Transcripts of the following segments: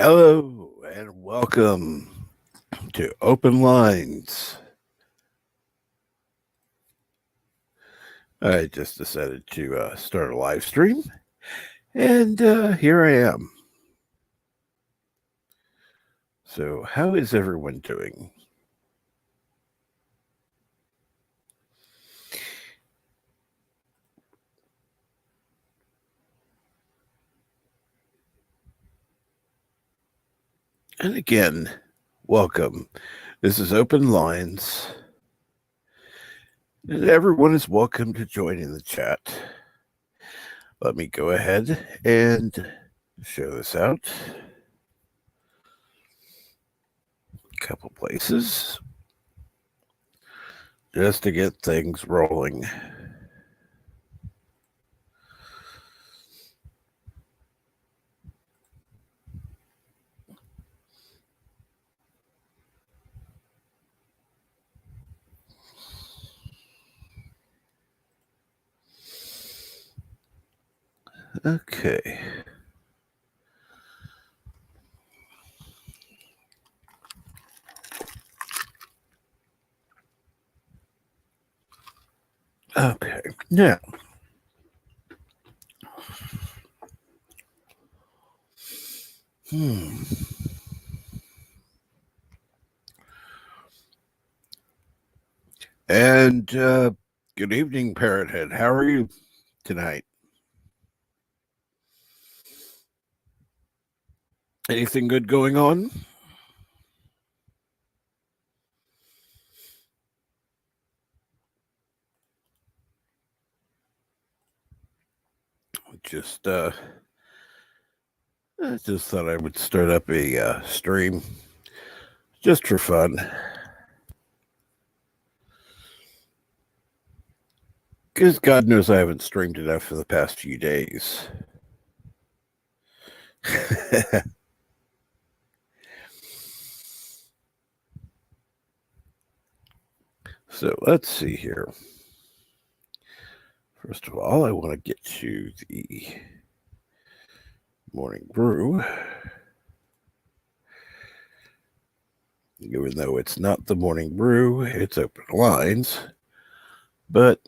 Hello and welcome to Open Lines. I just decided to start a live stream, and here I am. So, how is everyone doing? And again, welcome. This is Open Lines, and everyone is welcome to join in the chat. Let me go ahead and show this out. A couple places just to get things rolling. Okay. Okay. Now, And good evening, Parrothead. How are you tonight? Anything good going on? Just I just thought I would start up a stream just for fun. Because God knows I haven't streamed enough for the past few days. So let's see here. First of all, I want to get to the morning brew. Even though it's not the morning brew, it's Open Lines. But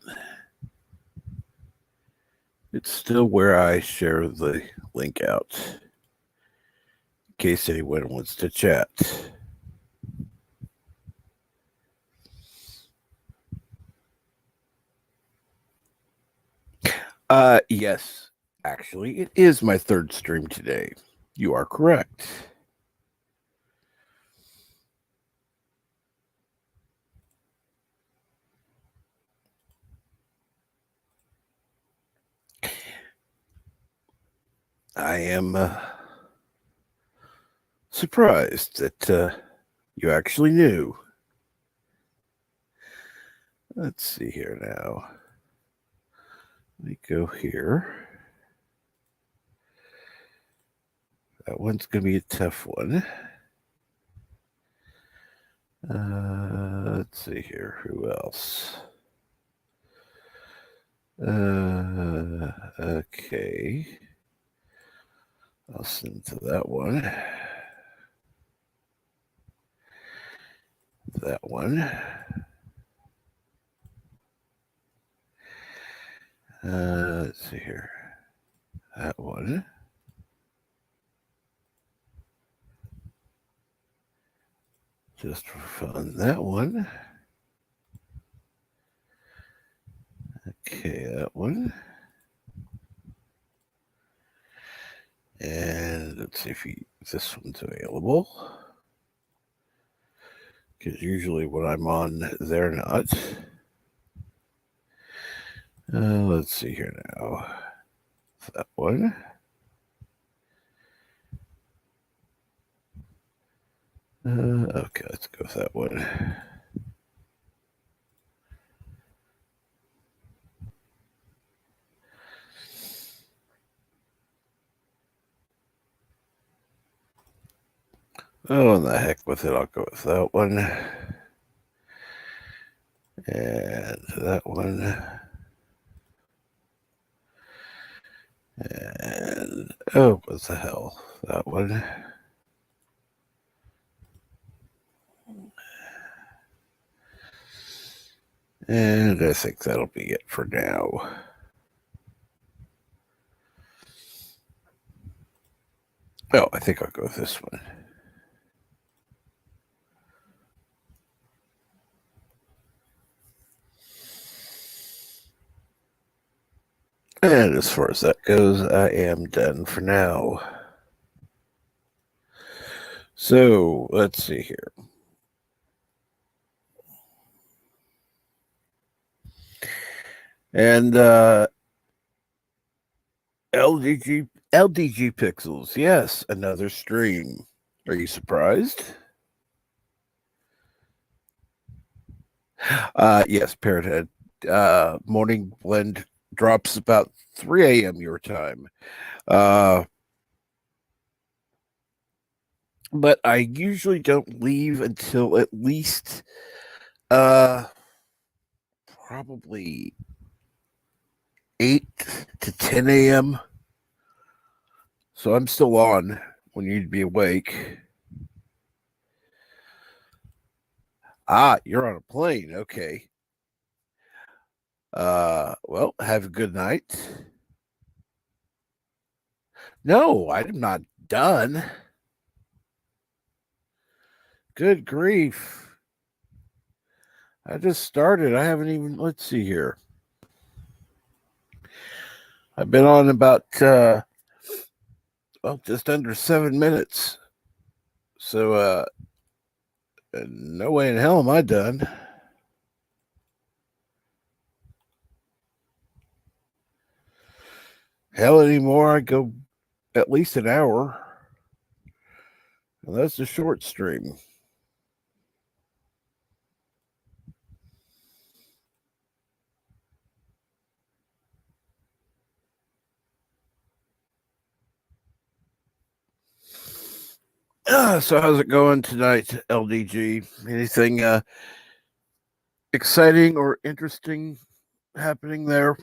it's still where I share the link out in case anyone wants to chat. Yes, actually, it is my third stream today. You are correct. I am surprised that you actually knew. Let's see here now. Let me go here. That one's going to be a tough one. Let's see here. Who else? Okay. I'll send to that one. That one. Let's see here. That one. Just for fun, that one. Okay, that one. And let's see if this one's available. Because usually when I'm on, they're not. Let's see here now. That one. Okay, let's go with that one. Oh, and the heck with it, I'll go with that one. And that one. And, oh, what the hell? That one. And I think that'll be it for now. Oh, I think I'll go with this one. And as far as that goes, I am done for now. So let's see here. And LDG Pixels, yes, another stream. Are you surprised? Yes, Parrot Head. Morning blend drops about 3 a.m. your time. But I usually don't leave until at least probably 8 to 10 a.m. So I'm still on when you'd be awake. Ah, you're on a plane. Okay. Well, have a good night. No, I'm not done. Good grief. I just started. I haven't even, let's see here. I've been on about, just under 7 minutes. So, no way in hell am I done. Hell, anymore, I go at least an hour. And that's a short stream. So how's it going tonight, LDG? Anything exciting or interesting happening there?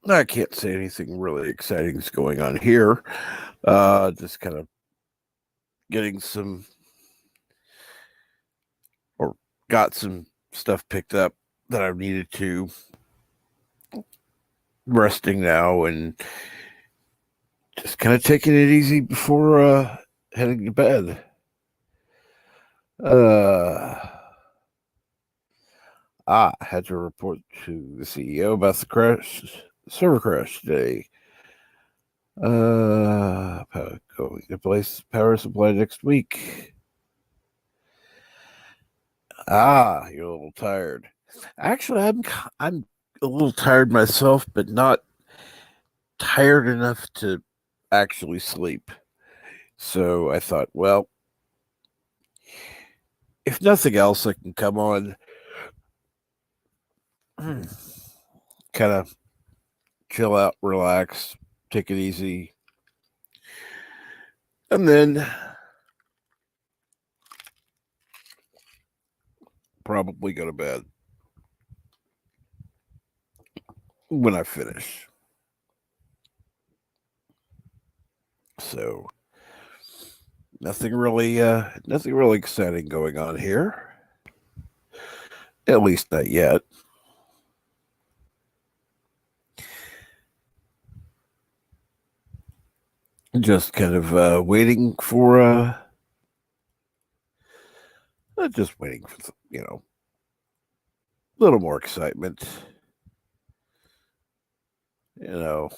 I can't say anything really exciting is going on here. Just kind of getting some, or got some stuff picked up that I needed to. Resting now and just kind of taking it easy before heading to bed. I had to report to the CEO about the server crash today. Going to place power supply next week. You're a little tired. Actually, I'm a little tired myself, but not tired enough to actually sleep. So I thought, well, if nothing else, I can come on, kind of chill out, relax, take it easy, and then probably go to bed when I finish. So nothing really exciting going on here. At least not yet. Just kind of waiting for just waiting for a little more excitement. I know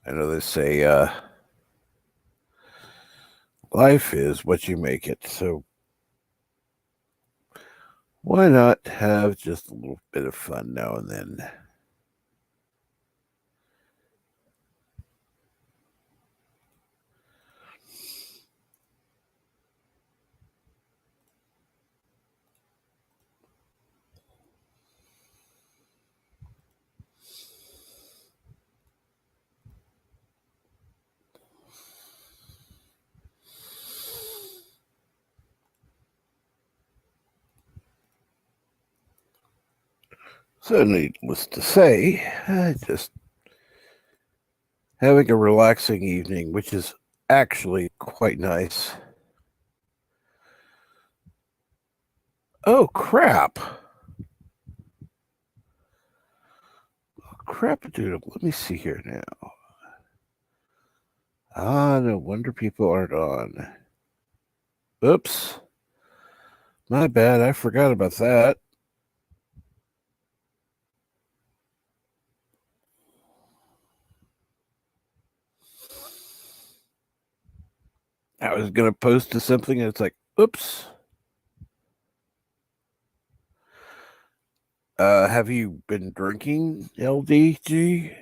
they say life is what you make it. So why not have just a little bit of fun now and then? So, needless to say, just having a relaxing evening, which is actually quite nice. Oh, crap. Crap, dude. Let me see here now. No wonder people aren't on. Oops. My bad. I forgot about that. I was going to post to something and it's like, oops. Have you been drinking LDG?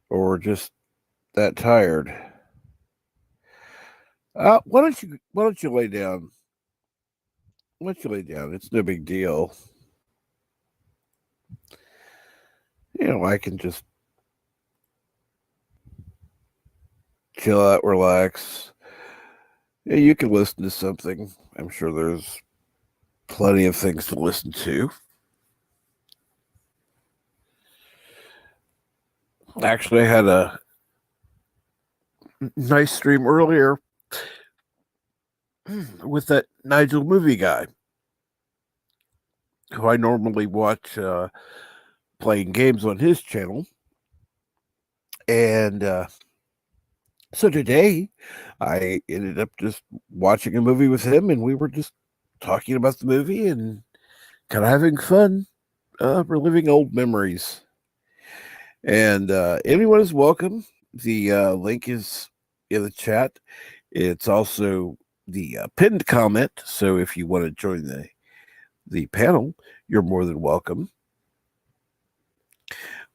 Or just that tired? Why don't you lay down? Why don't you lay down? It's no big deal. I can just chill out, relax. Yeah, you can listen to something. I'm sure there's plenty of things to listen to. Actually, I had a nice stream earlier with that Nigel movie guy who I normally watch playing games on his channel. And so today I ended up just watching a movie with him, and we were just talking about the movie and kind of having fun, reliving old memories. And anyone is welcome. The link is in the chat. It's also the pinned comment. So if you want to join the panel, you're more than welcome.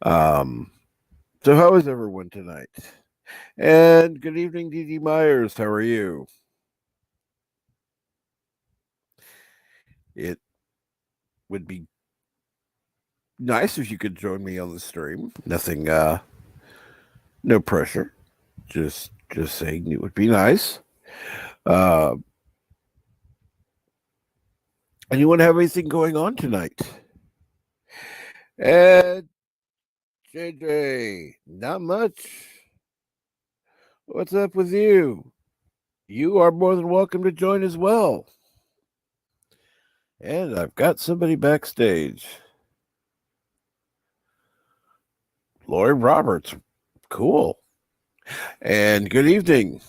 So how is everyone tonight? And good evening, Dee Myers. How are you? It would be nice if you could join me on the stream. Nothing, no pressure. Just saying it would be nice. Anyone have anything going on tonight? And JJ, not much. What's up with you? You are more than welcome to join as well. And I've got somebody backstage. Lloyd Roberts. Cool. And good evening.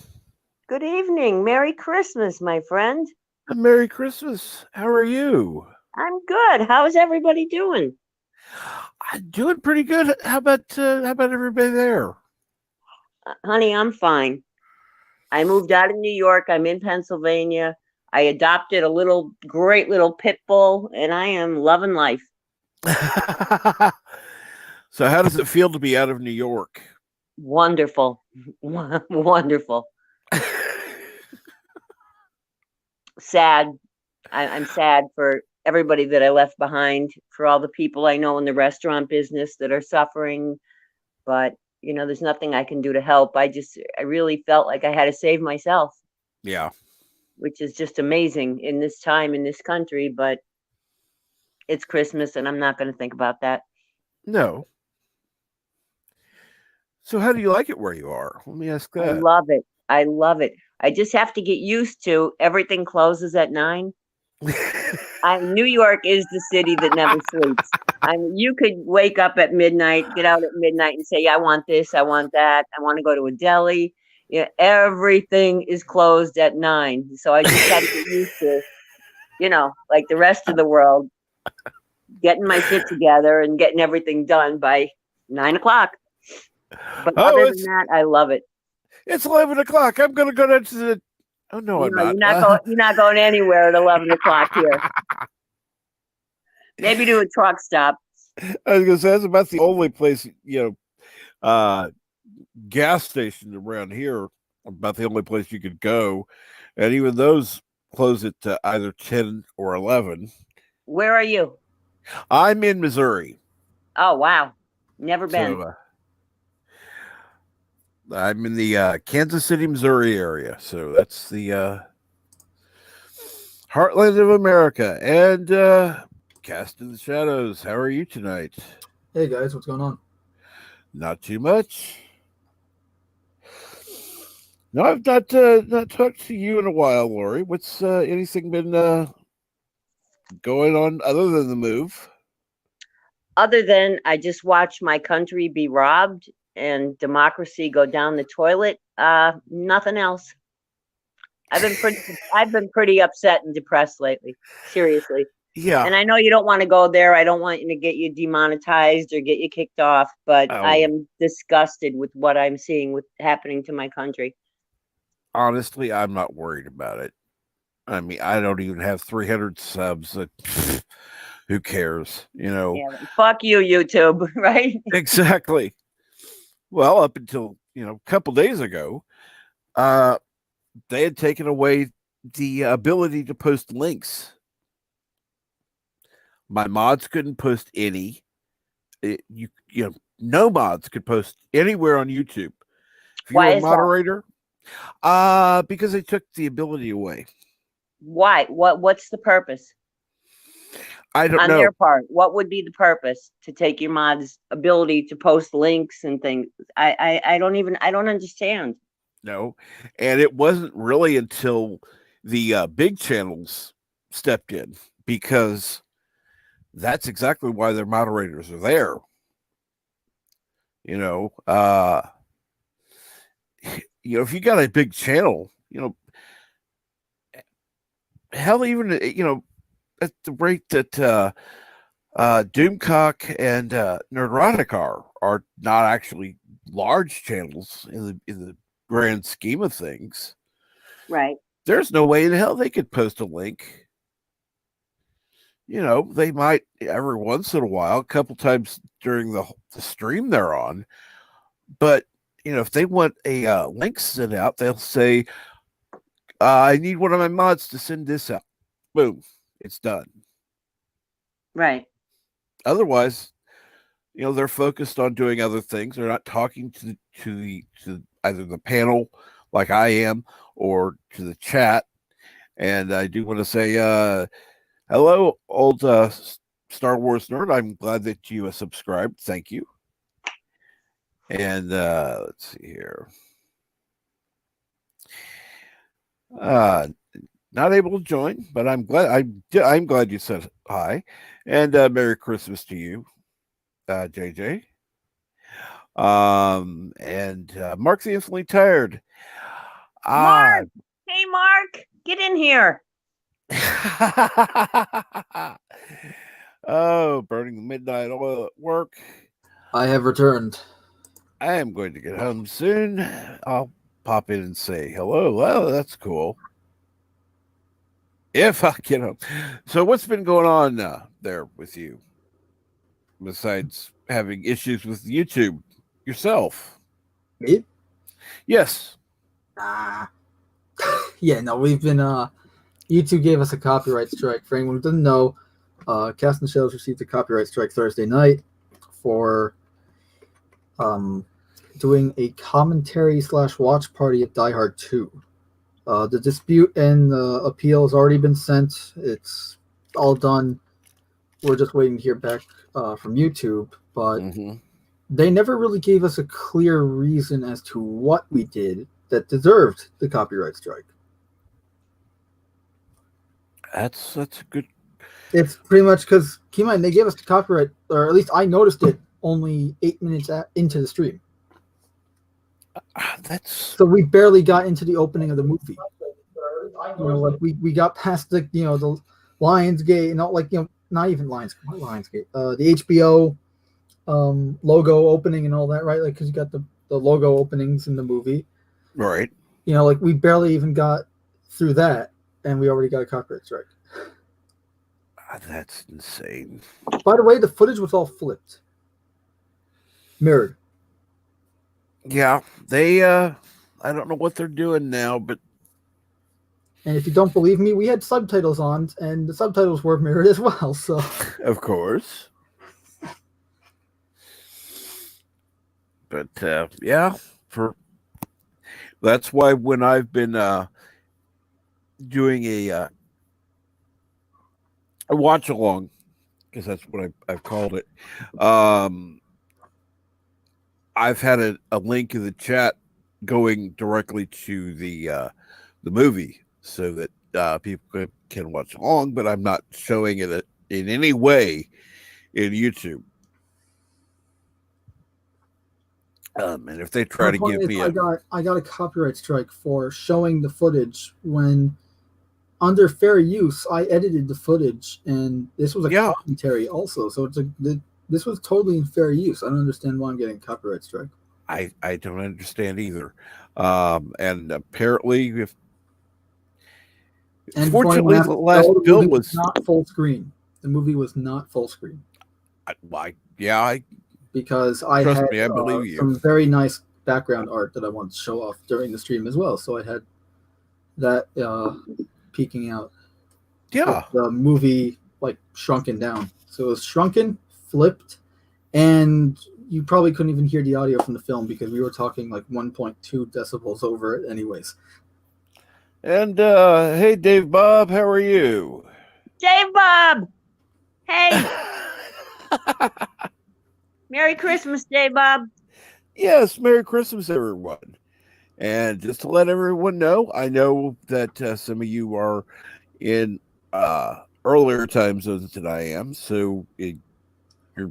Good evening. Merry Christmas, my friend. Merry Christmas. How are you? I'm good. How's everybody doing? I'm doing pretty good. How about everybody there? Honey, I'm fine. I moved out of New York. I'm in Pennsylvania. I adopted a great little pit bull, and I am loving life. So how does it feel to be out of New York? Wonderful. Wonderful. Sad. I'm sad for everybody that I left behind, for all the people I know in the restaurant business that are suffering. But, there's nothing I can do to help. I really felt like I had to save myself. Yeah. Which is just amazing in this time, in this country. But it's Christmas, and I'm not going to think about that. No. So how do you like it where you are? Let me ask that. I love it. I love it. I just have to get used to everything closes at 9. New York is the city that never sleeps. You could wake up at midnight, get out at midnight and say, I want this, I want that, I want to go to a deli. Everything is closed at 9. So I just got to get used to, like the rest of the world, getting my shit together and getting everything done by 9 o'clock. But other than that, I love it. It's 11 o'clock. I'm going to go down to the... Oh, no, I'm not. You're not going anywhere at 11 o'clock here. Maybe to a truck stop. I was going to say, that's about the only place, gas station around here, about the only place you could go. And even those close at either 10 or 11. Where are you? I'm in Missouri. Oh, wow. Never been. So, I'm in the Kansas City, Missouri area. So that's the heartland of America. And Cast in the Shadows, how are you tonight? Hey, guys. What's going on? Not too much. No, I've not talked to you in a while, Lori. What's anything been going on other than the move? Other than I just watched my country be robbed and democracy go down the toilet. Nothing else. I've been pretty upset and depressed lately. Seriously. Yeah. And I know you don't want to go there. I don't want you to get you demonetized or get you kicked off, but I Oh, am disgusted with what I'm seeing with happening to my country. honestly, I'm not worried about it. I mean, I don't even have 300 subs. Who cares? Yeah, fuck you, YouTube, right? Exactly. Well, up until a couple days ago, uh, they had taken away the ability to post links. My mods couldn't post any. No mods could post anywhere on YouTube. If you Why were a is that? moderator, because they took the ability away. Why? What's the purpose I don't on know. their part? What would be the purpose to take your mod's ability to post links and things? I don't understand. No, and it wasn't really until the big channels stepped in because that's exactly why their moderators are there. You know, uh, if you got a big channel, hell, even at the rate that Doomcock and Nerdrotic are not actually large channels in the grand scheme of things. Right. There's no way in hell they could post a link. They might every once in a while, a couple times during the stream they're on, but if they want a link sent out, they'll say, "I need one of my mods to send this out." Boom, it's done. Right. Otherwise, they're focused on doing other things. They're not talking to either the panel like I am or to the chat. And I do want to say hello, old Star Wars nerd. I'm glad that you subscribed. Thank you. And let's see here. Not able to join, but I'm glad you said hi, and Merry Christmas to you, JJ. And Mark's instantly tired. Ah. Mark. Hey, Mark, get in here. Oh, burning the midnight oil at work. I have returned. I am going to get home soon. I'll pop in and say hello. Well, that's cool. If I get home. So, what's been going on there with you? Besides having issues with YouTube yourself? Me? Yes. Yeah, no, we've been YouTube gave us a copyright strike. For anyone who doesn't know, Cast and Shells received a copyright strike Thursday night for doing a commentary / watch party of Die Hard 2. The dispute and the appeal has already been sent. It's all done. We're just waiting to hear back from YouTube, but they never really gave us a clear reason as to what we did that deserved the copyright strike. That's a good. It's pretty much because, keep in mind, they gave us the copyright, or at least I noticed it only 8 minutes into the stream. So we barely got into the opening of the movie. Like we got past the the Lionsgate, not even Lionsgate, the HBO logo opening and all that, right? Like, because you got the logo openings in the movie, right? We barely even got through that, and we already got a copyright strike. That's insane. By the way, the footage was all flipped, mirrored. Yeah, they I don't know what they're doing now, but and if you don't believe me, we had subtitles on, and the subtitles were mirrored as well. So of course. But yeah, that's why when I've been doing a watch along, because that's what I've called it. I've had a link in the chat going directly to the movie so that people can watch along, but I'm not showing it in any way in YouTube. And if they try My to point give is, me I got a copyright strike for showing the footage when under fair use I edited the footage, and this was a Yeah. commentary also. So this was totally in fair use. I don't understand why I'm getting a copyright strike. I don't understand either. And apparently, if And fortunately, the last the bill movie was not full screen. The movie was not full screen I because I trust had me, I believe you. some very nice background art that I wanted to show off during the stream as well. So I had that peeking out. Yeah, With the movie like shrunken down. So it was shrunken, flipped, and you probably couldn't even hear the audio from the film because we were talking like 1.2 decibels over it anyways. and hey, Dave Bob, how are you? Dave Bob. Hey, Merry Christmas, Dave Bob. Yes, Merry Christmas, everyone. And just to let everyone know, I know that some of you are in earlier time zones than I am, so you're,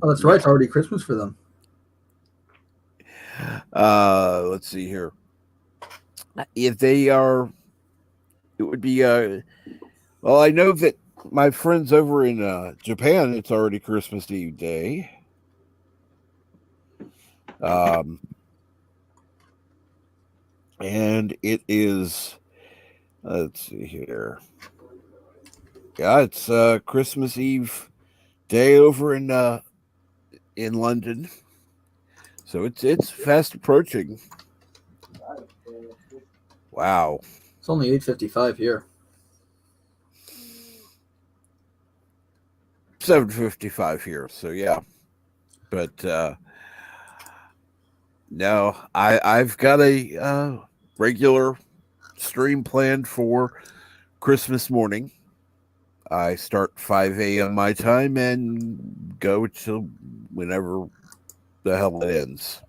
Oh, that's right. It's already Christmas for them. let's see here. If they are, it would be well, I know that my friends over in Japan, it's already Christmas Eve day. And it is, let's see here. Yeah, it's Christmas Eve day over in London. So it's fast approaching. Wow. It's only 8:55 here. 7:55 here. So yeah. But no, I've got a regular stream planned for Christmas morning. I start 5 a.m. my time and go till whenever the hell it ends.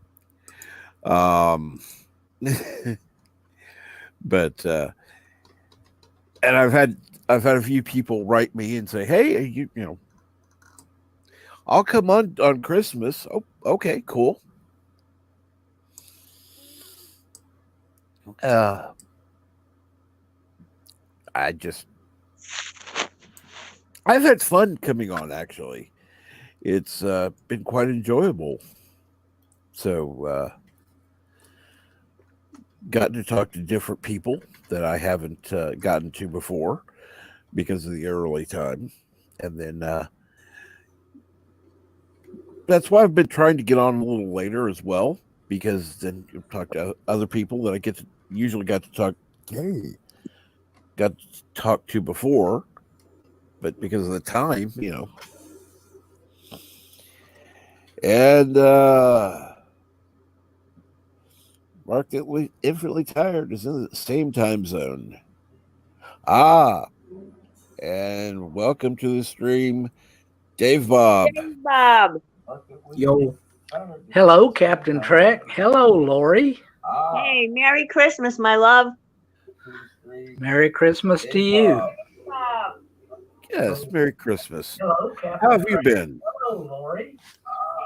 But and I've had a few people write me and say, "Hey, you know, I'll come on Christmas." Oh, okay, cool. I've had fun coming on. Actually, it's been quite enjoyable. So, gotten to talk to different people that I haven't gotten to before because of the early time, and then that's why I've been trying to get on a little later as well, because then you talk to other people that I usually got to talk to before, but because of the time, you know. And Mark Infinitely Tired is in the same time zone. And welcome to the stream, Dave Bob. Dave Bob. Yo. Hello, Captain Trek. Hello, Lori. Hey, Merry Christmas, my love. Merry Christmas to you. Bob. Yes, Merry Christmas. Hello, Captain How have you been? Hello, Lori.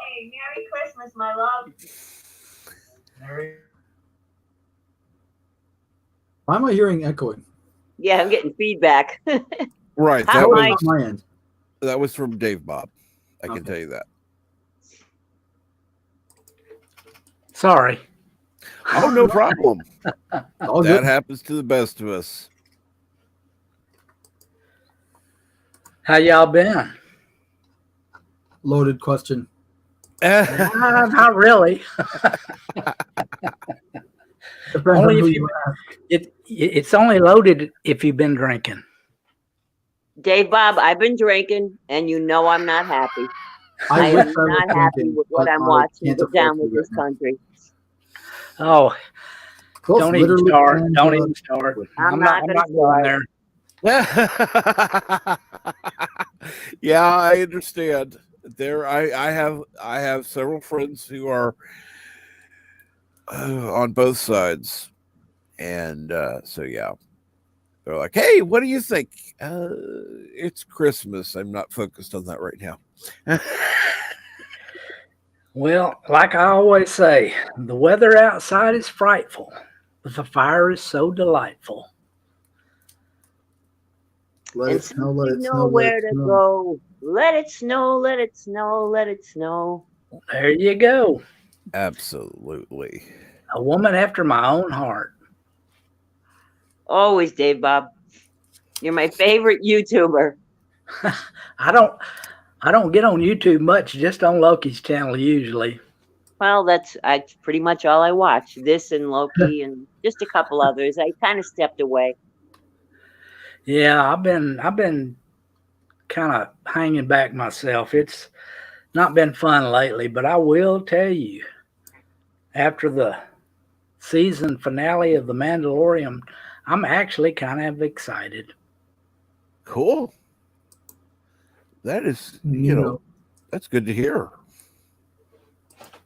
Hey, Merry Christmas, my love. Why am I hearing echoing? Yeah, I'm getting feedback. Right, Hi, that That was Mike. on my end. was from Dave Bob. I can Okay. tell you that. Sorry. Oh, no problem. All That good. happens to the best of us. How y'all been? Loaded question. Not really. Depends Only on who if you ask. it's only loaded if you've been drinking. Dave Bob, I've been drinking, and you know I'm not happy. I wish am I was not happy drinking, with what but I'm I watching can't go afford down to with right this now. country. Oh, Close, don't even literally, start. and, Don't even start. I'm not gonna going start. there. Yeah, I understand. I have several friends who are on both sides. And so, yeah, they're like, hey, what do you think? It's Christmas. I'm not focused on that right now. Well, like I always say, the weather outside is frightful, but the fire is so delightful. Let And it snow, since let we it know snow, let where it to snow. go, let it snow, let it snow, let it snow. There you go. Absolutely. A woman after my own heart. Always, Dave Bob. You're my favorite YouTuber. I don't get on YouTube much, just on Loki's channel usually. Well, that's pretty much all I watch. This and Loki and just a couple others. I kind of stepped away. Yeah, I've been kind of hanging back myself. It's not been fun lately, but I will tell you, after the season finale of The Mandalorian, I'm actually kind of excited. Cool. That is, that's good to hear.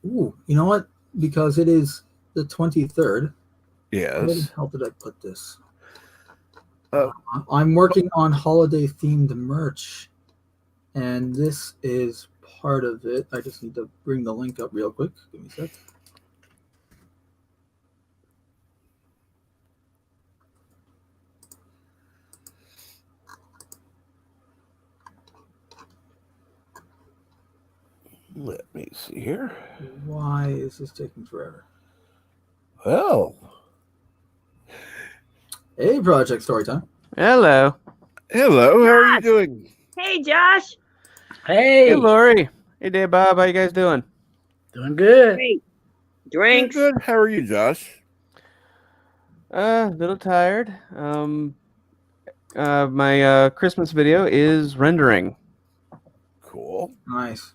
Ooh, you know what? Because it is the 23rd. Where the Yes. hell did I put this? Uh, I'm working on holiday themed merch, and this is part of it. I just need to bring the link up real quick. Give me a sec. Let me see here. Why is this taking forever? Well, Hey, Project Storytime. Hello. hello. How are you Josh. doing? Hey, Josh. Hey, Hey, Lori. Hey, Dave Bob. How you guys doing? doing good. Great. Good, Drinks. good. How are you, Josh? A little tired. My Christmas video is rendering. Cool. Nice.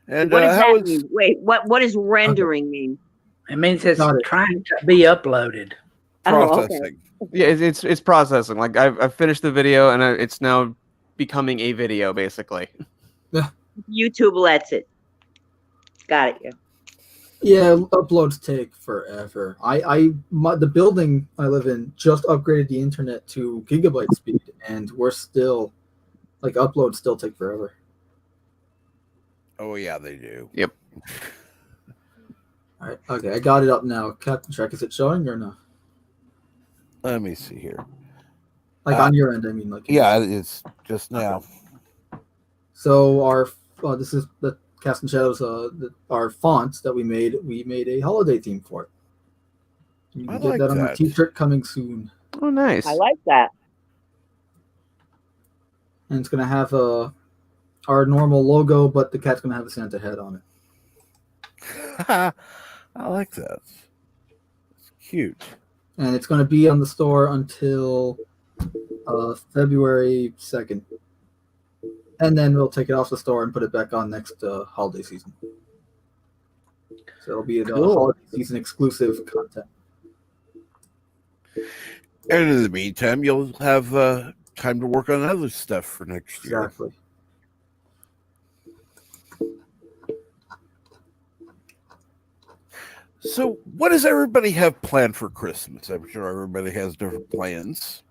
And What does how that is mean? Wait, what does rendering mean? It means it's Got it. trying to be uploaded. Oh, okay. processing? Yeah, it's processing. Like I've finished the video and it's now becoming a video basically. YouTube lets it. Got it. Yeah. Yeah, uploads take forever. The building I live in just upgraded the internet to gigabyte speed, and we're still like uploads still take forever. Oh yeah, they do. Yep. All right, okay, I got it up now. Captain Trek, is it showing or no? Let me see here. Like on your end, I mean, like Yeah, it's just now. So our this is the Cast and Shadows. Our font that we made a holiday theme for it. You I can get like that on a that. T-shirt coming soon, Oh, nice. I like that. and it's gonna have our normal logo, but the cat's gonna have a Santa head on it, I like that. It's cute. and it's gonna be on the store until February 2nd, and then we'll take it off the store and put it back on next holiday season. So it'll be the Cool. holiday season exclusive content. And in the meantime, you'll have time to work on other stuff for next year. Exactly. So, what does everybody have planned for Christmas? I'm sure everybody has different plans.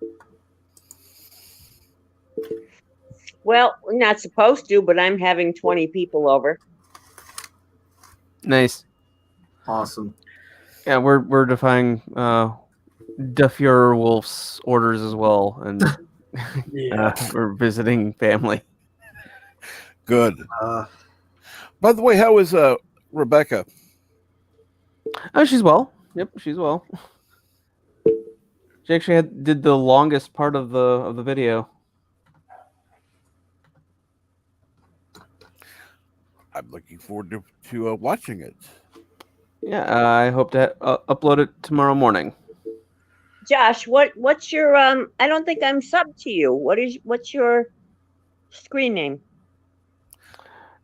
Well, we're not supposed to, but I'm having 20 people over. Nice. Awesome. Yeah, we're defying Duffy Wolf's orders as well, and Yeah. we're visiting family. Good. Uh, By the way, how is Rebecca? Oh, she's well. Yep, she's well. She actually did the longest part of the video. I'm looking forward to watching it. Yeah, I hope to upload it tomorrow morning. Josh, what's your I don't think I'm subbed to you. What's your screen name?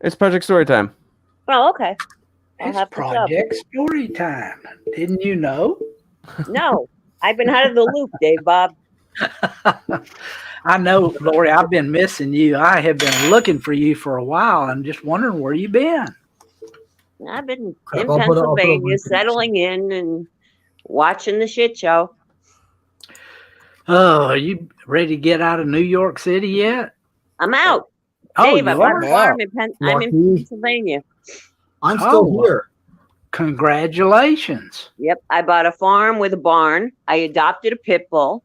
It's Project Storytime. Oh, okay. I'll It's have to sub. Project Story Time. Didn't you know? No, I've been out of the loop, Dave Bob. I know, Lori, I've been missing you. I have been looking for you for a while. I'm just wondering where you been. I've been Crap, in I'll put a Pennsylvania, link in the settling in and watching the shit show. Oh, are you ready to get out of New York City yet? I'm out. Oh, Dave, I you bought are? a farm in I'm in Lucky. Pennsylvania. I'm still Oh. here. Congratulations. Yep, I bought a farm with a barn. I adopted a pit bull,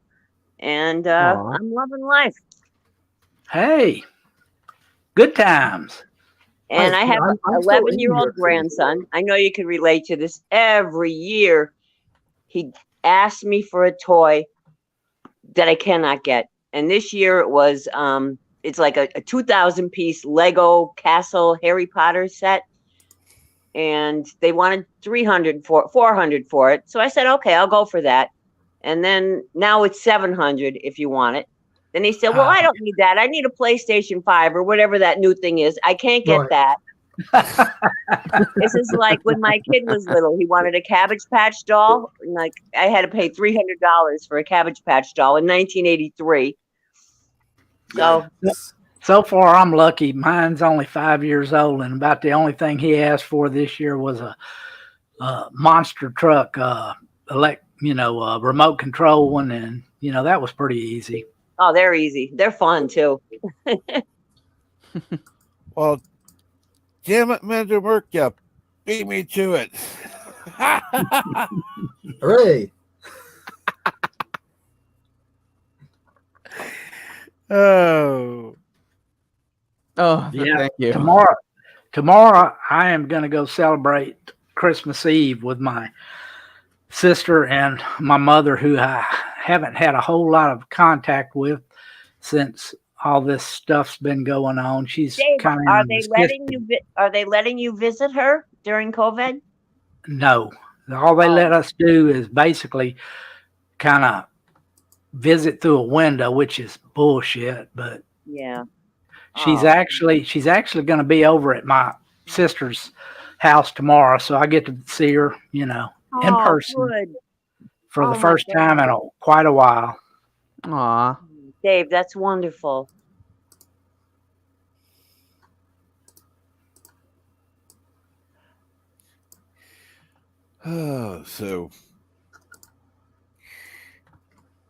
and Aw. I'm loving life. Hey, good times. And I Nice. have I'm an still in 11-year-old New York City. grandson. I know you can relate to this. Every year, he asks me for a toy that I cannot get. And this year it was, it's like a 2,000 piece Lego Castle Harry Potter set. And they wanted 400 for it. So I said, okay, I'll go for that. And then now it's 700 if you want it. Then he said, well, I don't need that. I need a PlayStation 5 or whatever that new thing is. I can't get Right. that. This is like when my kid was little, he wanted a Cabbage Patch doll. And like I had to pay $300 for a Cabbage Patch doll in 1983. So So far, I'm lucky. Mine's only 5 years old, and about the only thing he asked for this year was a monster truck, remote control one, and that was pretty easy. oh, they're easy. They're fun too. Well, damn it, Manager Merk, you beat me to it. Hooray! Oh. Oh, Yeah, thank you. Tomorrow, I am going to go celebrate Christmas Eve with my sister and my mother, who I haven't had a whole lot of contact with since all this stuff's been going on. She's Dave, kind of are they letting you visit her during COVID? No. All they let us do is basically kind of visit through a window, which is bullshit. But Yeah. she's Oh. actually going to be over at my sister's house tomorrow, so I get to see her, in Oh, person good. for Oh, the my first time in quite a while. Aw. Dave, that's wonderful. Oh, so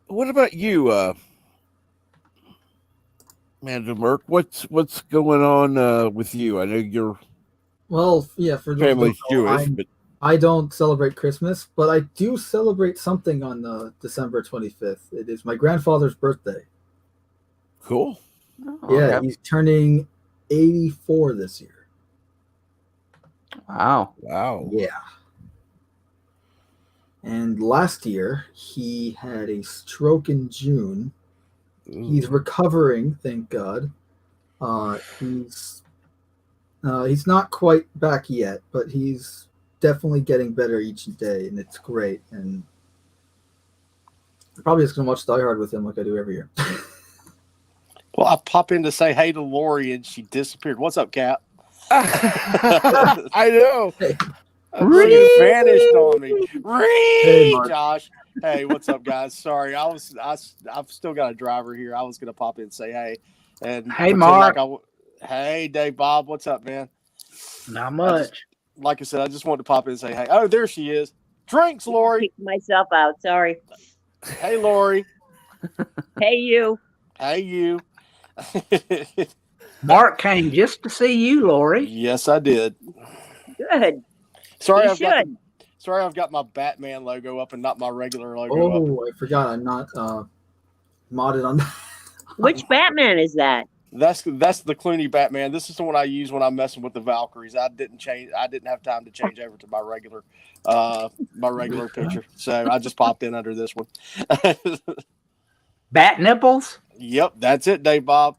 what about you, Manager Merk? What's going on with you? I know your Well, yeah, for those who family's don't know, Jewish, but I don't celebrate Christmas, but I do celebrate something on December 25th. It is my grandfather's birthday. cool. Oh, Yeah, okay. he's turning 84 this year. Wow. Wow. Yeah. And last year, he had a stroke in June. He's recovering, thank God. He's not quite back yet, but he's definitely getting better each day, and it's great. And I'm probably just gonna watch Die Hard with him like I do every year. Well, I pop in to say hey to Lori, and she disappeared. What's up, Cap? I know. She vanished on me. Hey, Mark. Josh. Hey, what's up, guys? Sorry, I've still got a driver here. I was gonna pop in and say hey. And Hey, pretend Mark. Hey, Dave Bob. What's up, man? Not much. Like I said, I just wanted to pop in and say hey. Oh, there she is. Drinks, Lori. Kicked myself out. Sorry. Hey, Lori. Hey, you. Hey, you. Mark came just to see you, Lori. Yes, I did. Good. Sorry, You I've got my Batman logo up and not my regular logo up. Oh, I forgot. I'm not modded on that. Which Batman is that? That's the Clooney Batman. This is the one I use when I'm messing with the Valkyries. I didn't have time to change over to my regular picture, so I just popped in under this one. Bat nipples? Yep, that's it, Dave Bob.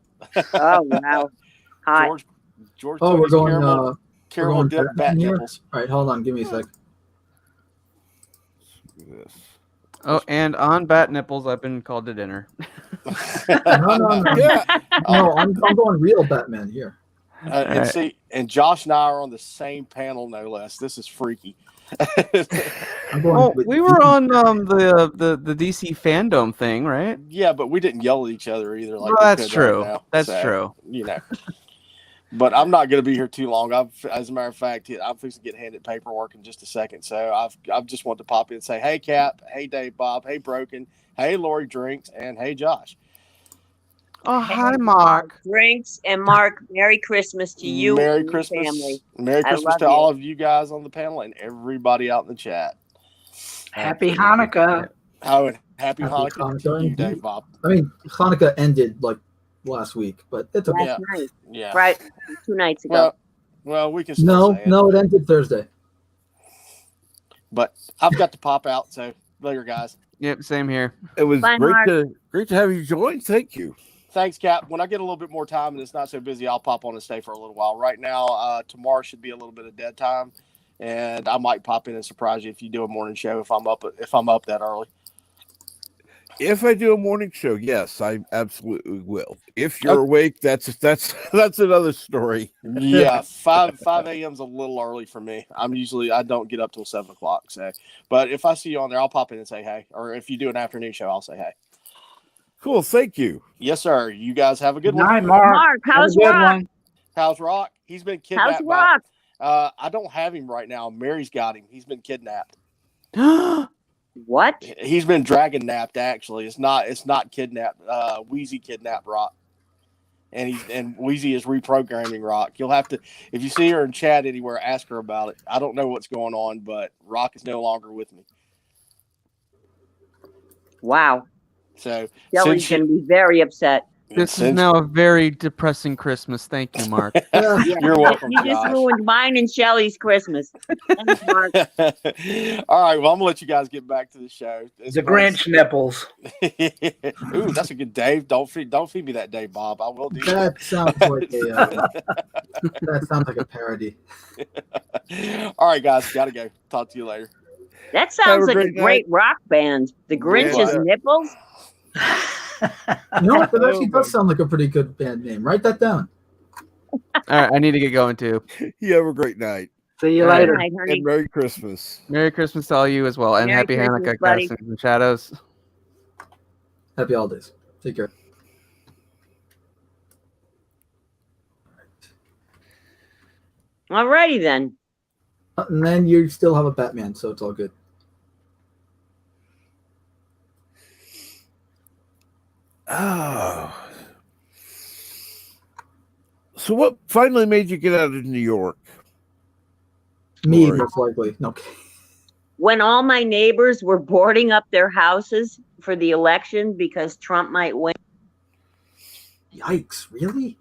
Oh, wow. Hot. George. Oh, we're Clooney's going. caramel we're going dip bat here? nipples. All right, hold on. Give me a sec. Oh, and on bat nipples, I've been called to dinner. No. Yeah. No, I'm going real Batman here. And Right. see, and Josh and I are on the same panel, no less. This is freaky. I'm going Oh, with we were on the DC fandom thing, right? Yeah, but we didn't yell at each other either. Like Well, we that's could right true. now. That's So, true. You know. But I'm not going to be here too long. As a matter of fact, I'm fixing to get handed paperwork in just a second. So I've just want to pop in and say, hey, Cap, hey, Dave, Bob, hey, Broken, hey, Lori Drinks, and hey, Josh. Oh, hi, Mark. Drinks and Mark, Merry Christmas to you Merry and your Christmas. family. Merry I Christmas love to you. all of you guys on the panel and everybody out in the chat. Happy Hanukkah. Oh, and happy Happy Hanukkah Hanukkah to you, indeed. Dave, Bob. I mean, Hanukkah ended like last week, but it's okay. Last Yeah. night, Yeah. right? 2 nights ago. Well, we can still say it. No, it ended Thursday. But I've got to pop out. So later, guys. Yep, same here. It was Bye, great Mark. to have you join. Thank you. Thanks, Cap. When I get a little bit more time and it's not so busy, I'll pop on and stay for a little while. Right now, tomorrow should be a little bit of dead time, and I might pop in and surprise you if you do a morning show if I'm up that early. If I do a morning show, yes, I absolutely will. If you're awake, that's another story. Yeah, 5 a.m. is a little early for me. I don't get up till 7 o'clock. So, but if I see you on there, I'll pop in and say hey. Or if you do an afternoon show, I'll say hey. Cool. Thank you. Yes, sir. You guys have a good Good one. night, Mark. Mark, Have a how's good Rock? one. How's Rock? He's been How's kidnapped. Rock? I don't have him right now. Mary's got him. He's been kidnapped. What? He's been dragon napped. Actually, it's not kidnapped. Wheezy kidnapped Rock, and Wheezy is reprogramming Rock. You'll have to, if you see her in chat anywhere, ask her about it. I don't know what's going on, but Rock is no longer with me. Wow. So Shelly's going to be very upset. This is now a very depressing Christmas. Thank you, Mark. Yeah. You're welcome, You just Josh. ruined mine and Shelly's Christmas. Thanks, Mark. All right, well, I'm gonna let you guys get back to the show. The Grinch nipples. Ooh, that's a good Dave. Don't feed me that, Dave, Bob. I will do that. That sounds like that sounds like a parody. All right, guys, gotta go. Talk to you later. That sounds like a great great rock band. The Grinch's Yeah. Nipples. You know what? That actually does sound like a pretty good band name. Write that down. All right, I need to get going too. You have a great night See you All right. later. Good night, honey. and Merry Christmas. Merry Christmas to all you as well, and Merry Happy Christmas, Hanukkah, buddy. Castings and Shadows. Happy holidays. Take care. Alrighty then. And then you still have a Batman, so it's all good. Oh. So what finally made you get out of New York? Me, Lori. most likely. No. When all my neighbors were boarding up their houses for the election because Trump might win. Yikes! Really?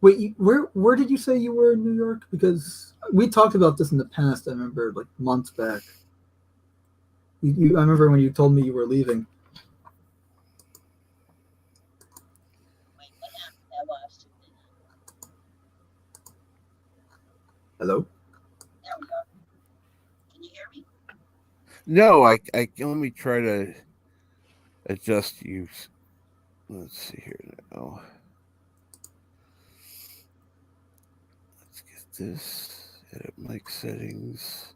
Wait, where did you say you were in New York? Because we talked about this in the past. I remember, like months back. I remember when you told me you were leaving. Hello? No, I let me try to adjust you. Let's see here now. Let's get this. Edit mic settings.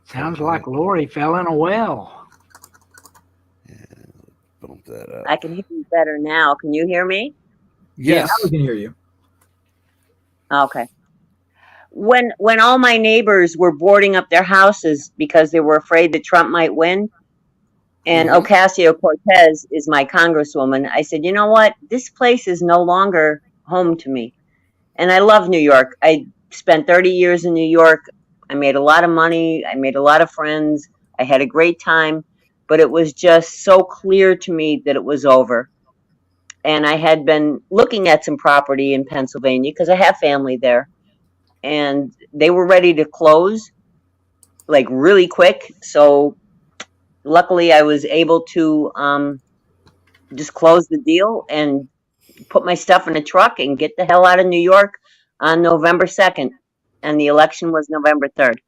Sounds like Lori fell in a well. And bump that up. I can hear you better now. Can you hear me? Yes. Now we can hear you. Okay. When all my neighbors were boarding up their houses because they were afraid that Trump might win, and Mhm. Ocasio-Cortez is my congresswoman, I said, you know what? This place is no longer home to me. And I love New York. I spent 30 years in New York. I made a lot of money. I made a lot of friends. I had a great time. But it was just so clear to me that it was over. And I had been looking at some property in Pennsylvania because I have family there. And they were ready to close, like really quick. So luckily I was able to just close the deal and put my stuff in a truck and get the hell out of New York on November 2nd. And the election was November 3rd.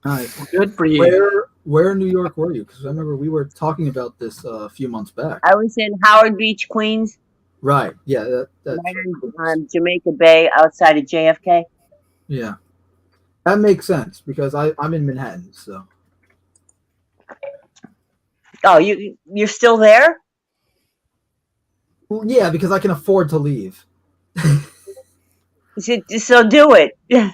All right. Good for you. Where in New York were you? Because I remember we were talking about this a few months back. I was in Howard Beach, Queens, Right. Yeah. That's right on Jamaica Bay outside of JFK. yeah. That makes sense because I'm in Manhattan, so Oh, you're still there? well, yeah, because I can afford to leave. So do it. No,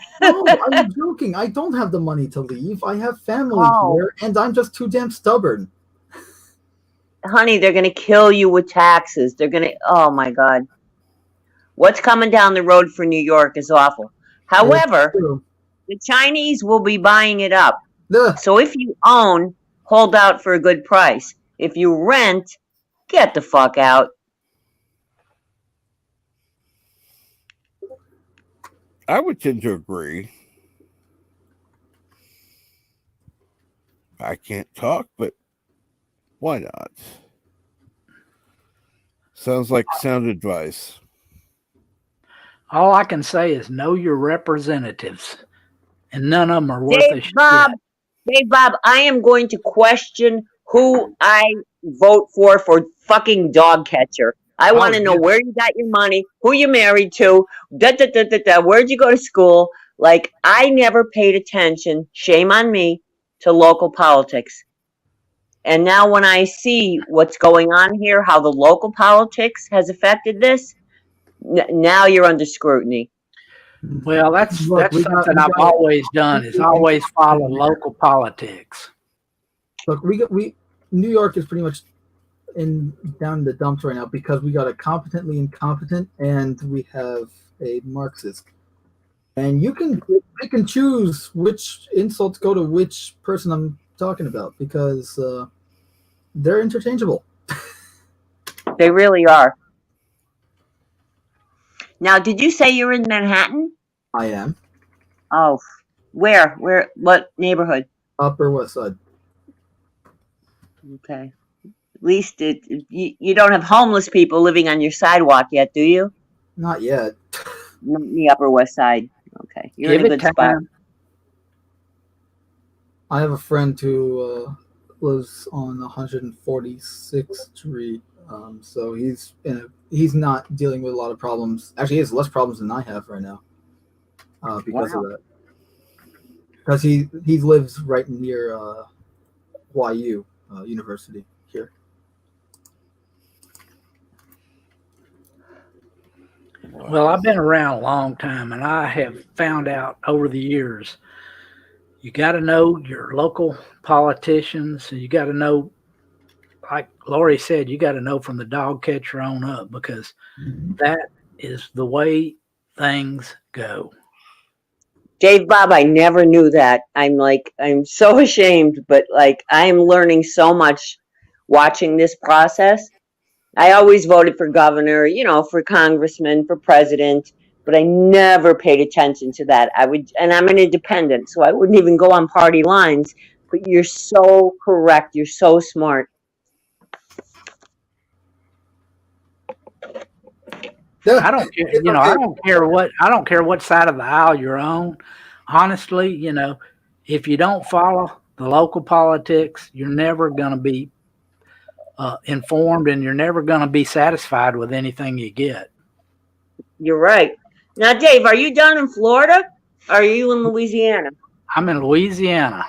I'm joking. I don't have the money to leave. I have family Oh. here, and I'm just too damn stubborn. Honey, they're going to kill you with taxes. They're going to, oh my God. What's coming down the road for New York is awful. However, True. the Chinese will be buying it up. Ugh. So if you own, hold out for a good price. If you rent, get the fuck out. I would tend to agree. I can't talk, but why not? Sounds like sound advice. All I can say is know your representatives, and none of them are worth a shit. Dave Bob, I am going to question who I vote for fucking dog catcher. I want to know where you got your money, who you married to, where'd you go to school. Like, I never paid attention, shame on me, to local politics. And now when I see what's going on here, how the local politics has affected this, now you're under scrutiny. Well, that's Look, something I've always done, is always follow local politics. Look, New York is pretty much down in the dumps right now because we got a competently incompetent and we have a Marxist. And you can pick and choose which insults go to which person I'm talking about because they're interchangeable. They really are. Now, did you say you're in Manhattan? I am. Oh, where? What neighborhood? Upper West Side. Okay. At least you don't have homeless people living on your sidewalk yet, do you? Not yet. Not in the Upper West Side. Okay. You're in a good spot. I have a friend who lives on 146th Street. So he's not dealing with a lot of problems. Actually, he has less problems than I have right now because of that. Because he lives right near YU University here. Well, I've been around a long time, and I have found out over the years, you got to know your local politicians, and you got to know, like Lori said, you got to know from the dog catcher on up, because that is the way things go. Dave Bob, I never knew that. I'm so ashamed, but I'm learning so much watching this process. I always voted for governor, for congressman, for president, but I never paid attention to that. And I'm an independent, so I wouldn't even go on party lines. But you're so correct. You're so smart. I don't care, I don't care what side of the aisle you're on. Honestly, if you don't follow the local politics, you're never going to be informed, and you're never going to be satisfied with anything you get. You're right. Now, Dave, are you down in Florida? Or are you in Louisiana? I'm in Louisiana.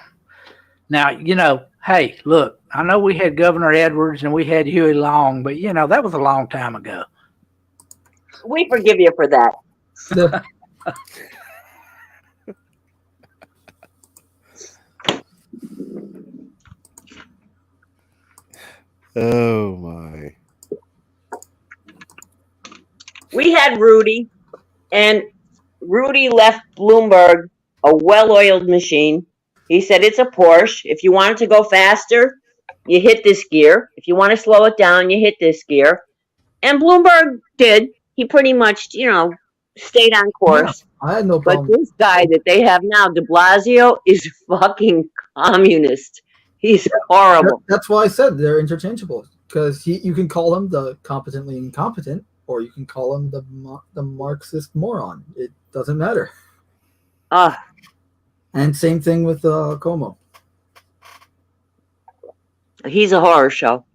Now, hey, look, I know we had Governor Edwards and we had Huey Long, but that was a long time ago. We forgive you for that. Oh my. We had Rudy, and Rudy left Bloomberg a well-oiled machine. He said it's a Porsche. If you want it to go faster, you hit this gear. If you want to slow it down, you hit this gear. And Bloomberg did. He pretty much, stayed on course. Yeah, I had no But problem. this guy that they have now, de Blasio, is fucking communist. He's horrible. That's why I said they're interchangeable because you can call him the competently incompetent, or you can call him the Marxist moron. It doesn't matter. And same thing with Como. He's a horror show.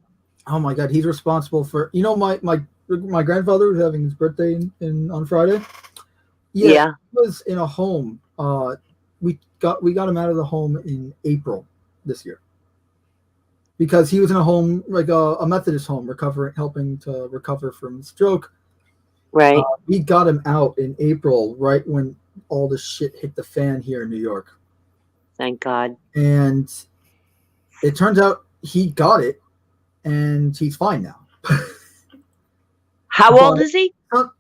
Oh my God, he's responsible for my grandfather was having his birthday on Friday. Yeah. He was in a home. We got him out of the home in April this year because he was in a home, like a Methodist home, helping to recover from stroke. Right. We got him out in April, right when all the shit hit the fan here in New York. Thank God. And it turns out he got it, and he's fine now. How old But- is he?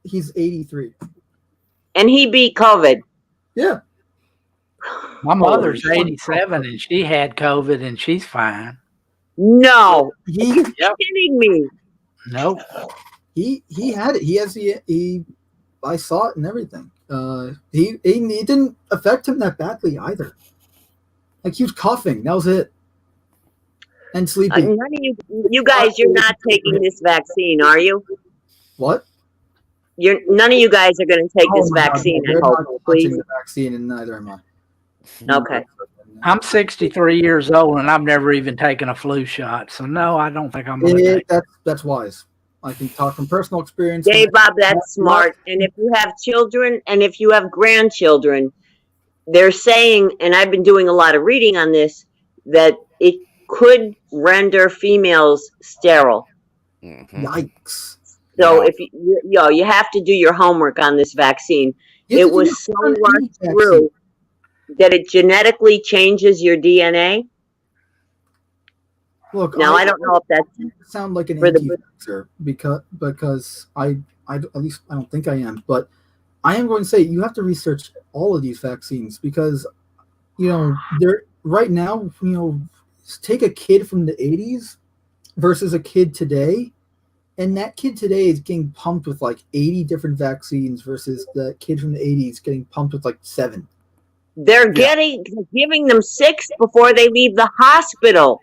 He's 83. And he beat COVID. Yeah. My mother's Holy 87 and she had COVID and she's fine. No. He Yep. Kidding me. Nope. he had it. He has he I saw it and everything. He didn't affect him that badly either. Like he was coughing. That was it. And sleepy. None of you guys, you're not taking this vaccine, are you? What? None of you guys are going to take this Oh my God, vaccine. they're I hope, not please. touching the vaccine, and neither am I. Okay. I'm 63 years old and I've never even taken a flu shot. So no, I don't think I'm going to take it. That's wise. I can talk from personal experience. Dave, Bob, that's smart. And if you have children and if you have grandchildren, they're saying, and I've been doing a lot of reading on this, that it could render females sterile. Mhm. Yikes. So Yeah. if you have to do your homework on this vaccine. You have It to was do so it on any rushed vaccine. through that it genetically changes your DNA. Look, Now I don't know if that's sound like an for the- anti-vaxxer because I at least I don't think I am, but I am going to say you have to research all of these vaccines because they're right now, take a kid from the 80s versus a kid today, and that kid today is getting pumped with like 80 different vaccines versus the kid from the 80s getting pumped with like 7. they're giving them 6 before they leave the hospital.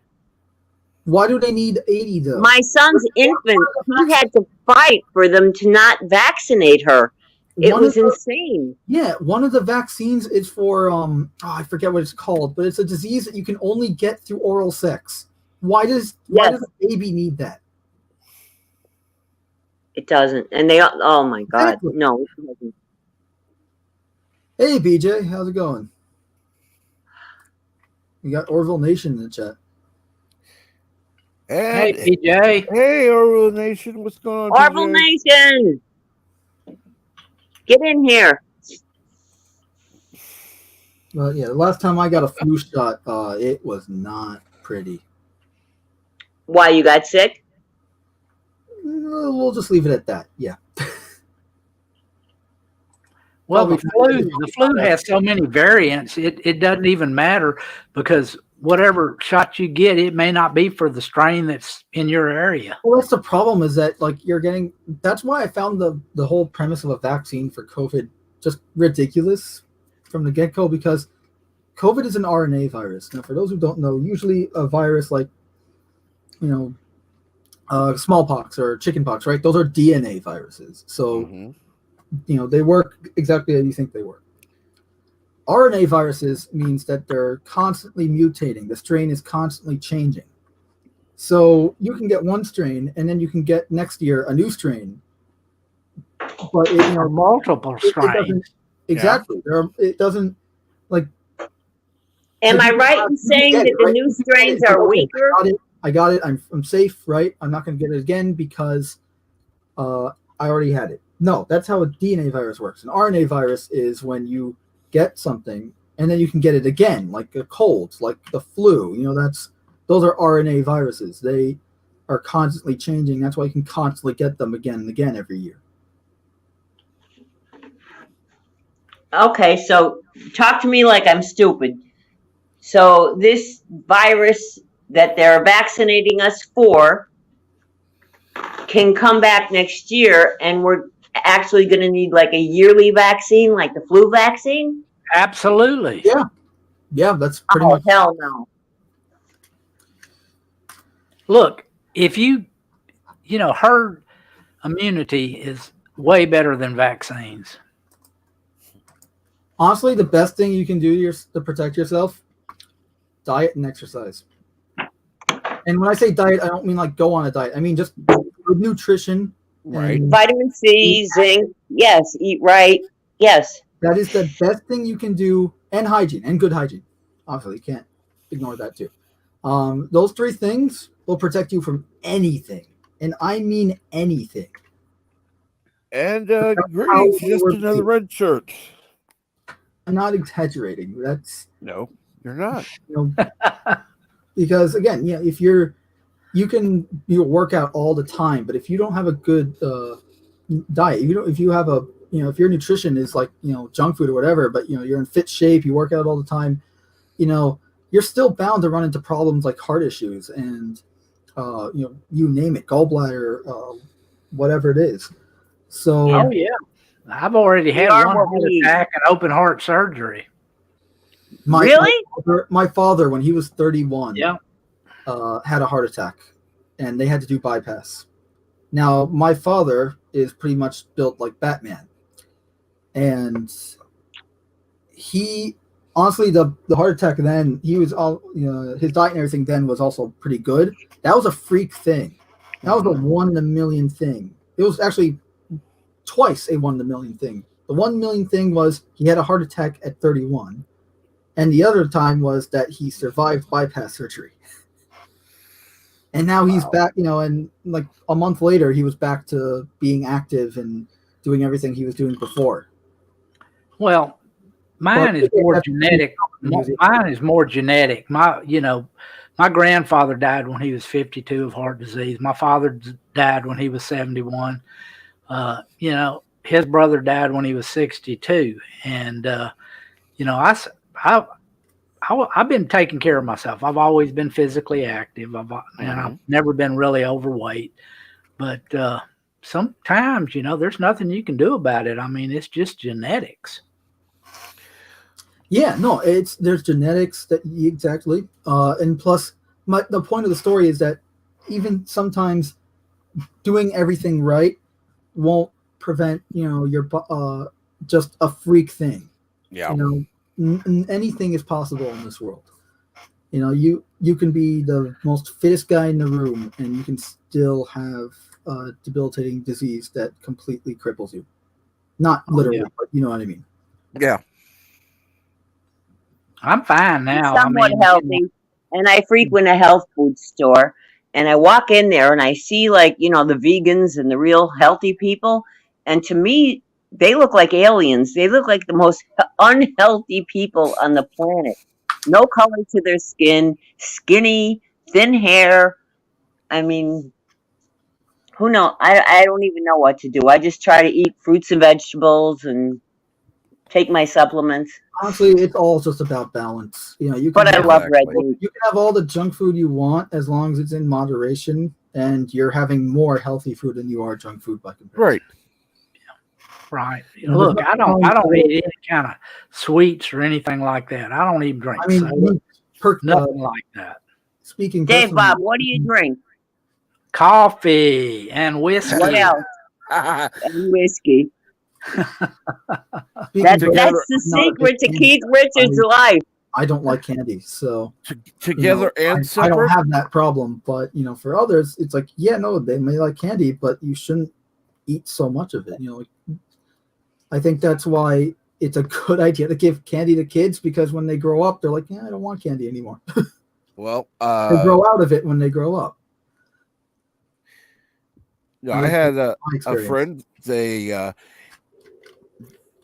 Why do they need 80 though? My son's infant, he had to fight for them to not vaccinate her. It One was of the- insane. Yeah, one of the vaccines is for I forget what it's called, but it's a disease that you can only get through oral sex. Why does a baby need that? It doesn't. And they, oh my God. Exactly. No, it doesn't. Hey BJ, how's it going? You got Orville Nation in the chat. Hey, And PJ. hey, Orville Nation, what's going on? Orville PJ? Nation! Get in here. Well, yeah, the last time I got a flu shot, it was not pretty. Why, you got sick? We'll just leave it at that. Yeah. Well, the Probably- flu has so many variants. It doesn't even matter because whatever shot you get, it may not be for the strain that's in your area. Well, that's the problem is that like you're getting. That's why I found the whole premise of a vaccine for COVID just ridiculous from the get go because COVID is an RNA virus. Now, for those who don't know, usually a virus like smallpox or chickenpox, right? Those are DNA viruses. So Mhm. they work exactly how you think they work. RNA viruses means that they're constantly mutating. The strain is constantly changing. So you can get one strain, and then you can get next year a new strain. But Or multiple it strains. doesn't exactly. It doesn't like. Am I you right have- in you saying get that it, the right? new You get it, strains it's like, are okay, weaker? I got it. I'm safe, right? I'm not going to get it again because I already had it. No, that's how a DNA virus works. An RNA virus is when you get something and then you can get it again, like a cold, like the flu. Those are RNA viruses. They are constantly changing. That's why you can constantly get them again and again every year. Okay, so talk to me like I'm stupid. So this virus that they're vaccinating us for can come back next year, and we're actually going to need like a yearly vaccine, like the flu vaccine? Absolutely. Yeah. Yeah, that's pretty Oh, much. hell no. Look, if herd immunity is way better than vaccines. Honestly, the best thing you can do to protect yourself, diet and exercise. And when I say diet, I don't mean like go on a diet. I mean just good nutrition. Right. and Vitamin C, zinc, yes, eat right, yes. that is the best thing you can do, and hygiene, and good hygiene. Obviously, you can't ignore that too. Those 3 things will protect you from anything, and I mean anything. And how greetings, we just were another made. red shirt. I'm not exaggerating. That's No, you're not. Because again, if you can work out all the time, but if you don't have a good diet, if you have if your nutrition is like junk food or whatever, but you're in fit shape, you work out all the time, you're still bound to run into problems like heart issues and you name it, gallbladder, whatever it is. So Oh yeah, I've already We had are one what heart we eat. attack and open heart surgery. Really? my father, when he was 31, Yeah. had a heart attack, and they had to do bypass. Now, my father is pretty much built like Batman, and he honestly, the heart attack then, he was all his diet and everything then was also pretty good. That was a freak thing. That was a 1 in a million thing. It was actually twice a 1 in a million thing. The 1 million thing was he had a heart attack at 31, and the other time was that he survived bypass surgery. And now he's back, and like a month later, he was back to being active and doing everything he was doing before. Well, mine is more genetic. Mine is more genetic. My grandfather died when he was 52 of heart disease. My father died when he was 71. His brother died when he was 62. And, I've been taking care of myself. I've always been physically active. I've never been really overweight. But sometimes, there's nothing you can do about it. I mean, it's just genetics. Yeah, no, there's genetics that exactly, and plus, the point of the story is that even sometimes doing everything right won't prevent your just a freak thing. Yeah. Anything is possible in this world. You can be the most fittest guy in the room, and you can still have a debilitating disease that completely cripples you. Not literally, but you know what I mean. Yeah. I'm fine now. I'm somewhat healthy, and I frequent a health food store, and I walk in there and I see the vegans and the real healthy people, and to me, they look like aliens. They look like the most unhealthy people on the planet. No color to their skin, skinny, thin hair. I mean, who knows? I don't even know what to do. I just try to eat fruits and vegetables and take my supplements. Honestly, it's all just about balance. You can But I love red meat. You can have all the junk food you want as long as it's in moderation, and you're having more healthy food than you are junk food by comparison. Right. Right. Look, I don't eat any kind of sweets or anything like that. I don't even drink soda. Nothing like that. Speaking, Dave, Bob, what do you drink? Coffee and whiskey. What else? And whiskey. That's the secret to Keith Richards' life. I don't like candy, so together and I separate. don't have that problem. But for others, it's like, no, they may like candy, but you shouldn't eat so much of it. I think that's why it's a good idea to give candy to kids, because when they grow up, they're like, I don't want candy anymore. Well, they grow out of it when they grow up. I had a friend. Their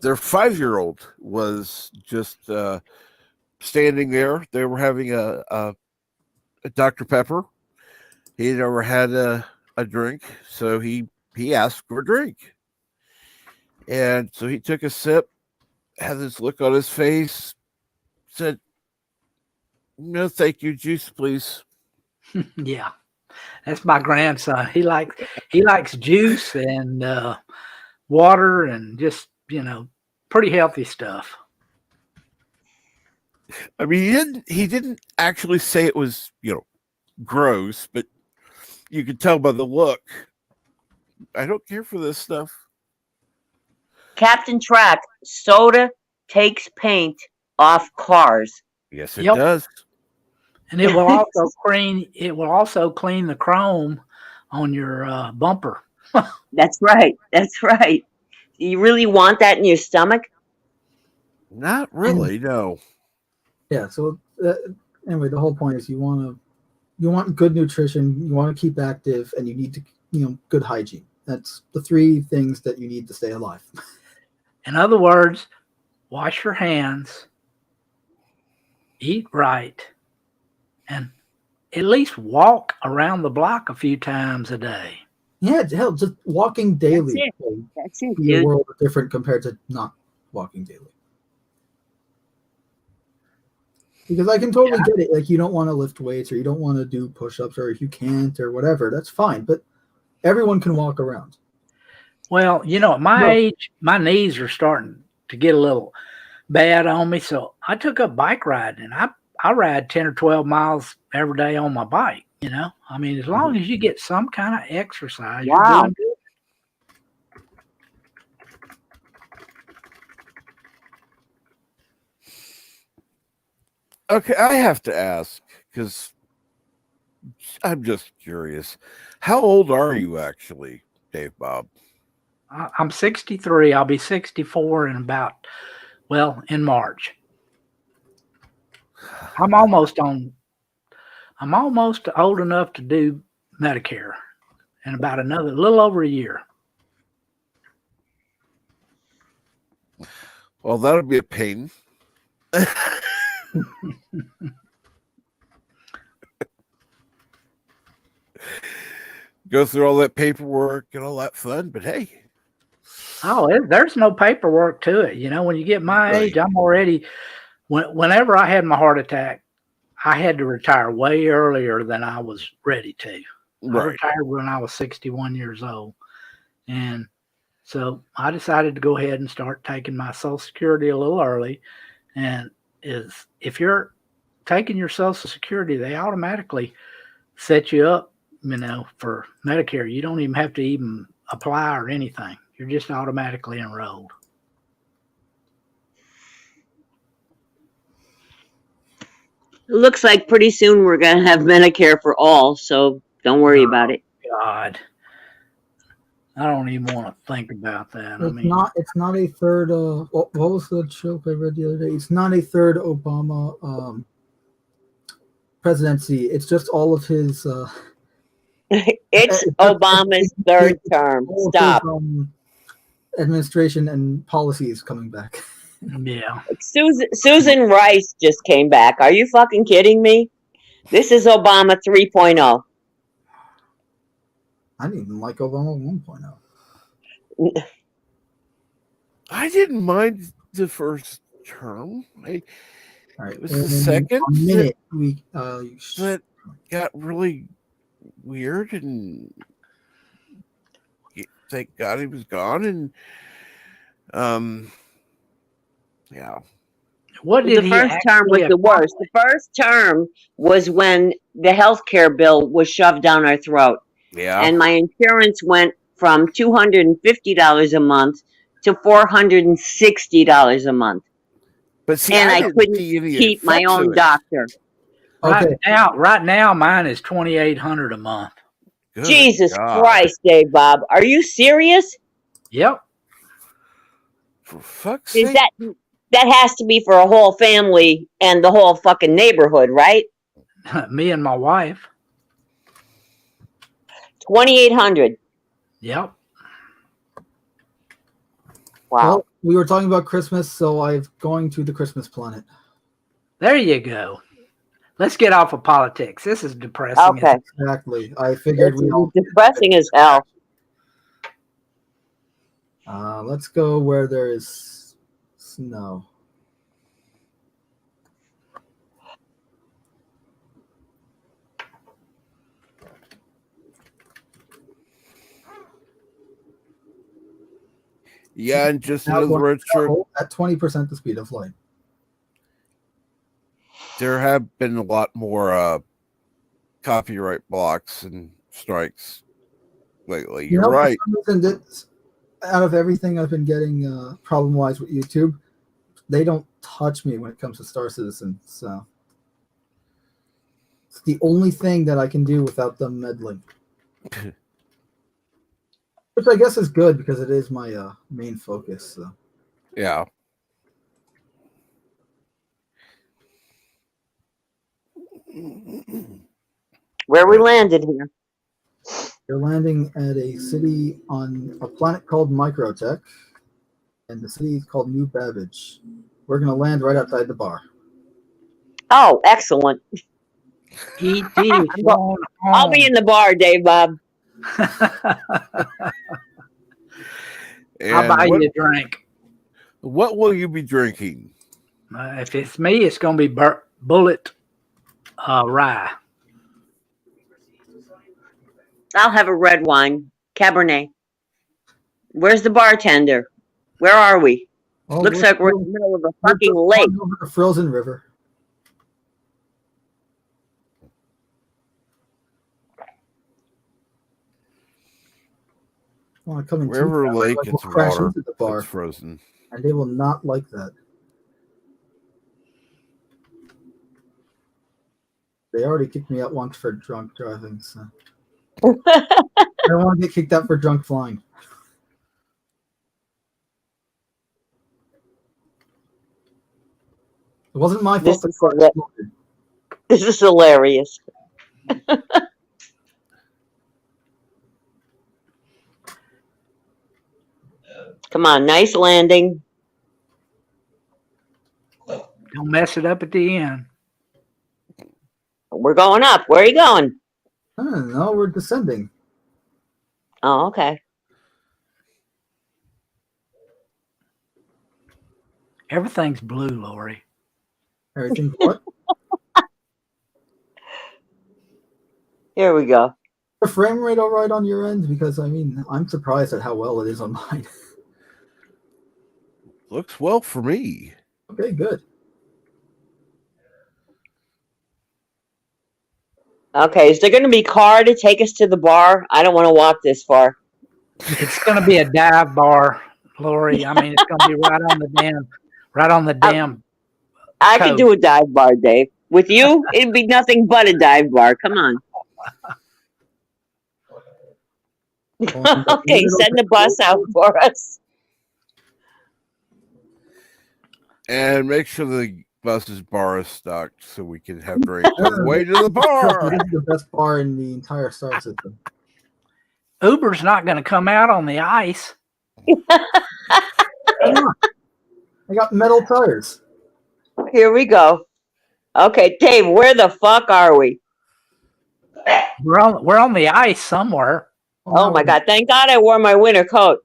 5-year-old was just standing there. They were having a Dr. Pepper. He never had a drink, so he asked for a drink. And so he took a sip, had this look on his face, said, "No, thank you, juice, please." Yeah, that's my grandson. He likes juice and water and just pretty healthy stuff. I mean, he didn't actually say it was gross, but you could tell by the look. I don't care for this stuff. Captain Track, soda takes paint off cars. Yes, it does. And it will also clean. It will also clean the chrome on your bumper. That's right. That's right. You really want that in your stomach? Not really, no. Yeah. So anyway, the whole point is you want good nutrition, you want to keep active, and you need to good hygiene. That's the 3 things that you need to stay alive. In other words, wash your hands, eat right, and at least walk around the block a few times a day. Yeah, hell, just walking daily it. will That's it, be a dude. world different compared to not walking daily. Because I can totally get it. Like, you don't want to lift weights or you don't want to do push-ups, or if you can't or whatever, that's fine. But everyone can walk around. Well, at my age, my knees are starting to get a little bad on me. So I took up bike riding, and I ride 10 or 12 miles every day on my bike. I mean, as long as you get some kind of exercise, you're Wow. doing good. Okay, I have to ask because I'm just curious. How old are you actually, Dave Bob? I'm 63. I'll be 64 in in March. I'm almost old enough to do Medicare in about another little over a year. Well, that'll be a pain. Go through all that paperwork and all that fun, but hey. There's no paperwork to it. When you get my Right. age, I'm already, whenever I had my heart attack, I had to retire way earlier than I was ready to. I Right. retired when I was 61 years old. And so I decided to go ahead and start taking my Social Security a little early. And if you're taking your Social Security, they automatically set you up, for Medicare. You don't even have to even apply or anything. You're just automatically enrolled. It looks like pretty soon we're going to have Medicare for all, so don't worry about it. God, I don't even want to think about that. It's not a third. What was the joke I read the other day? It's not a third Obama presidency. It's just all of his. It's Obama's third term. all of Stop. his, administration and policies coming back. Yeah. Susan Rice just came back. Are you fucking kidding me? This is Obama 3.0. I didn't even like Obama 1.0. I didn't mind the first term. All right, It was the second a minute. that got really weird, and thank God he was gone. And yeah. What did The first term was the worst. The first term was when the health care bill was shoved down our throat. Yeah. And my insurance went from $250 a month to $460 a month. But see, And I didn't couldn't see any keep my effects of own it. doctor. Okay. Right now, mine is $2,800 a month. Good Jesus God. Christ, Dave Bob. Are you serious? Yep. For fuck's Is sake. that has to be for a whole family and the whole fucking neighborhood, right? Me and my wife. 2,800. Yep. Wow. Well, we were talking about Christmas, so I'm going to the Christmas planet. There you go. Let's get off of politics. This is depressing. Okay. Exactly. I figured It's we all. depressing as hell. Let's go where there is snow. Yeah, and just Now another red shirt. at 20% the speed of light. There have been a lot more copyright blocks and strikes lately. You're right. For some reason, out of everything I've been getting problem-wise with YouTube, they don't touch me when it comes to Star Citizen. So it's the only thing that I can do without them meddling. Which I guess is good because it is my main focus. So. Yeah. Where we landed here. You're landing at a city on a planet called Microtech, and the city is called New Babbage. We're going to land right outside the bar. Oh, excellent. E.T. I'll be in the bar, Dave Bob. I'll And buy what, you a drink. what will you be drinking? If it's me, it's going to be Bullet Rye. I'll have a red wine, Cabernet. Where's the bartender? Where are we? Oh, Looks like we're in the middle of a fucking we're lake. over the frozen river. I want to come in Wherever too fast, lake like it's we'll crash water, into the bar, it's frozen. and they will not like that. They already kicked me out once for drunk driving, so I don't want to get kicked out for drunk flying. It wasn't my fault. This is hilarious. Come on, nice landing. Don't mess it up at the end. We're going up. Where are you going? I don't know. We're descending. Oh, okay. Everything's blue, Lori. Everything's what? Here we go. The frame rate all right on your end? Because I mean, I'm surprised at how well it is on mine. Looks well for me. Okay, good. Okay, is there going to be a car to take us to the bar? I don't want to walk this far. It's going to be a dive bar, Lori. I mean, it's going to be right on the damn. I could do a dive bar, Dave. With you, it'd be nothing but a dive bar. Come on. Okay, send the bus out for us. And make sure the bus's bar is stocked so we can have drinks on the way to the bar. This is the best bar in the entire star system. Uber's not going to come out on the ice. I got metal tires. Here we go. Okay, Dave, where the fuck are we? We're on the ice somewhere. Oh my God, thank God I wore my winter coat.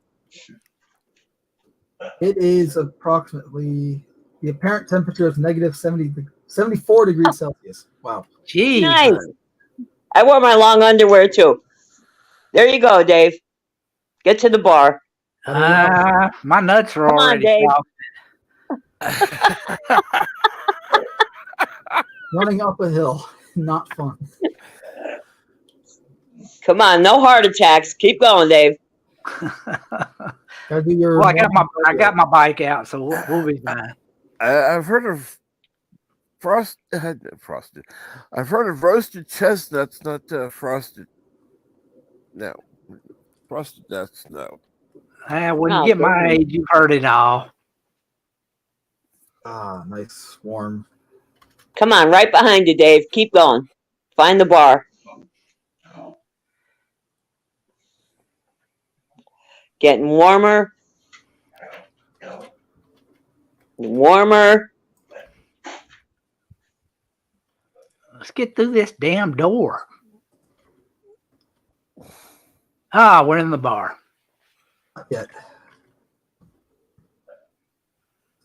It is approximately, the apparent temperature is negative 74 degrees Celsius. Wow. Jeez. Nice. I wore my long underwear too. There you go, Dave. Get to the bar. My nuts are Come on, already Dave. out. Running up a hill, not fun. Come on, no heart attacks. Keep going, Dave. Gotta do your Well, I got my bike out, so we'll be fine. I've heard of frosted. I've heard of roasted chestnuts, not frosted. No, frosted nuts. No. When Oh, you get my baby. age, you've heard it all. Ah, nice warm. Come on, right behind you, Dave. Keep going. Find the bar. Getting warmer. Warmer. Let's get through this damn door. We're in the bar. Not yet.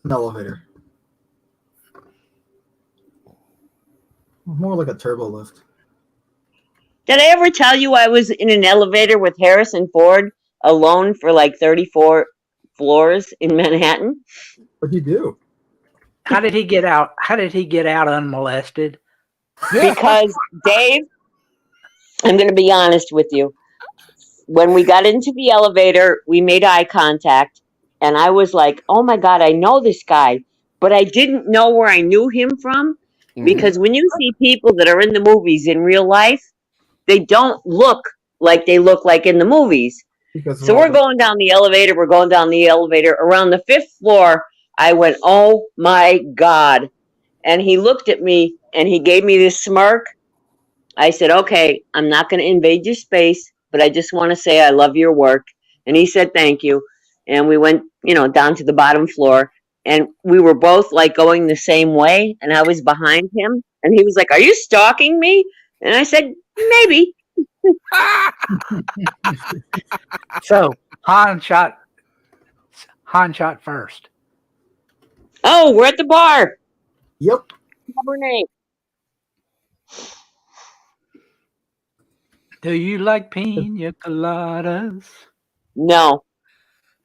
An elevator. More like a turbo lift. Did I ever tell you I was in an elevator with Harrison Ford alone for like 34 floors in Manhattan? What'd you do? How did he get out? How did he get out unmolested? Because, Dave, I'm going to be honest with you. When we got into the elevator, we made eye contact, and I was like, oh my God, I know this guy. But I didn't know where I knew him from, because when you see people that are in the movies in real life, they don't look like they look like in the movies. Because So we're going down the elevator. We're going down the elevator. Around the 5th floor, I went, oh my God. And he looked at me and he gave me this smirk. I said, okay, I'm not going to invade your space. but I just want to say I love your work. And he said thank you. And we went, down to the bottom floor, and we were both like going the same way, and I was behind him, and he was like, "Are you stalking me?" And I said, "Maybe." So Han shot first. Oh, we're at the bar. Yep. Cabernet. Do you like pina coladas? No.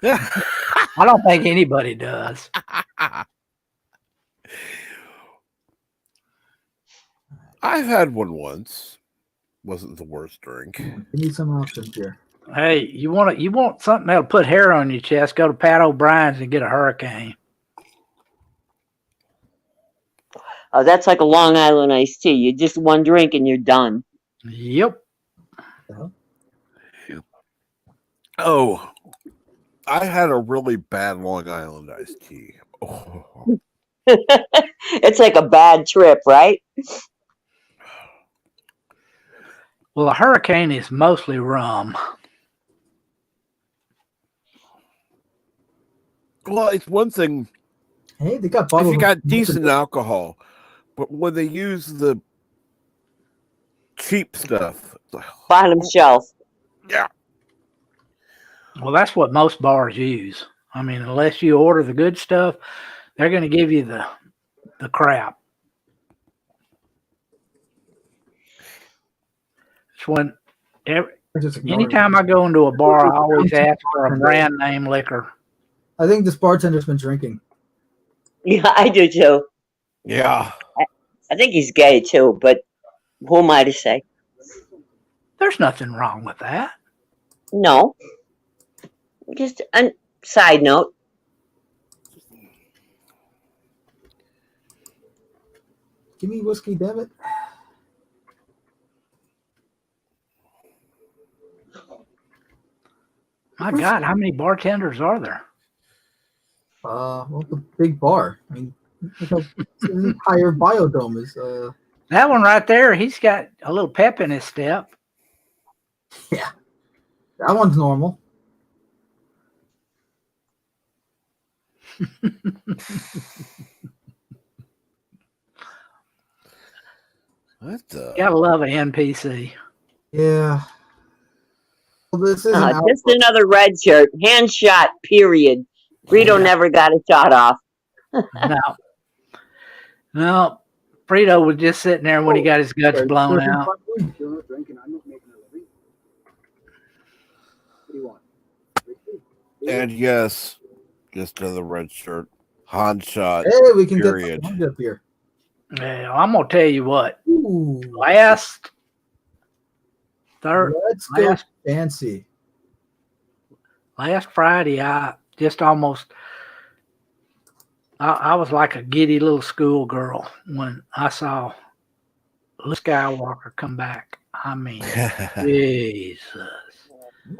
I don't think anybody does. I've had one once. Wasn't the worst drink. Give me some options here. Hey, you want something that'll put hair on your chest? Go to Pat O'Brien's and get a Hurricane. Oh, that's like a Long Island iced tea. You just one drink and you're done. Yep. Oh, I had a really bad Long Island iced tea. Oh. It's like a bad trip, right? Well, a Hurricane is mostly rum. Well, it's one thing Hey, they got if bottles. you got decent alcohol, but when they use the cheap stuff, it's like, Bottom shelf. yeah. Well, that's what most bars use. I mean, unless you order the good stuff, they're going to give you the crap. It's when anytime I go into a bar, I always ask for a brand name liquor. I think this bartender's been drinking. Yeah, I do too. Yeah. I think he's gay too, but who am I to say? There's nothing wrong with that. No. Just a side note. Give me whiskey, damn it. My God, how many bartenders are there? Well, the big bar. I mean, the entire biodome is. That one right there, he's got a little pep in his step. Yeah, that one's normal. What the? Gotta love an NPC. Yeah. Well, this is Just another red shirt. Hand shot, period. Frito never got a shot off. No. Frito was just sitting there when he got his guts blown out. And yes, just another red shirt. Han shot. Hey, we can period. get the up here. Yeah, I'm gonna tell you what. Ooh, Last let's go fancy. Last Friday, I was like a giddy little schoolgirl when I saw Luke Skywalker come back. I mean, Jesus.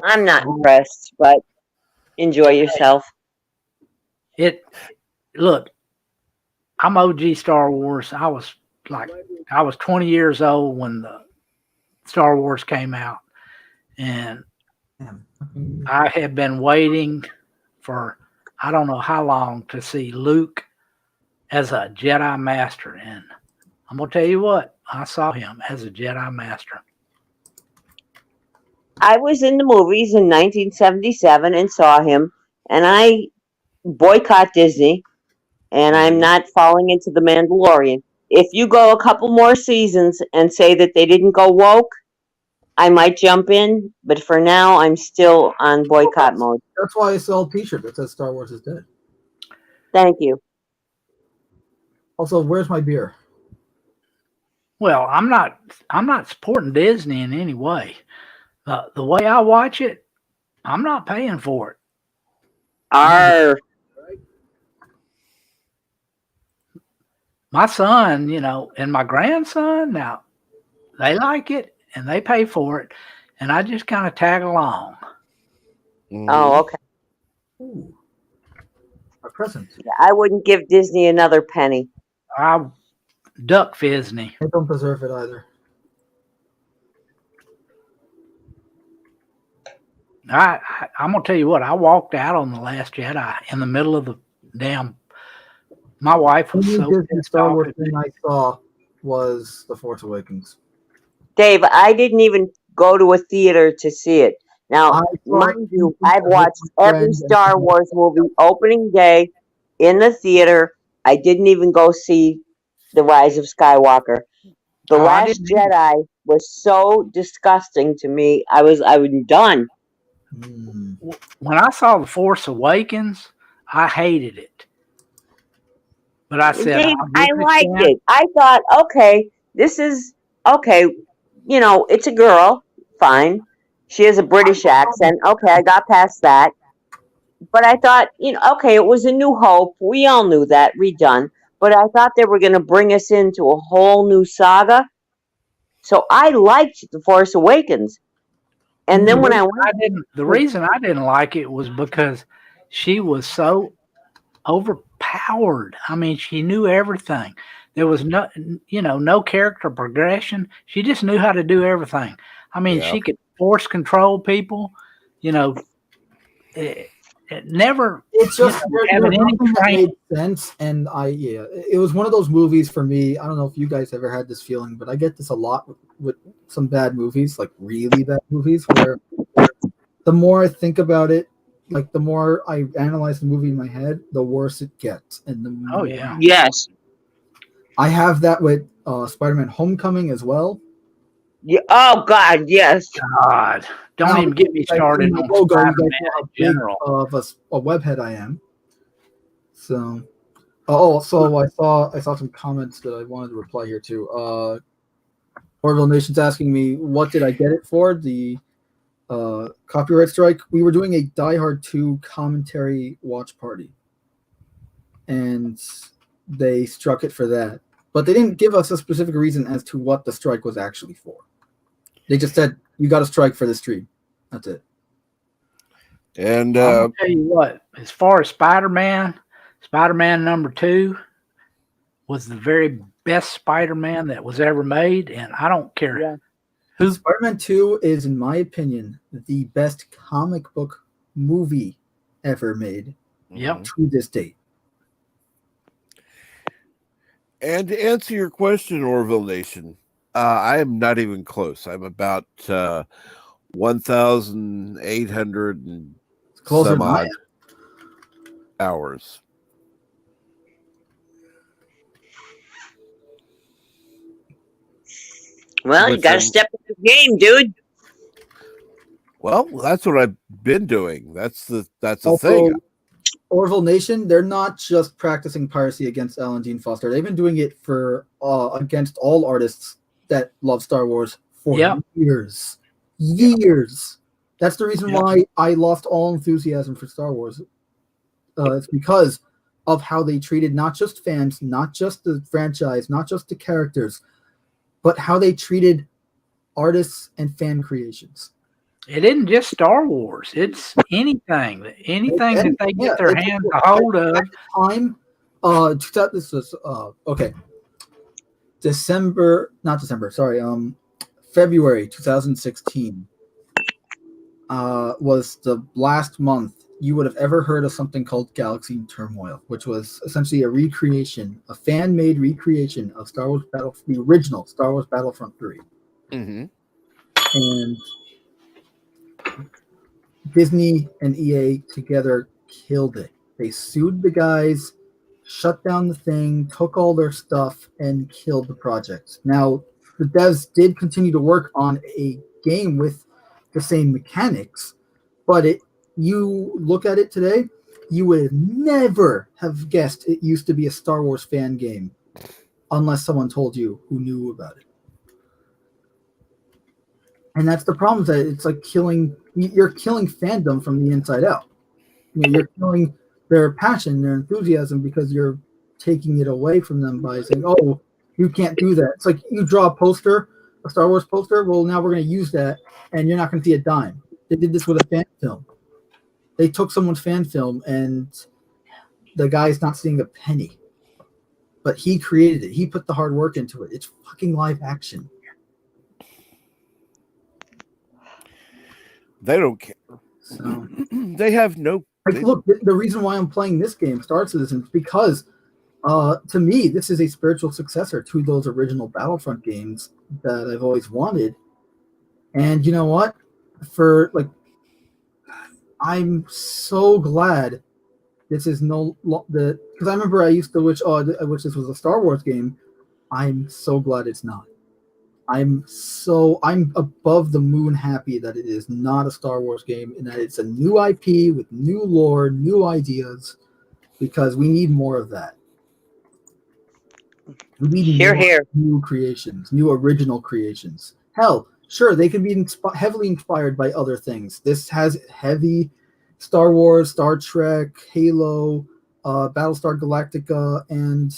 I'm not impressed, but enjoy yourself. Look, I'm OG Star Wars. I was 20 years old when the Star Wars came out, and I had been waiting for I don't know how long to see Luke as a Jedi Master, and I'm gonna tell you what, I saw him as a Jedi Master. I was in the movies in 1977 and saw him, and I boycott Disney, and I'm not falling into The Mandalorian. If you go a couple more seasons and say that they didn't go woke, I might jump in, but for now, I'm still on boycott mode. That's why I sell a T-shirt that says Star Wars is dead. Thank you. Also, where's my beer? Well, I'm not supporting Disney in any way. The way I watch it, I'm not paying for it. Arr. My son, and my grandson, now they like it and they pay for it, and I just kind of tag along. Oh, okay. Ooh, a present. I wouldn't give Disney another penny. I duck Disney. I don't deserve it either. I'm gonna tell you what. I walked out on the Last Jedi in the middle of the damn. My wife The was only so Disney pissed Star off Wars at me. thing I saw was The Force Awakens. Dave, I didn't even go to a theater to see it. Now, I saw it mind you, I've with watched my every friend and Star Wars movie opening day in the theater. I didn't even go see The Rise of Skywalker. The Oh, I Last didn't either. Jedi was so disgusting to me. I was done. Hmm. When I saw The Force Awakens, I hated it. But I said, Dave, I'll I give it a liked chance. it. I thought, okay, this is okay. You know, it's a girl. Fine. She has a British accent. Okay, I got past that. But I thought, okay, it was a new hope. We all knew that, redone. But I thought they were going to bring us into a whole new saga. So I liked The Force Awakens. And then when I went, The reason I didn't like it was because she was so overpowered. I mean, she knew everything. There was no character progression. She just knew how to do everything. I mean, Yeah. she could force control people. You know, it never. It's just having there's any nothing that training. made sense, and it was one of those movies for me. I don't know if you guys ever had this feeling, but I get this a lot with some bad movies, like really bad movies, where the more I think about it, like the more I analyze the movie in my head, the worse it gets, and the Oh more yeah. yes. I have that with Spider-Man: Homecoming as well. Yeah, oh, God, yes. God, don't Now, even get me you guys see started my on logo, you guys Spider-Man know how in big general. of a webhead I am. So, so I saw some comments that I wanted to reply here to. Orville Nation's asking me, what did I get it for? The copyright strike. We were doing a Die Hard 2 commentary watch party, and they struck it for that. But they didn't give us a specific reason as to what the strike was actually for. They just said, you got to strike for the stream. That's it. And I'm gonna tell you what. As far as Spider-Man number 2 was the very best Spider-Man that was ever made, and I don't care Yeah. who. Spider-Man 2 is, in my opinion, the best comic book movie ever made Yep. to this date. And to answer your question, Orville Nation, I am not even close. I'm about 1,800 and Closer some than I odd hours. Well, you With got to them- step up the game, dude. Well, that's what I've been doing. That's the Also, thing. Orville Nation, they're not just practicing piracy against Alan Dean Foster. They've been doing it for against all artists that love Star Wars for Yep. years. Years. That's the reason Yep. why I lost all enthusiasm for Star Wars. It's because of how they treated not just fans, not just the franchise, not just the characters, but how they treated artists and fan creations. It isn't just Star Wars. It's anything that they get their it's- hands a hold of. At the time, this was okay. February 2016 was the last month you would have ever heard of something called Galaxy in Turmoil, which was essentially a fan-made recreation of the original Star Wars Battlefront 3. Mm-hmm. And Disney and EA together killed it. They sued the guys, shut down the thing, took all their stuff, and killed the project. Now, the devs did continue to work on a game with the same mechanics, but you look at it today, you would never have guessed it used to be a Star Wars fan game unless someone told you who knew about it. And that's the problem, that it's like you're killing fandom from the inside out. You're killing their passion, their enthusiasm, because you're taking it away from them by saying, oh, you can't do that. It's like you draw a Star Wars poster, well, now we're going to use that, and you're not going to see a dime. They did this with a fan film. They took someone's fan film, and the guy's not seeing a penny. But he created it. He put the hard work into it. It's fucking live action. They don't care. So They have no. like, look, the reason why I'm playing this game, Star Citizen, is because to me, this is a spiritual successor to those original Battlefront games that I've always wanted. And you know what? I'm so glad this is because I remember I used to wish this was a Star Wars game. I'm so glad it's not. I'm above the moon happy that it is not a Star Wars game and that it's a new IP with new lore, new ideas, because we need more of that. We need Hear, more hear. new creations, new original creations. Hell, sure, they can be heavily inspired by other things. This has heavy Star Wars, Star Trek, Halo, Battlestar Galactica, and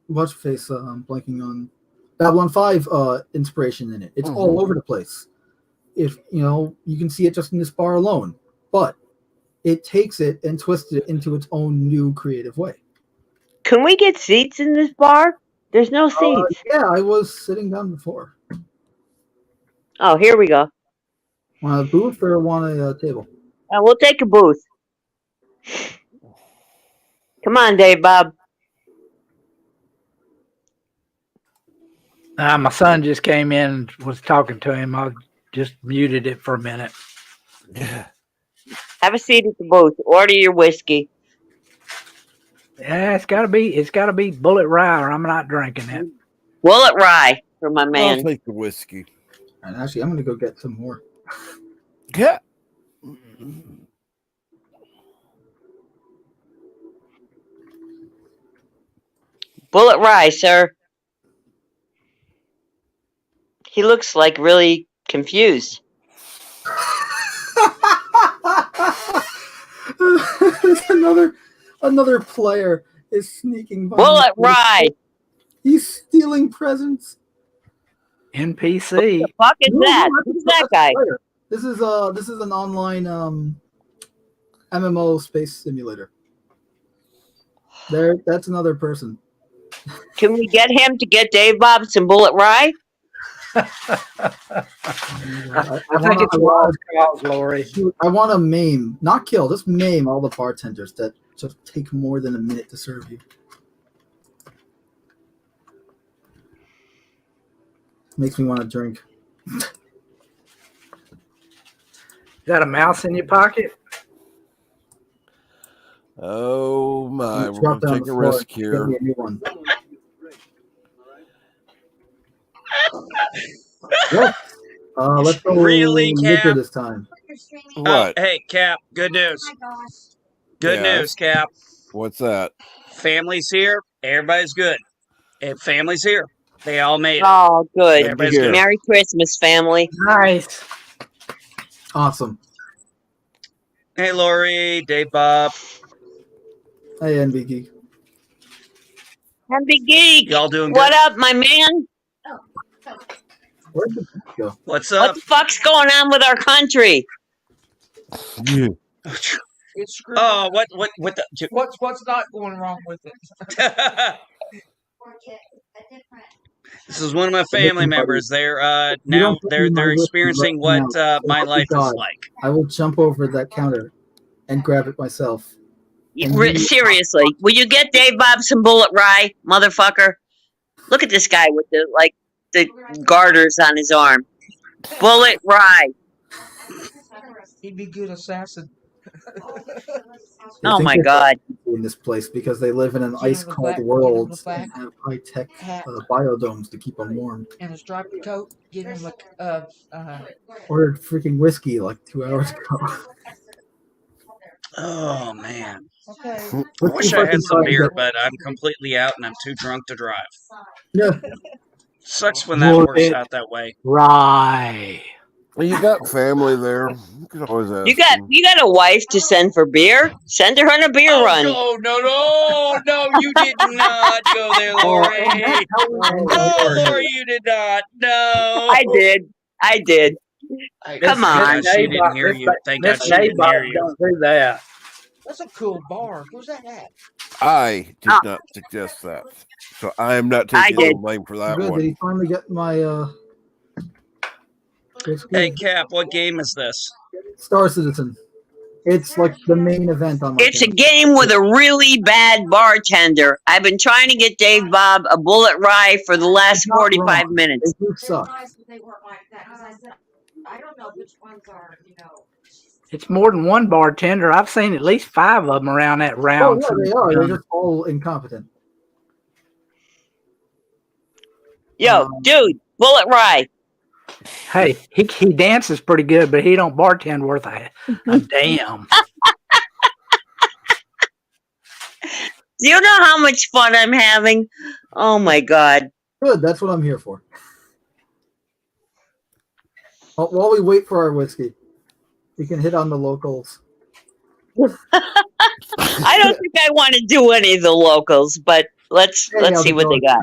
what's face? I'm blanking on Babylon 5 inspiration in it. It's all over the place. If you can see it just in this bar alone, but it takes it and twists it into its own new creative way. Can we get seats in this bar? There's no seats. Yeah, I was sitting down before. Oh, here we go. Want a booth or want a table? We'll take a booth. Come on, Dave Bob. My son just came in and was talking to him. I just muted it for a minute. Have a seat at the booth. Order your whiskey. Yeah, it's gotta be Bullet Rye, or I'm not drinking it. Bullet Rye for my I'll man. take the whiskey. And actually, I'm going to go get some more. Yeah. Bullet Rye, sir. He looks like really confused. another player is sneaking by. Bullet Rye. He's stealing presents. NPC. What the fuck is that? Who's that guy? This is an online MMO space simulator. That's another person. Can we get him to get Dave Bob some Bullet Rye? I think it's a lost cause, Lori. I want to maim, not kill, just maim all the bartenders that just take more than a minute to serve you. Makes me want to drink. Is that a mouse in your pocket? Oh my, It's we're dropped gonna down take the a floor. risk Give here. me a new one. Yes. Let's go Really, liquor Cap? this time. What? Hey, Cap, good news. Good Yeah. news, Cap. What's that? Family's here. Everybody's good. Family's here. They all made it. Oh, good. Everybody's hear. good. Merry Christmas, family. Nice. Awesome. Hey, Lori, Dave Bob. Hey, NB Geek. Happy Geek. Y'all doing What good? up, my man? Where'd the geek go? What's What up? the fuck's going on with our country? Yeah. It's screwed. Oh, what the? What's not going wrong with it? This is one of my family members. They're You now don't put me in my they're list experiencing right what now. my Oh, life is God. like. I will jump over that counter and grab it myself. Seriously, will you get Dave Bob some Bullet Rye, motherfucker? Look at this guy with the garters on his arm. Bullet Rye. He'd be good assassin. They Oh think my they're God. in this place because they live in an Give him ice the cold back, give him world the back. and have high tech Hat. biodomes to keep them warm. And a striped coat. Give him Ordered freaking whiskey like 2 hours ago. Oh man, okay. I Let's wish see if I can had some find beer, that- but I'm completely out and I'm too drunk to drive. Yeah. Sucks when that Lord, works it- out that way. Rye. Well, you got family there. You could always ask. You got a wife to send for beer? Send her on a beer run. No, you did not go there, Lori. No, Lori, you did not. No. I did. Come on. Thank God she didn't hear you. Thank God Miss she didn't Neighbor, hear you. don't do that. That's a cool bar. Where's that at? I did Ah. not suggest that, so I am not I taking the did. blame for that Good. Did one. he finally get my Whiskey. Hey, Cap, what game is this? Star Citizen. It's like the main event on my It's a channel. game with a really bad bartender. I've been trying to get Dave Bob a bullet rye for the last Not 45 wrong. minutes. They do suck. They weren't like that because I said I don't know which ones are, you know. It's more than one bartender. I've seen at least 5 of them around that Oh, round. yeah, they are. They're just all incompetent. Yo, dude, bullet rye. Hey, he dances pretty good, but he don't bartend worth a damn. Do you know how much fun I'm having? Oh my God. Good. That's what I'm here for. While we wait for our whiskey, we can hit on the locals. I don't think I want to do any of the locals, but let's how's see it what they going? got.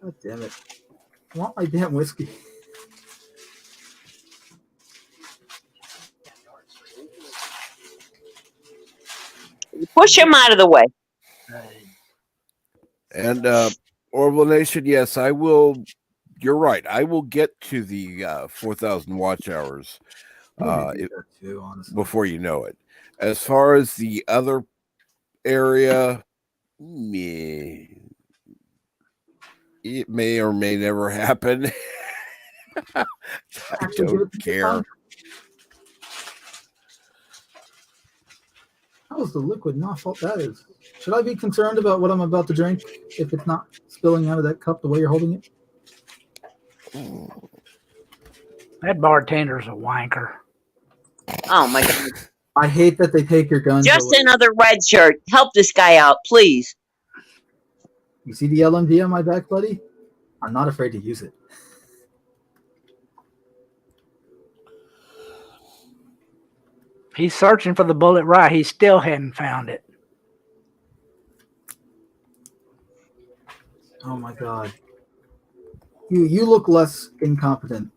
God damn it. I want my damn whiskey. Push him out of the way. And Orville Nation, yes, I will. You're right. I will get to the 4,000 watch hours Too, honestly. before you know it. As far as the other area, it may or may never happen. I Actually, give don't it care. time. How is the liquid not fault that is? Should I be concerned about what I'm about to drink if it's not spilling out of that cup the way you're holding it? That bartender's a wanker. Oh my God. I hate that they take your guns Just away. another red shirt. Help this guy out, please. You see the LMG on my back, buddy? I'm not afraid to use it. He's searching for the bullet rye. He still hadn't found it. Oh my god. You look less incompetent.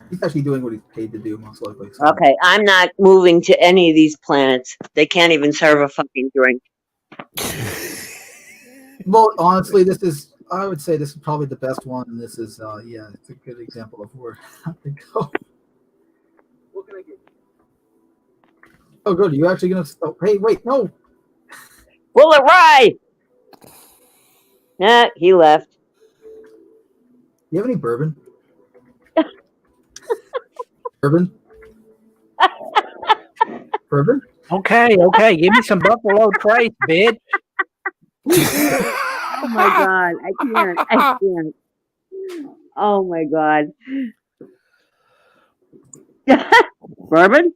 He's actually doing what he's paid to do, most likely. So. Okay, I'm not moving to any of these planets. They can't even serve a fucking drink. Well, honestly, I would say this is probably the best one. And this is, yeah, it's a good example of where I think, oh, what can I get? Oh, good. Are you actually going to, oh, hey, wait, no. Bullet rye! Nah, he left. You have any bourbon? Bourbon? Bourbon? Okay, give me some Buffalo Trace, bitch. Oh my God, I can't. Oh my God. Bourbon?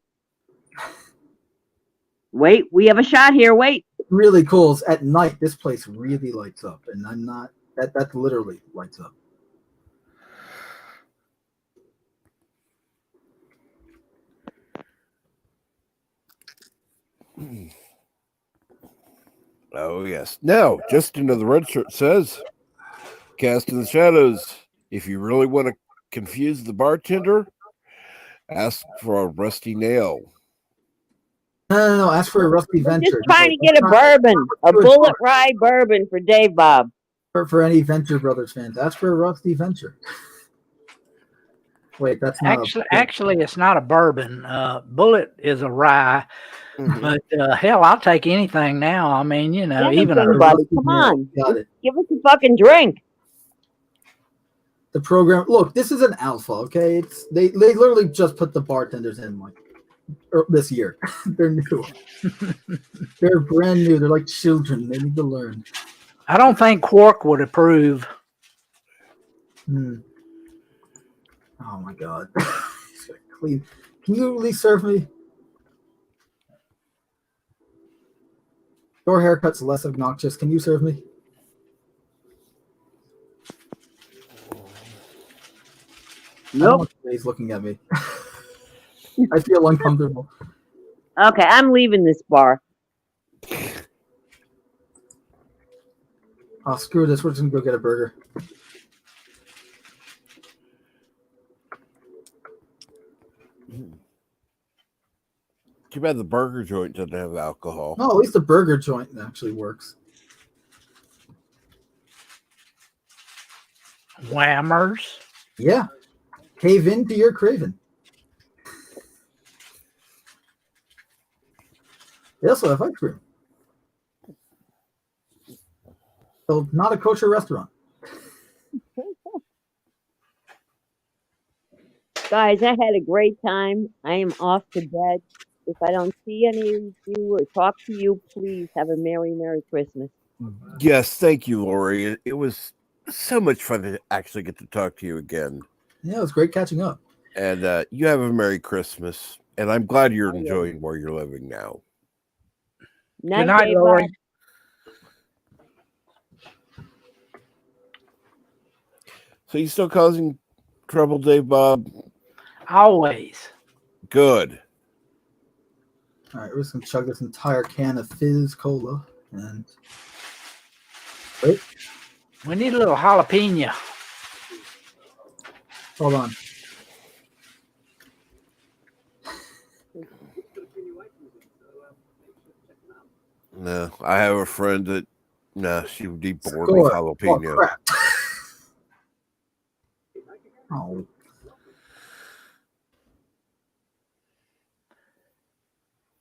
Wait, we have a shot here. Wait. Really cool is at night, this place really lights up. And I'm not, that literally lights up. Oh, yes. Now, just another red shirt says, cast in the shadows. If you really want to confuse the bartender, ask for a rusty nail. No. Ask for a rusty venture. Just trying to get a bourbon, a bullet rye bourbon for Dave Bob. For any Venture Brothers fans, ask for a rusty venture. Wait, that's not Actually, it's not a bourbon. Bullet is a rye. Mhm. But hell, I'll take anything now. I mean, you know, even Anything, a buddy. Come on. Got it. Give us a fucking drink. The program. Look, this is an alpha. Okay, they literally just put the bartenders in like this year. They're new. They're brand new. They're like children. They need to learn. I don't think Quark would approve. Oh my god. Clean. Can you at least serve me? Your haircut's less obnoxious. Can you serve me? Nope. He's looking at me. I feel uncomfortable. Okay, I'm leaving this bar. Oh, screw this. We're just gonna go get a burger. Too bad the burger joint doesn't have alcohol. No, at least the burger joint actually works. Whammers. Yeah. Cave into your craving. They also have ice cream. So not a kosher restaurant. Guys, I had a great time. I am off to bed. If I don't see any of you or talk to you, please have a Merry Christmas. Yes, thank you, Lori. It was so much fun to actually get to talk to you again. Yeah, it was great catching up. And you have a Merry Christmas. And I'm glad you're Oh, yeah. enjoying where you're living now. Good night, Dave, Lori. Bob. So you still causing trouble, Dave Bob? Always. Good. All right, we're just gonna chug this entire can of Fizz Cola and wait, We need a little jalapeno. hold on. No, I have a friend that she would be bored with Score. Oh, jalapeno. crap. Oh,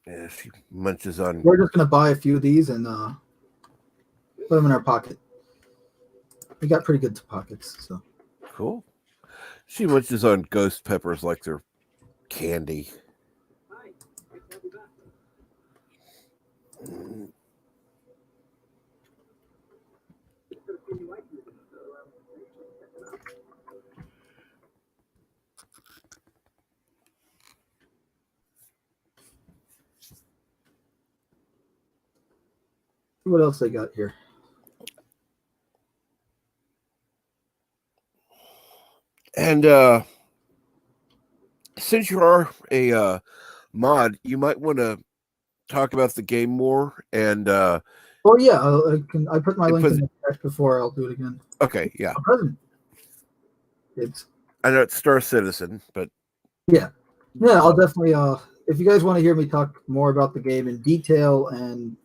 Yeah, she munches on. we're just gonna buy a few of these and put them in our pocket. We got pretty good pockets, so Cool. She munches on ghost peppers like they're candy. what else they got here? And since you are a mod, you might want to talk about the game more. And Oh yeah, I put my It link was- in the text before. I'll do it again. okay, yeah, A present. It's I know it's Star Citizen, but yeah, I'll definitely if you guys want to hear me talk more about the game in detail and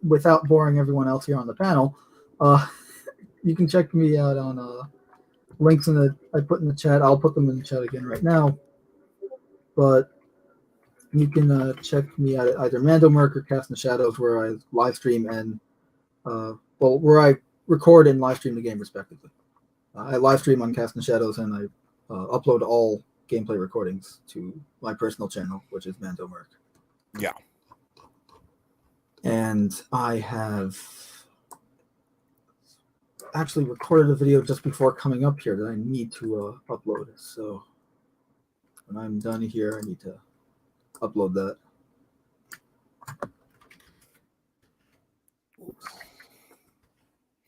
without boring everyone else here on the panel, you can check me out on links I put in the chat. I'll put them in the chat again right now. But you can check me out at either Mando Merc or Cast in the Shadows, where I live stream and where I record and live stream the game respectively. I live stream on Cast in the Shadows and I upload all gameplay recordings to my personal channel, which is Mando Merc. Yeah. And I have actually recorded a video just before coming up here that I need to upload. So when I'm done here, I need to upload that.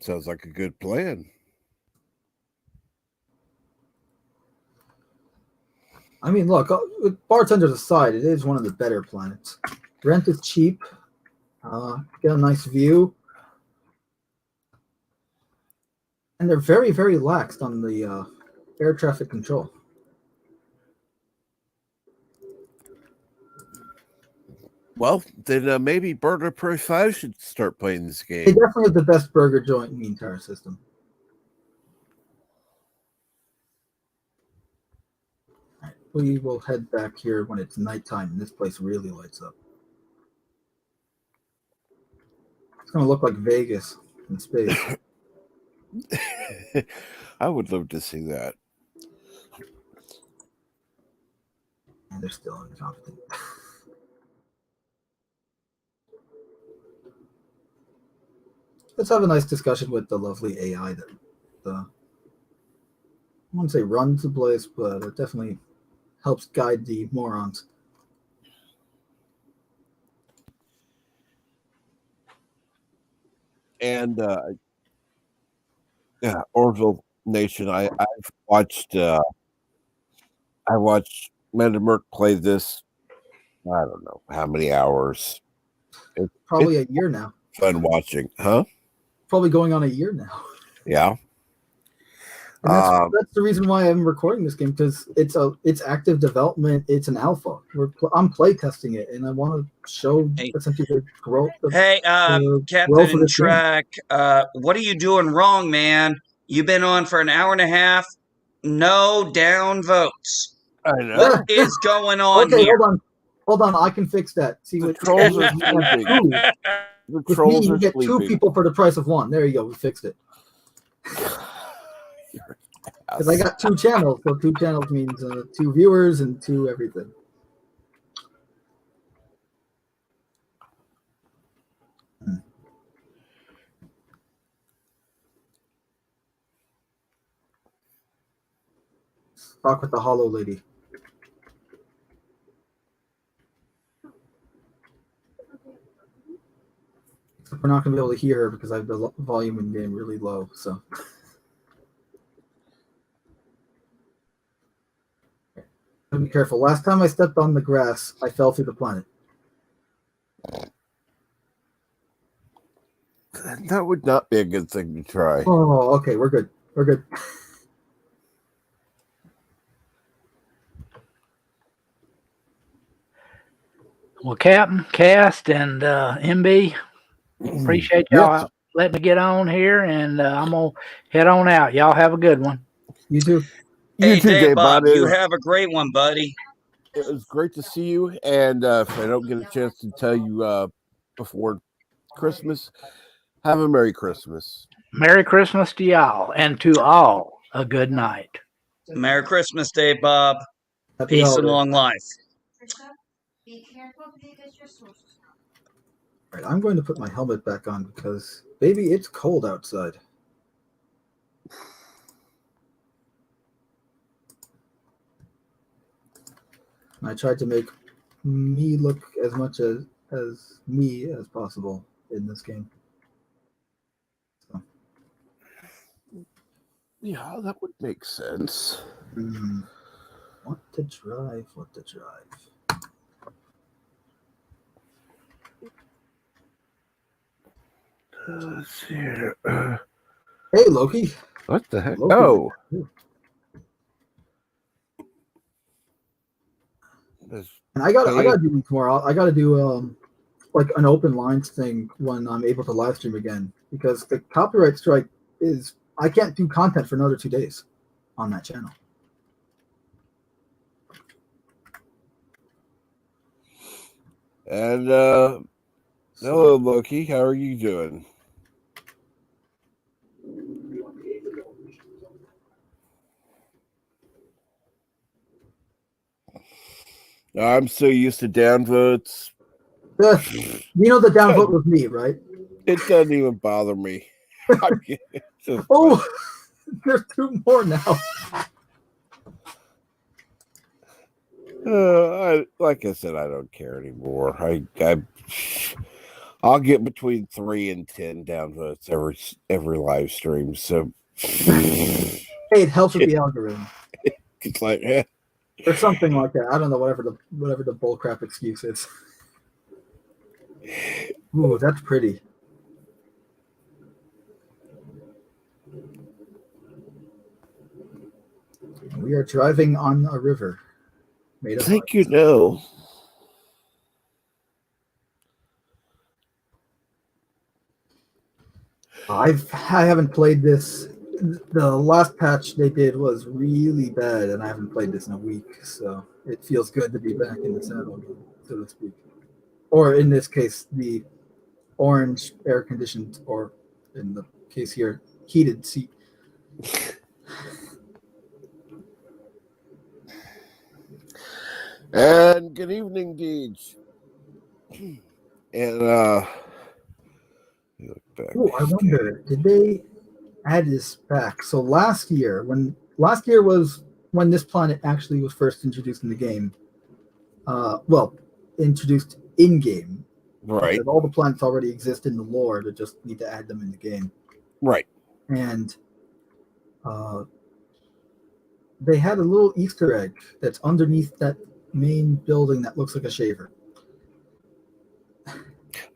sounds like a good plan. I mean, look, bartenders aside, it is one of the better planets. Rent is cheap. Get a nice view. And they're very, very laxed on the air traffic control. Well, then maybe Burger Pro 5 should start playing this They game. definitely have the best burger joint in the entire system. All right, we will head back here when it's nighttime and this place really lights up. It's going to look like Vegas in space. I would love to see that. And they're still incompetent. Let's have a nice discussion with the lovely AI that I wouldn't say runs the place, but it definitely helps guide the morons. And yeah, Orville Nation. I've watched Manda Merc play this. I don't know how many hours. Probably a year now. Fun watching, huh? Probably going on a year now. Yeah. And that's the reason why I'm recording this game, because it's active development. It's an alpha. I'm play testing it, and I want to show essentially the growth. Hey, Captain Track, what are you doing wrong, man? You've been on for an hour and a half. No down votes. I know. What is going on Okay, here? hold on. I can fix that. See, The with trolls me, are you have sleeping. two. The With me, trolls you are get two sleeping. people for the price of one. There you go. We fixed it. Because I got 2 channels, so 2 channels means 2 viewers and 2 everything. Talk with the hollow lady. Except we're not going to be able to hear her because I have the volume in game really low. So. Be careful. Last time I stepped on the grass, I fell through the planet. That would not be a good thing to try. Oh, okay. We're good. We're good. Well, Captain, Cast, and MB, appreciate y'all Yes. letting me get on here, and I'm going to head on out. Y'all have a good one. You too. Hey, You too, Dave Dave Bob, Bob. you have a great one, buddy. It was great to see you. And if I don't get a chance to tell you before Christmas, have a Merry Christmas. Merry Christmas to y'all, and to all a good night. Merry Christmas, Dave Bob. Happy Peace and holidays. long life. Trisha, be careful because your sources. All right, I'm going to put my helmet back on because, baby, it's cold outside. And I tried to make me look as much as me as possible in this game. So. Yeah, that would make sense. What to drive? Let's see here. Hey, Loki. What the heck? Loki. Oh. And I gotta do more. I gotta do like an open lines thing when I'm able to live stream again, because the copyright strike is I can't do content for another 2 days on that channel. And hello, Loki. How are you doing? I'm so used to downvotes. You know the downvote was me, right? It doesn't even bother me. Oh, there's 2 more now. Like I said, I don't care anymore. I'll get between 3 and 10 downvotes every live stream. So Hey, it helps with the algorithm. It's like or something like that. I don't know, whatever the bullcrap excuse is. Ooh, that's pretty. We are driving on a river. I think you know. I haven't played this. The last patch they did was really bad, and I haven't played this in a week, so it feels good to be back in the saddle again, so to speak. Or in this case, the orange air-conditioned, or in the case here, heated seat. And good evening, Deej. And Ooh, I wonder, did they add this back? So last year was when this planet actually was first introduced in the game. Well, introduced in game. Right. Because all the planets already exist in the lore. They just need to add them in the game. Right. And they had a little Easter egg that's underneath that main building that looks like a shaver.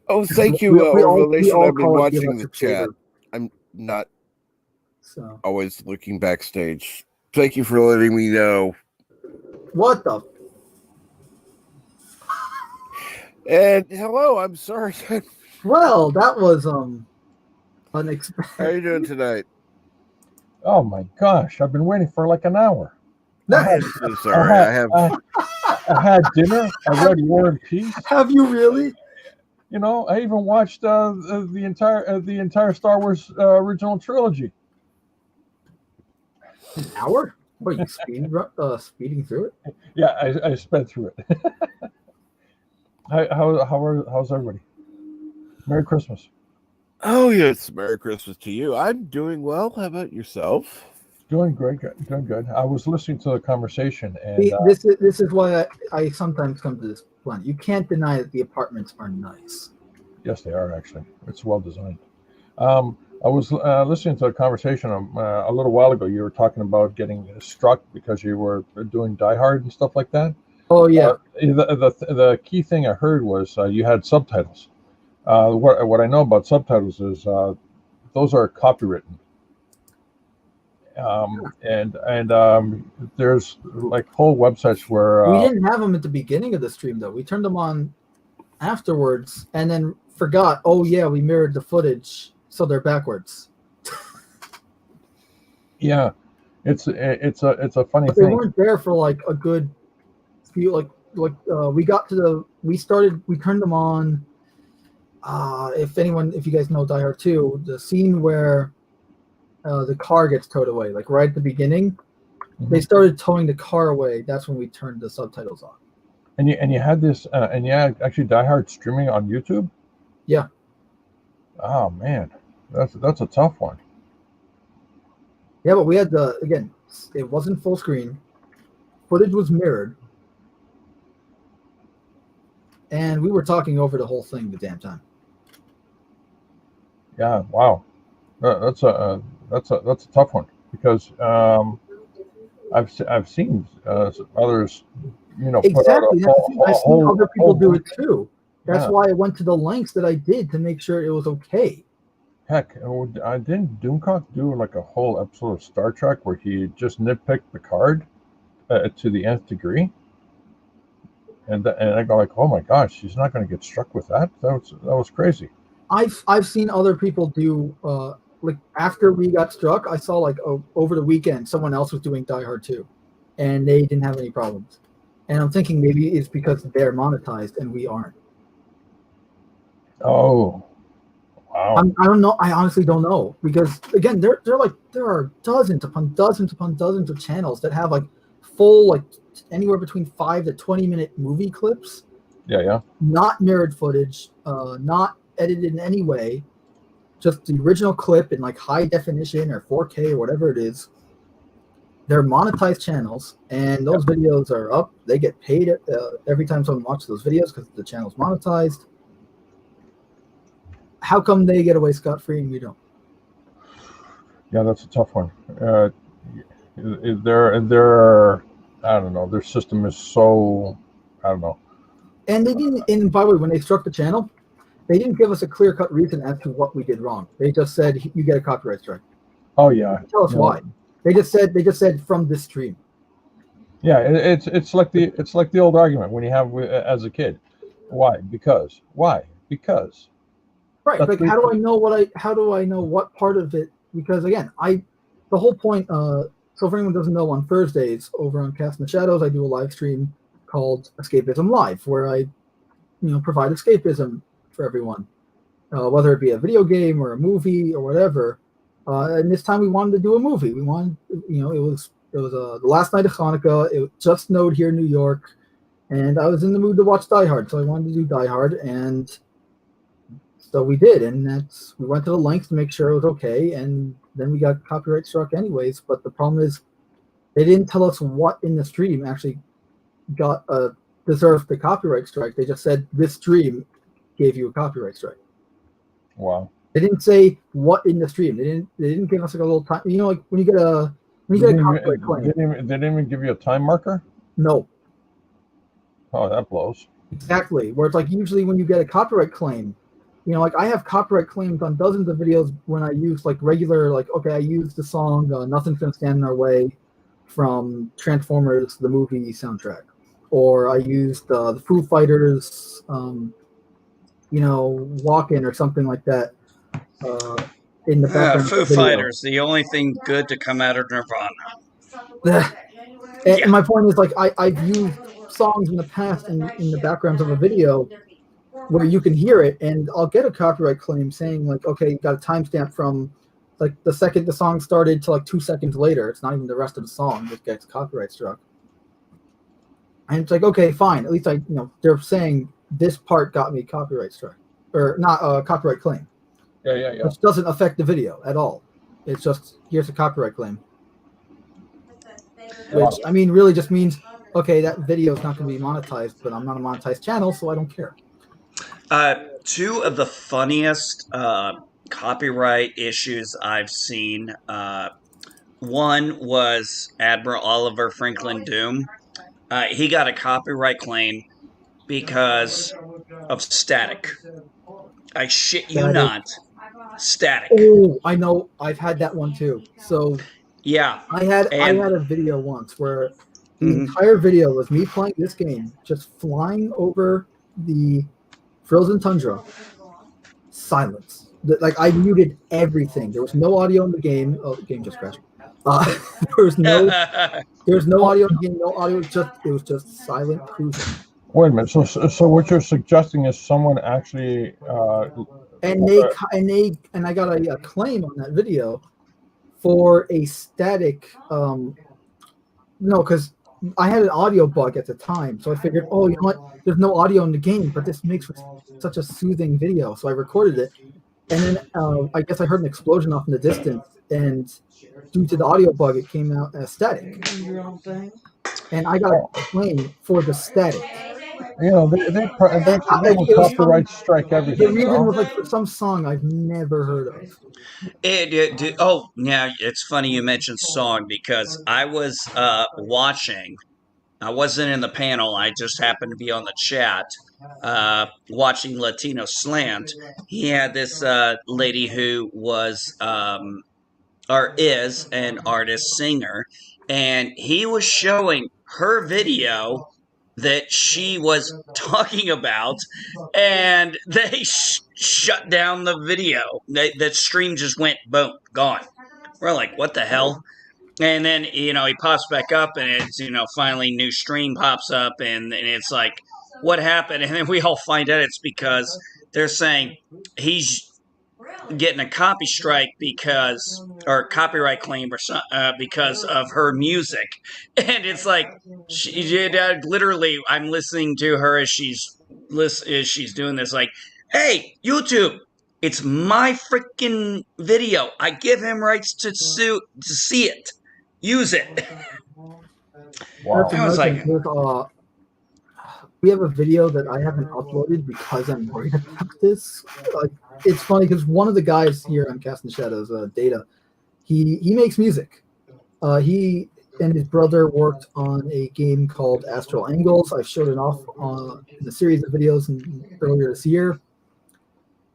Oh, thank you, We all Revelation. I've been call it the watching the electric chat. shaver. I'm not So Always looking backstage. Thank you for letting me know. what the? And hello, I'm sorry. Well, that was unexpected. How are you doing tonight? Oh my gosh, I've been waiting for like an hour. I'm so sorry. I had dinner. I read War and Peace. Have you really? You know, I even watched the entire Star Wars original trilogy. An hour? What, you speeding through it? Yeah, I sped through it. How's everybody? Merry Christmas. Oh yes, Merry Christmas to you. I'm doing well. How about yourself? Doing great, doing good. I was listening to the conversation, and See, this is why I sometimes come to this planet. You can't deny that the apartments are nice. yes, they are actually. It's well designed. I was listening to a conversation a little while ago. You were talking about getting struck because you were doing Die Hard and stuff like that. Oh yeah. The key thing I heard was you had subtitles. What I know about subtitles is those are copywritten. And there's like whole websites where we didn't have them at the beginning of the stream though. We turned them on afterwards and then forgot. Oh yeah, we mirrored the footage, so they're backwards. Yeah, it's a funny But they thing. weren't there for like a good few. We turned them on. If you guys know Die Hard 2, the scene where the car gets towed away, like right at the beginning, they started towing the car away. That's when we turned the subtitles on. And you had this, and you had actually Die Hard streaming on YouTube. Yeah. Oh man, that's a tough one. Yeah, but we had it wasn't full screen. Footage was mirrored. And we were talking over the whole thing the damn time. Yeah, wow, that's a tough one because I've seen others, exactly. I've seen other people do it too. That's Yeah. why I went to the lengths that I did to make sure it was okay. Heck, I didn't Doomcock do like a whole episode of Star Trek where he just nitpicked Picard to the nth degree, and I go like, oh my gosh, he's not going to get struck with that. That was crazy. I've seen other people do like after we got struck. I saw like over the weekend someone else was doing Die Hard 2, and they didn't have any problems. And I'm thinking maybe it's because they're monetized and we aren't. Oh, wow. I don't know. I honestly don't know because again, there are dozens upon dozens upon dozens of channels that have like full like anywhere between 5 to 20-minute movie clips. Yeah. Not mirrored footage, not edited in any way, just the original clip in like high definition or 4K or whatever it is. They're monetized channels, and those videos are up. They get paid every time someone watches those videos because the channel's monetized. How come they get away scot-free and we don't? Yeah, that's a tough one. There, I don't know. Their system is so, I don't know. And they didn't. And by the way, when they struck the channel, they didn't give us a clear-cut reason as to what we did wrong. They just said you get a copyright strike. Oh yeah. Tell us why. They just said from this stream. Yeah, it's like the old argument when you have as a kid. Why? Because. Why? Because. Right. Like how do I know what part of it? Because again, the whole point. So if anyone doesn't know, on Thursdays over on Cast in the Shadows, I do a live stream called Escapism Live, where I, provide escapism for everyone, whether it be a video game or a movie or whatever. And this time we wanted to do a movie. We wanted, it was the last night of Hanukkah. It just snowed here in New York, and I was in the mood to watch Die Hard, so I wanted to do Die Hard, and so we did. And we went to the length to make sure it was okay, and then we got copyright struck anyways. But the problem is, they didn't tell us what in the stream actually deserved the copyright strike. They just said this stream gave you a copyright strike. Wow. They didn't say what in the stream. They didn't give us like a little time. Like when you get a copyright claim. They didn't even give you a time marker? No. Oh, that blows. Exactly. Where it's like usually when you get a copyright claim, You know, like I have copyright claims on dozens of videos when I use like regular, like, okay, I used the song Nothing's Gonna Stand in Our Way from Transformers, the movie soundtrack. Or I used the Foo Fighters, Walk-In or something like that in the background Foo of the video. Fighters, the only thing good to come out of Nirvana. And my point is, like, I've used songs in the past in the backgrounds of a video where you can hear it, and I'll get a copyright claim saying, like, okay, you got a timestamp from, like, the second the song started to, like, 2 seconds later. It's not even the rest of the song that gets copyright struck. And it's like, okay, fine. At least they're saying this part got me copyright struck. Or not copyright claim. Yeah. Which doesn't affect the video at all. It's just, here's a copyright claim. Which, I mean, really just means, okay, that video is not going to be monetized, but I'm not a monetized channel, so I don't care. Two of the funniest copyright issues I've seen. One was Admiral Oliver Franklin Doom. He got a copyright claim because of static. I shit you not. Static. Oh, I know. I've had that one too. So yeah, I had a video once where the entire video was me playing this game, just flying over the frozen tundra. Silence. Like, I muted everything. There was no audio in the game. Oh, the game just crashed. There was no audio in the game. No audio. It was just silent cruising. Wait a minute. So what you're suggesting is someone actually and I got a claim on that video for a static. No, because I had an audio bug at the time, so I figured, oh, you know what? There's no audio in the game, but this makes for such a soothing video, so I recorded it. And then I guess I heard an explosion off in the distance, and due to the audio bug, it came out as static. And I got a claim for the static. They will copyright strike everything. The reason was like for some song I've never heard of. Oh, yeah, it's funny you mentioned song because I was watching. I wasn't in the panel. I just happened to be on the chat watching Latino Slant. He had this lady who was or is an artist singer, and he was showing her video that she was talking about, and they shut down the video. That stream just went boom, gone. We're like, what the hell? And then, he pops back up, and it's, finally new stream pops up, and it's like, what happened? And then we all find out it's because they're saying he's getting a copy strike or copyright claim because of her music. And it's like, literally, I'm listening to her as she's doing this, like, hey, YouTube, it's my freaking video. I give him rights to see it. Use it. Wow. I was like, we have a video that I haven't uploaded because I'm worried about this. It's funny because one of the guys here on Casting Shadows, Data, he makes music. He and his brother worked on a game called Astral Angles. I showed it off in a series of videos earlier this year.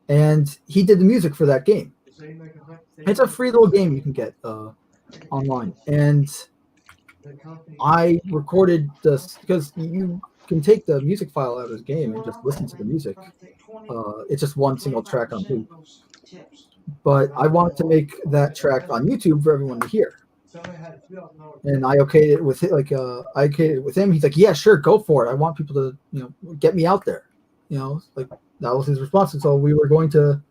And he did the music for that game. It's a free little game you can get online. And I recorded this because you can take the music file out of this game and just listen to the music. It's just one single track on loop. But I wanted to make that track on YouTube for everyone to hear. And I okayed it with him. He's like, yeah, sure, go for it. I want people to, get me out there. Like that was his response. And so we were going to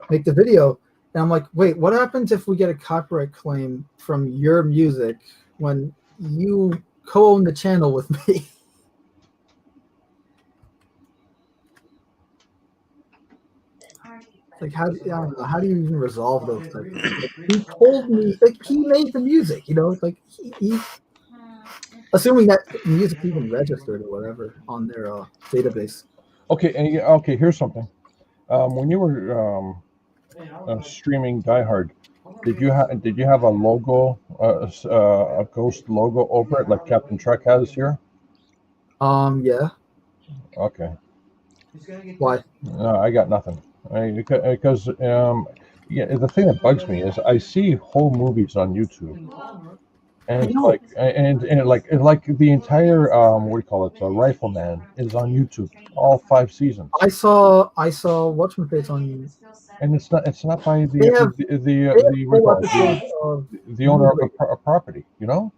make the video. And I'm like, wait, what happens if we get a copyright claim from your music when you co-own the channel with me? Like, how do you even resolve those types of things? Like, he told me, like, he made the music, like he assuming that music even registered or whatever on their database. Okay, here's something. When you were streaming Die Hard, did you have a logo, a ghost logo over it like Captain Trek has here? Yeah. Okay. Why? No, I got nothing. Because yeah, the thing that bugs me is I see whole movies on YouTube, and it's know. like like the entire what do you call it? Rifleman is on YouTube, all 5 seasons, I saw what's on. and it's not by They have the they have what do you full call it? episodes of The owner of news a property, you know?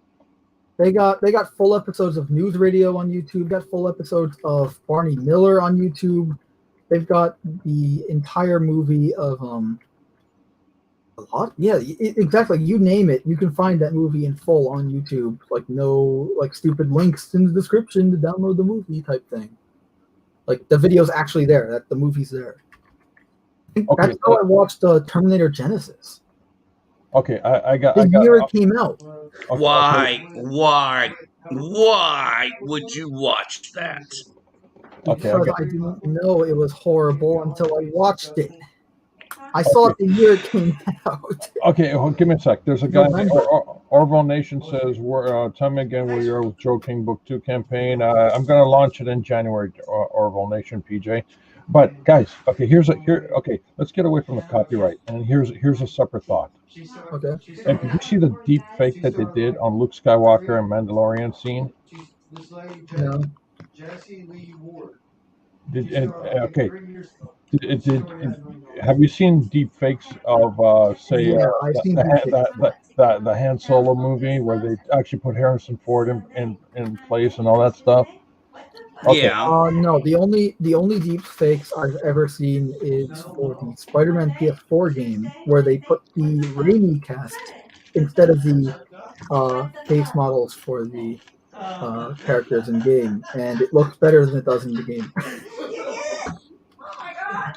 They got full episodes of News Radio on YouTube. Got full episodes of Barney Miller on YouTube. They've got the entire movie of a lot. Yeah, exactly. You name it, you can find that movie in full on YouTube. Like no like stupid links in the description to download the movie type thing. Like the video's actually there. That the movie's there. Okay, That's how I watched Terminator Genesis. Okay, I got The year it came out. okay, Why would you watch that? Okay, Because I didn't know it was horrible until I watched it. I saw it the year it came out. Okay, well, give me a sec. There's a guy. November. Orville Nation says, "Tell me again where you are with Joe King Book 2 campaign." I'm going to launch it in January. Orville Nation, PJ. But guys, okay, okay, let's get away from the copyright, and here's a separate thought. Okay. And did you see the deep fake that they did on Luke Skywalker and Mandalorian scene? No. Have you seen deep fakes of say Yeah, I've seen the Han Solo movie where they actually put Harrison Ford in place and all that stuff? Okay. Yeah. No, the only deep fakes I've ever seen is for the Spider-Man PS4 game where they put the Raimi cast instead of the face models for the characters in game, and it looks better than it does in the game.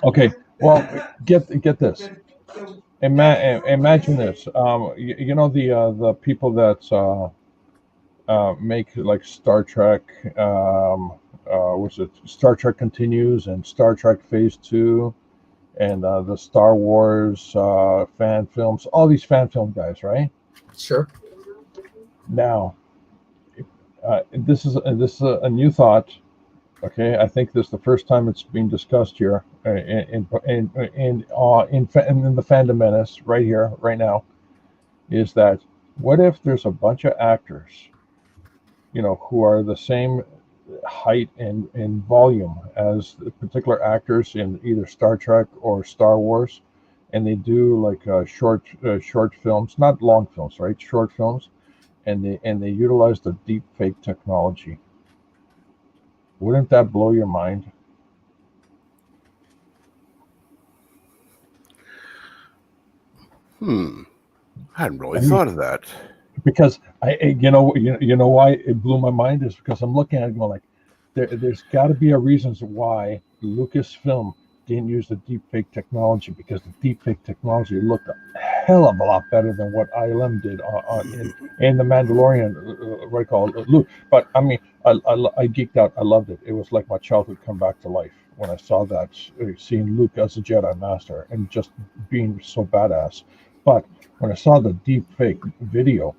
Okay, well, get this. Imagine this. You know the people that make like Star Trek. Was it Star Trek Continues and Star Trek Phase 2, and the Star Wars fan films. All these fan film guys, right? Sure. Now, this is a new thought. Okay, I think this is the first time it's being discussed here in the Fandom Menace right here, right now. Is that what if there's a bunch of actors, you know, who are the same height and volume as the particular actors in either Star Trek or Star Wars, and they do like short films, not long films, right? Short films, and they utilize the deep fake technology. Wouldn't that blow your mind? I hadn't really thought of that. Because you know why it blew my mind is because I'm looking at it going like, there's got to be a reason why Lucasfilm didn't use the deepfake technology, because the deepfake technology looked a hell of a lot better than what ILM did in the Mandalorian, what I call it, Luke. But I mean, I geeked out. I loved it. It was like my childhood come back to life when I saw that, seeing Luke as a Jedi Master and just being so badass. But when I saw the deepfake video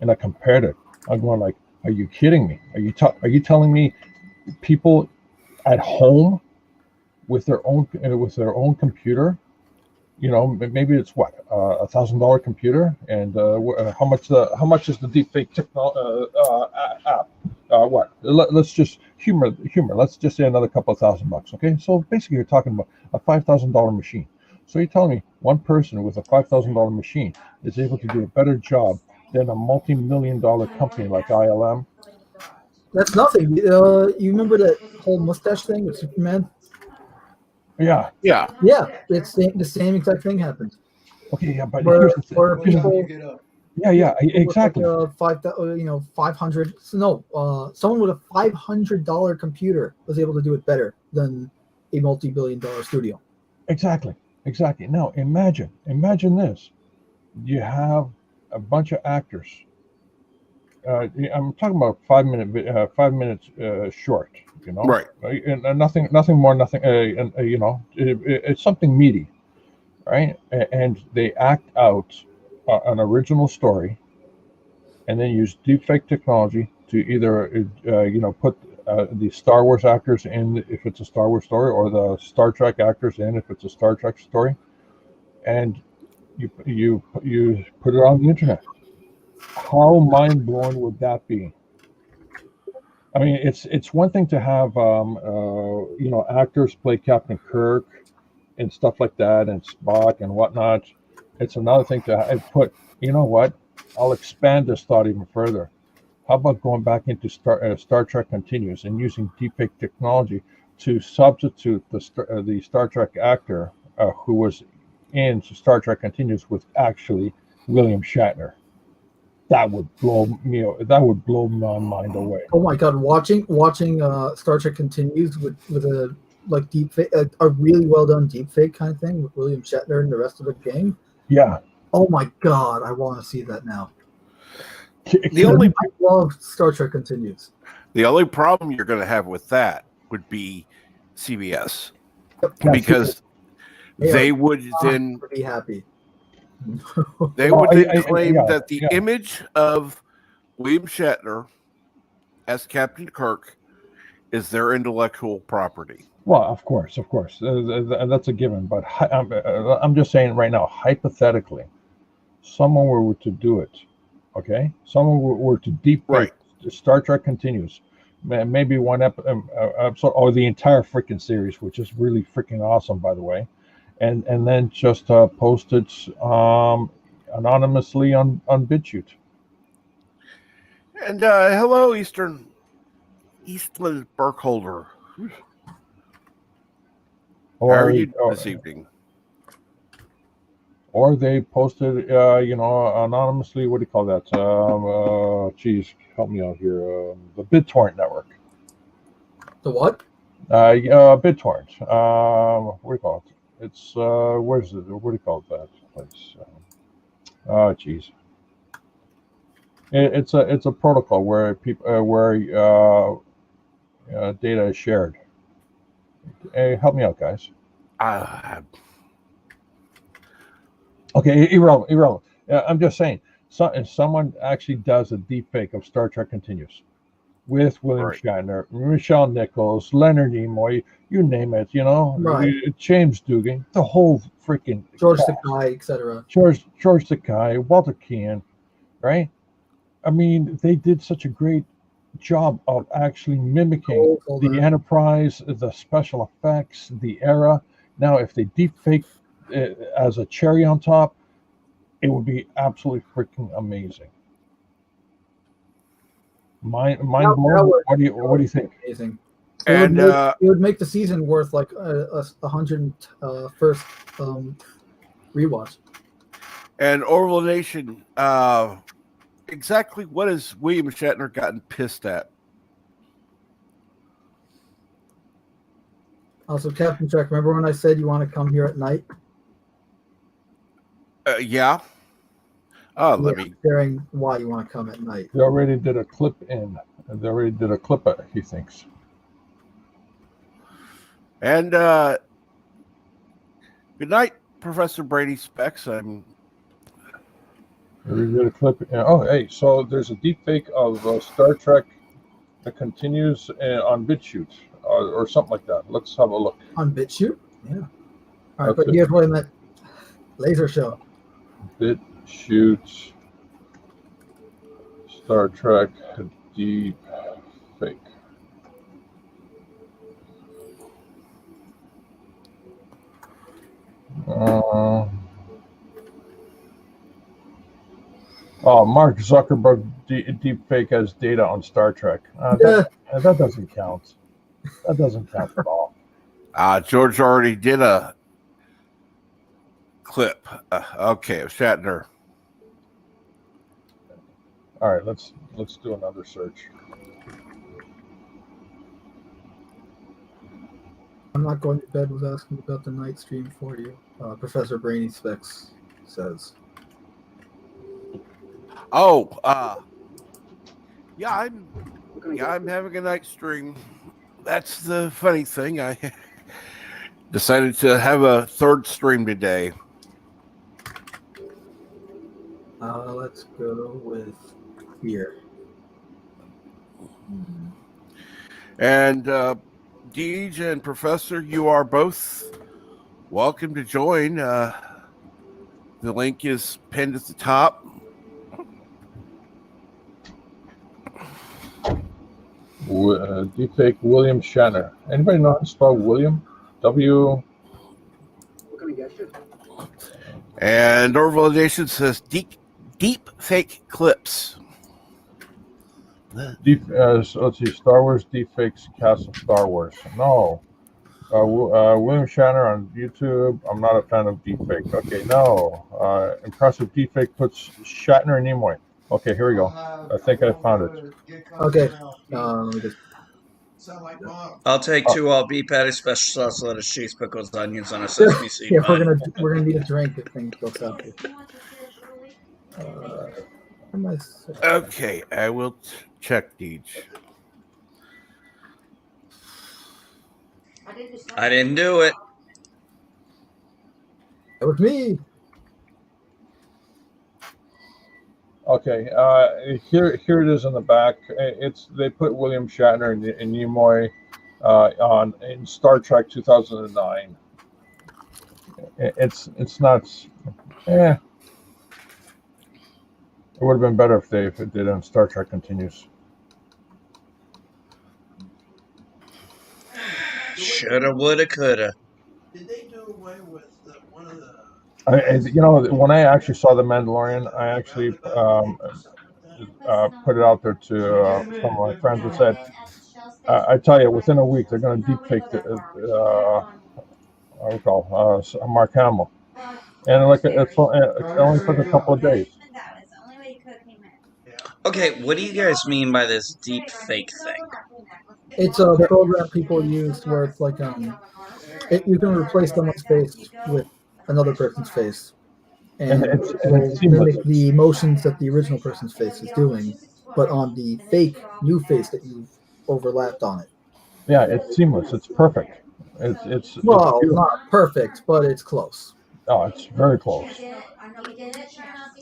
and I compared it, I'm going like, are you kidding me? Are you telling me people at home with their own computer, you know, maybe it's what, $1,000 computer, and how much is the deepfake app? What? Let's just humor. Let's just say another couple of $1,000. Okay, so basically you're talking about a $5,000 machine. So you're telling me one person with a $5,000 machine is able to do a better job than a multi-million-dollar company like ILM? That's nothing. You remember that whole mustache thing with Superman? Yeah. It's the same exact thing happened. Okay, yeah, but where people, exactly. Like 500. So no, someone with a $500 computer was able to do it better than a multi-billion-dollar studio. Exactly. Now imagine this: you have a bunch of actors. I'm talking about 5 minutes short. You know, Right. And nothing more, and you know, it's something meaty, right? And they act out an original story, and then use deepfake technology to either put the Star Wars actors in if it's a Star Wars story, or the Star Trek actors in if it's a Star Trek story, and you put it on the internet. How mind blowing would that be? I mean, it's one thing to have actors play Captain Kirk and stuff like that, and Spock and whatnot. It's another thing to put. You know what? I'll expand this thought even further. How about going back into Star Trek Continues and using deepfake technology to substitute the Star Trek actor who was in Star Trek Continues with actually William Shatner? That would blow my mind away. Oh my god, watching Star Trek Continues with a like deep fake, a really well done deep fake kind of thing with William Shatner and the rest of the gang. Yeah. Oh my god, I want to see that now. I love Star Trek Continues. The only problem you're going to have with that would be CBS, because they would then be happy. They would then claim that the image of William Shatner as Captain Kirk is their intellectual property. Well, of course, that's a given. But I'm just saying right now, hypothetically, someone were to do it, okay? Someone were to deepfake Star Trek Continues, maybe one episode or the entire freaking series, which is really freaking awesome, by the way, and then just post it anonymously on BitChute. And hello, Eastland Burkholder. How are you this evening? Or they posted, anonymously. What do you call that? Geez, help me out here. The BitTorrent network. The what? BitTorrent. What do you call it? It's where's it? What do you call that place? Geez. It's a protocol where people data is shared. Hey, help me out, guys. Okay, irrelevant. I'm just saying, if someone actually does a deep fake of Star Trek Continues with William Shatner, Michelle Nichols, Leonard Nimoy, you name it, James Dugan, the whole freaking George Takei, etc. George Takei, Walter Keane, right? I mean, they did such a great job of actually mimicking the Enterprise, the special effects, the era. Now, if they deep fake as a cherry on top, it would be absolutely freaking amazing. Mind blowing. What do you think? Amazing. And it would make the season worth like a 101st rewatch. And Orville Nation, exactly what has William Shatner gotten pissed at? Also, Captain Trek, remember when I said you want to come here at night? Yeah. Let me sharing why you want to come at night. They already did a clip he thinks. And good night, Professor Brady Specs. We did a clip. Hey, so there's a deep fake of Star Trek that continues on BitChute or something like that. Let's have a look. On BitChute? Yeah. All right, but here's what I meant. Laser show. BitChute Star Trek deep fake. Mark Zuckerberg deep fake as data on Star Trek. That doesn't count. That doesn't count at all. George already did a clip. Okay, of Shatner. All right, let's do another search. I'm not going to bed with asking about the night stream for you. Professor Brainy Specs says. I'm having a night stream. That's the funny thing. I decided to have a third stream today. Let's go with here. And Deej and Professor, you are both welcome to join. The link is pinned at the top. Deepfake William Shatner. Anybody know how to spell William? W. And Orville Nation says deep fake clips. So let's see. Star Wars deepfakes cast of Star Wars. No. William Shatner on YouTube. I'm not a fan of deepfake. Okay, no. Impressive deepfake puts Shatner and Nimoy. Okay, here we go. I think I found it. Okay. Let me just I'll take two all beef patty, special sauce, lettuce, cheese, pickles, onions on a sesame seed yeah, bun. we're gonna need a drink if things go south. Okay, I will check Deej. I didn't do it. It was me. Okay, here it is in the back. They put William Shatner and Nimoy on in Star Trek 2009. It's not. It would have been better if it did on Star Trek Continues. Shoulda, woulda, coulda. Did they do away with one of the? When I actually saw The Mandalorian, I actually put it out there to some of my friends and said, I tell you, within a week, they're going to deepfake Mark Hamill. And it's only for a couple of days. Okay, what do you guys mean by this deep fake thing? It's a program people use where it's like you can replace someone's face with another person's face, and it's mimic the emotions that the original person's face is doing, but on the fake new face that you've overlapped on it. Yeah, it's seamless. It's perfect. It's not perfect, but it's close. Oh, it's very close.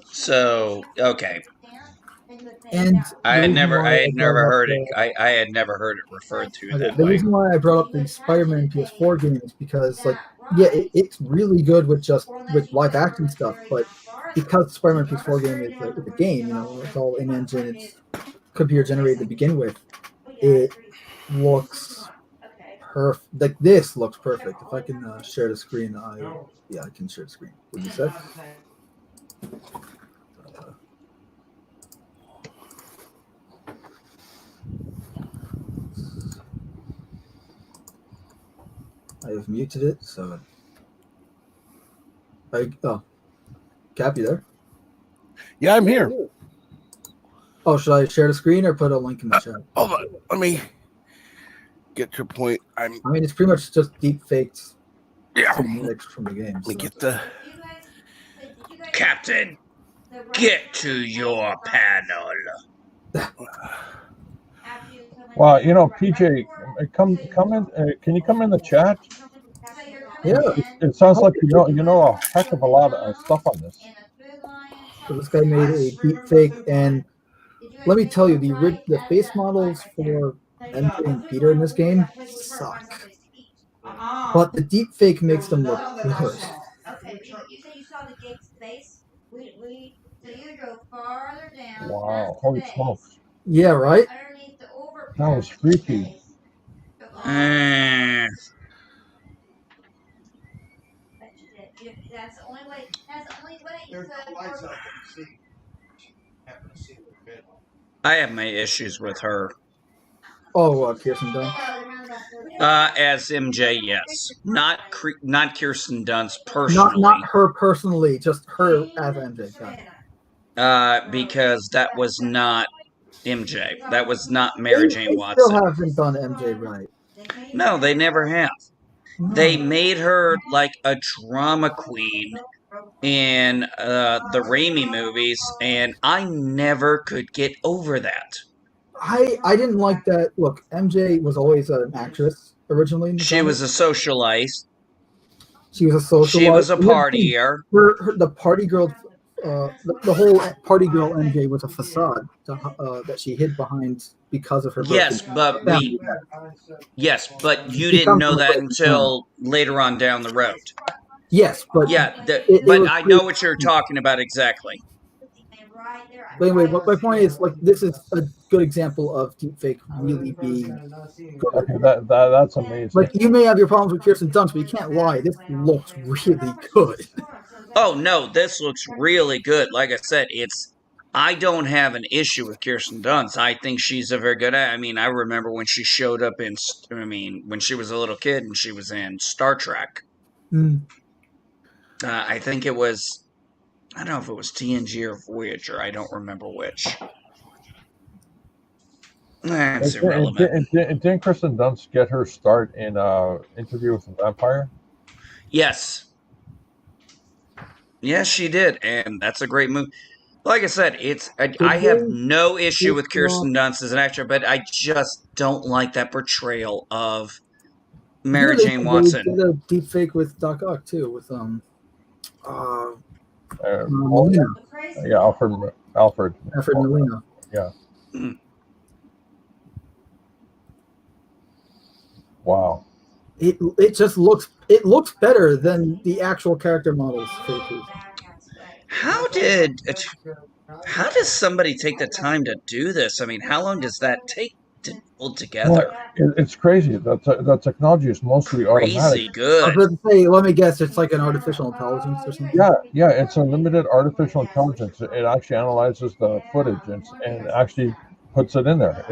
So, okay. And I had never heard it. I had never heard it referred to that the way. reason why I brought up the Spider-Man PS4 game is because, it's really good with live action stuff, but because Spider-Man PS4 game is a game, it's all in-engine, it's computer generated to begin with. It looks perfect. Like this looks perfect. If I can share the screen, I can share the screen. What you said? I have muted it, so Cap, you there? Yeah, I'm here. Oh, should I share the screen or put a link in the chat? Hold on, let me get to a point. I mean, it's pretty much just deep faked cinematics from the game. Let me get the Captain, get to your panel. Well, PJ, come in. Can you come in the chat? Yeah. It sounds like you know a heck of a lot of stuff on this. So this guy made a deep fake, and let me tell you, the face models for MJ and Peter in this game suck. But the deep fake makes them look good. Okay, you said you saw the Gabe's face? So you go farther down. Wow! Holy smokes! Yeah, right? That was freaky. That's the only way. You could. I have my issues with her. Oh, Kirsten Dunst. As MJ, yes, not Kirsten Dunst personally. Not her personally, just her as MJ. Because that was not MJ. That was not Mary Jane Watson. They still haven't done MJ right. No, they never have. They made her like a drama queen in the Raimi movies, and I never could get over that. I didn't like that. Look, MJ was always an actress originally. She was a socialite. She was a socialite. She was a partier. The party girl the whole party girl MJ was a facade that she hid behind because of her Yes, broken but family. you She didn't comes know from a that broken until later on down the road. Yes, but Yeah, it but was I know what you're talking about exactly. But anyway, my point is, like, this is a good example of deepfake really being good. Okay, that's amazing. Like, you may have your problems with Kirsten Dunst, but you can't lie. This looks really good. Oh no, this looks really good. Like I said, I don't have an issue with Kirsten Dunst. I think she's a very good. I mean, I remember when she showed up in. I mean, when she was a little kid and she was in Star Trek. Mm. I think it was. I don't know if it was TNG or Voyager. I don't remember which. That's irrelevant. Didn't Kristen Dunst get her start in Interview with the Vampire? Yes. Yes, she did, and that's a great movie. Like I said, I have no issue with Kirsten Dunst as an actor, but I just don't like that portrayal of Mary Jane Watson. They did a deep fake with Doc Ock too, with Molina. Yeah, Alfred Molina. Yeah. Mm. Wow. It just looks better than the actual character models faces. How does somebody take the time to do this? I mean, how long does that take to pull together? Well, it's crazy. The technology is mostly automatic. Crazy good. I was going to say, let me guess, it's like an artificial intelligence or something. Yeah, it's unlimited artificial intelligence. It actually analyzes the footage and actually puts it in there.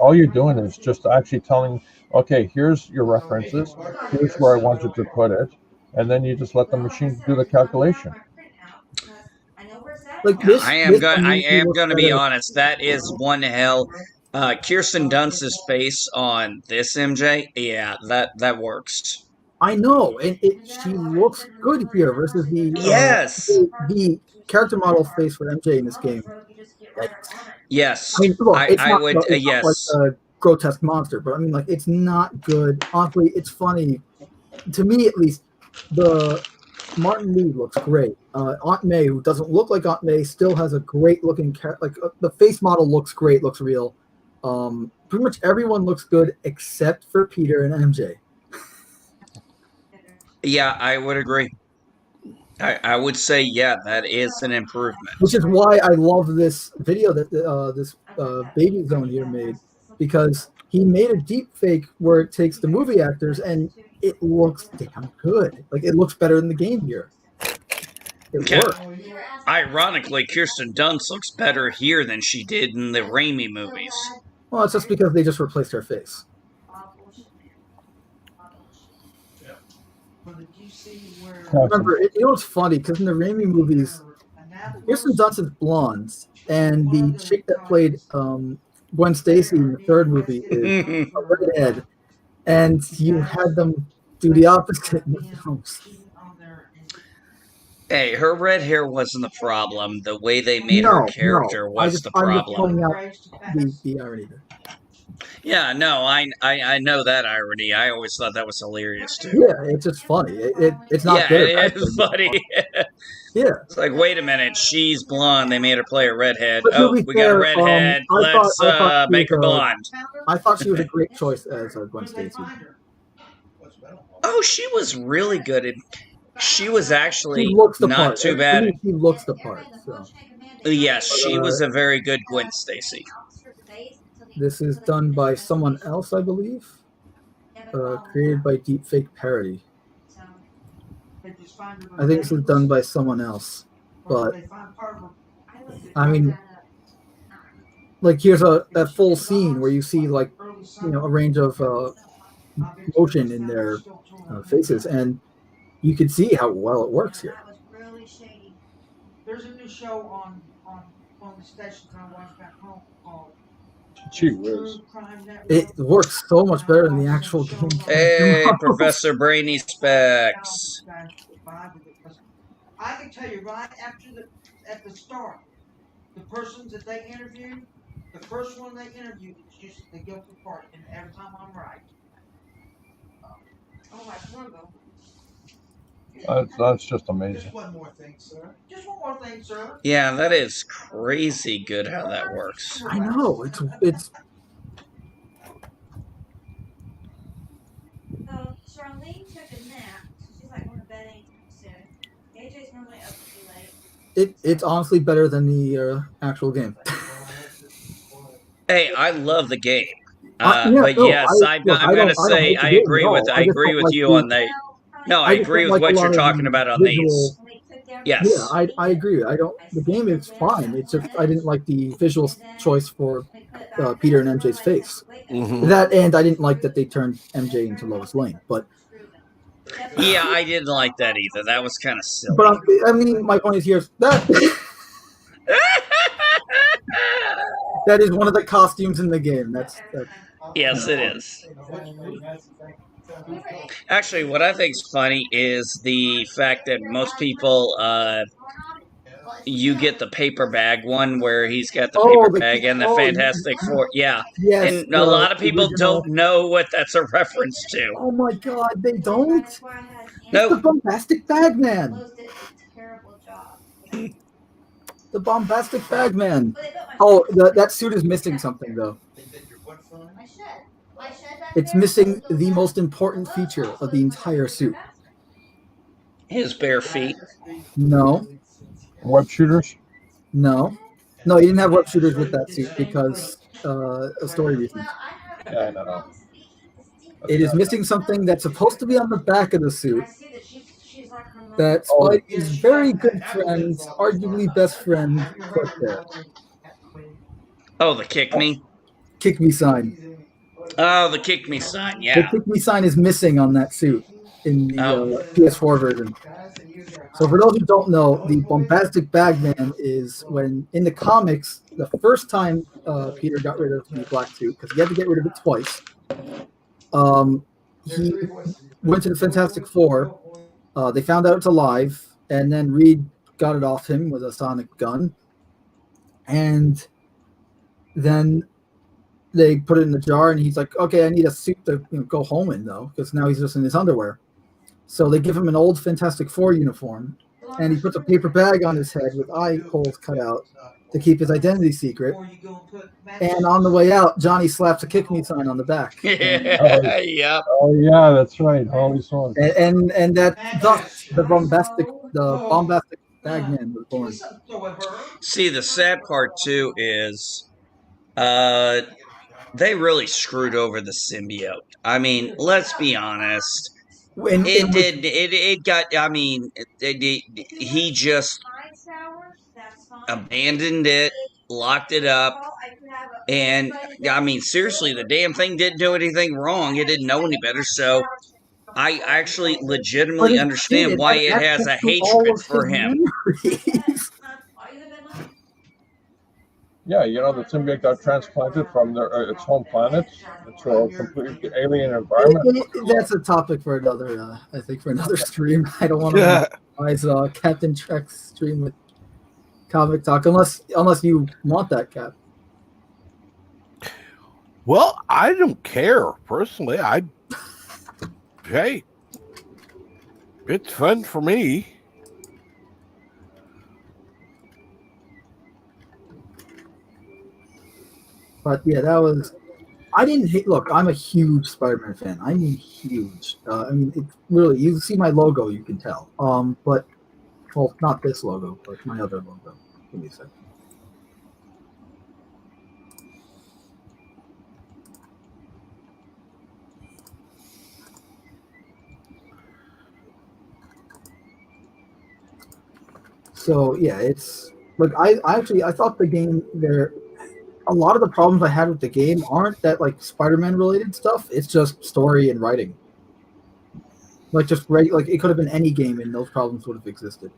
All you're doing is just actually telling, okay, here's your references, here's where I want you to put it, and then you just let the machine do the calculation. Like this, I am going to be honest. That is one hell. Kirsten Dunst's face on this MJ, yeah, that works. I know, and she looks good here versus the the character model face for MJ in this game. Yes, I mean, look, I would yes. Not like a grotesque monster, but I mean, like, it's not good. Honestly, it's funny to me, at least. The Martin Lee looks great. Aunt May, who doesn't look like Aunt May, still has a great looking the face model looks great, looks real. Pretty much everyone looks good except for Peter and MJ. Yeah, I would agree. I would say, yeah, that is an improvement. Which is why I love this video that this Baby Zone here made, because he made a deep fake where it takes the movie actors and it looks damn good. Like, it looks better than the game here. It worked. Ironically, Kirsten Dunst looks better here than she did in the Raimi movies. Well, it's just because they just replaced her face. Remember, you know what's funny? Because in the Raimi movies, Kirsten Dunst is blonde, and the chick that played Gwen Stacy in the third movie is a redhead, and you had them do the opposite in the films. Hey, her red hair wasn't the problem. The way they made her character was the problem. I'm just pointing out the irony there. Yeah, no, I know that irony. I always thought that was hilarious too. Yeah, it's just funny. It's not good. Yeah, it is funny. Yeah. It's like, wait a minute, she's blonde. They made her play a redhead. But Oh, we got a redhead. Let's make her blonde. I thought she was a great choice as Gwen Stacy. Oh, she was really good. She was actually not too part. bad. She looks the part. So. Yes, she was a very good Gwen Stacy. This is done by someone else, I believe. Created by Deepfake Parody. I think this is done by someone else. But, I mean, like, here's a full scene where you see, like, you know, a range of motion in their faces, and you can see how well it works here. There's a new show on the stations I watch back home called Gee whiz. It works so much better than the actual game. Hey, Professor Brainy Specs. I can tell you right at the start, the persons that they interview, the first one they interview is usually the guilty party, and every time I'm right. Oh, like Florbo. That's just amazing. Just one more thing, sir. Just one more thing, sir. Yeah, that is crazy good how that works. I know it's So Charlene took a nap, so she's like going to bed anytime soon. AJ's normally up too late. it's honestly better than the actual game. Hey, I love the game. Yeah, But no, yes, I'm gonna say I agree with you on the. No, I agree with what you're talking about on these. Yes. Yeah, I agree. I don't. The game is fine. It's just I didn't like the visual choice for Peter and MJ's face. Mhm. That, and I didn't like that they turned MJ into Lois Lane. But Yeah, I didn't like that either. That was kind of silly. but I mean, my point is here that that is one of the costumes in the game. That's Yes, it is. Actually, what I think is funny is the fact that most people, you get the paper bag one where he's got the paper bag and the Fantastic Four. Yeah. Yes, And a lot of people original. don't know what that's a reference to. Oh my God, they don't. Nope. It's the bombastic Bagman. The bombastic Bagman. Oh, that suit is missing something though. It's missing the most important feature of the entire suit. His bare feet. No. Web shooters? No. No, he didn't have web shooters with that suit because of story reasons. Yeah, I know. It is missing something that's supposed to be on the back of the suit. That Spidey's very good friend, arguably best friend, put there. Oh, the kick me. Kick me sign. Oh, the kick me sign. The Yeah. kick me sign is missing on that suit in the PS4 version. So for those who don't know, the bombastic Bagman is when in the comics, the first time Peter got rid of the black suit, because he had to get rid of it twice. He went to the Fantastic Four. They found out it's alive, and then Reed got it off him with a sonic gun. And then they put it in the jar, and he's like, okay, I need a suit to go home in, though, because now he's just in his underwear. So they give him an old Fantastic Four uniform, and he puts a paper bag on his head with eye holes cut out to keep his identity secret. And on the way out, Johnny slaps a kick me sign on the back. Yep. Oh yeah, that's right. Holy smokes. And that thus the bombastic Bagman was born. See, the sad part too is, they really screwed over the symbiote. I mean, let's be honest. It got. I mean, he just abandoned it, locked it up, and I mean, seriously, the damn thing didn't do anything wrong. It didn't know any better, so I actually legitimately understand why it has a hatred for him. Yeah, you know, the symbiote got transplanted from its home planet into a completely alien environment. That's a topic for another, I think, for another stream. I don't want to monopolize Captain Trek's stream with comic talk, unless you want that, Cap. Well, I don't care personally. Hey, it's fun for me. But yeah, that was. I didn't hate. Look, I'm a huge Spider-Man fan. I mean, huge. I mean, it really. You see my logo, you can tell. But well, not this logo, but my other logo. Give me a second. So yeah, it's like I thought the game there. A lot of the problems I had with the game aren't that like Spider-Man related stuff. It's just story and writing. Like just like it could have been any game and those problems would have existed.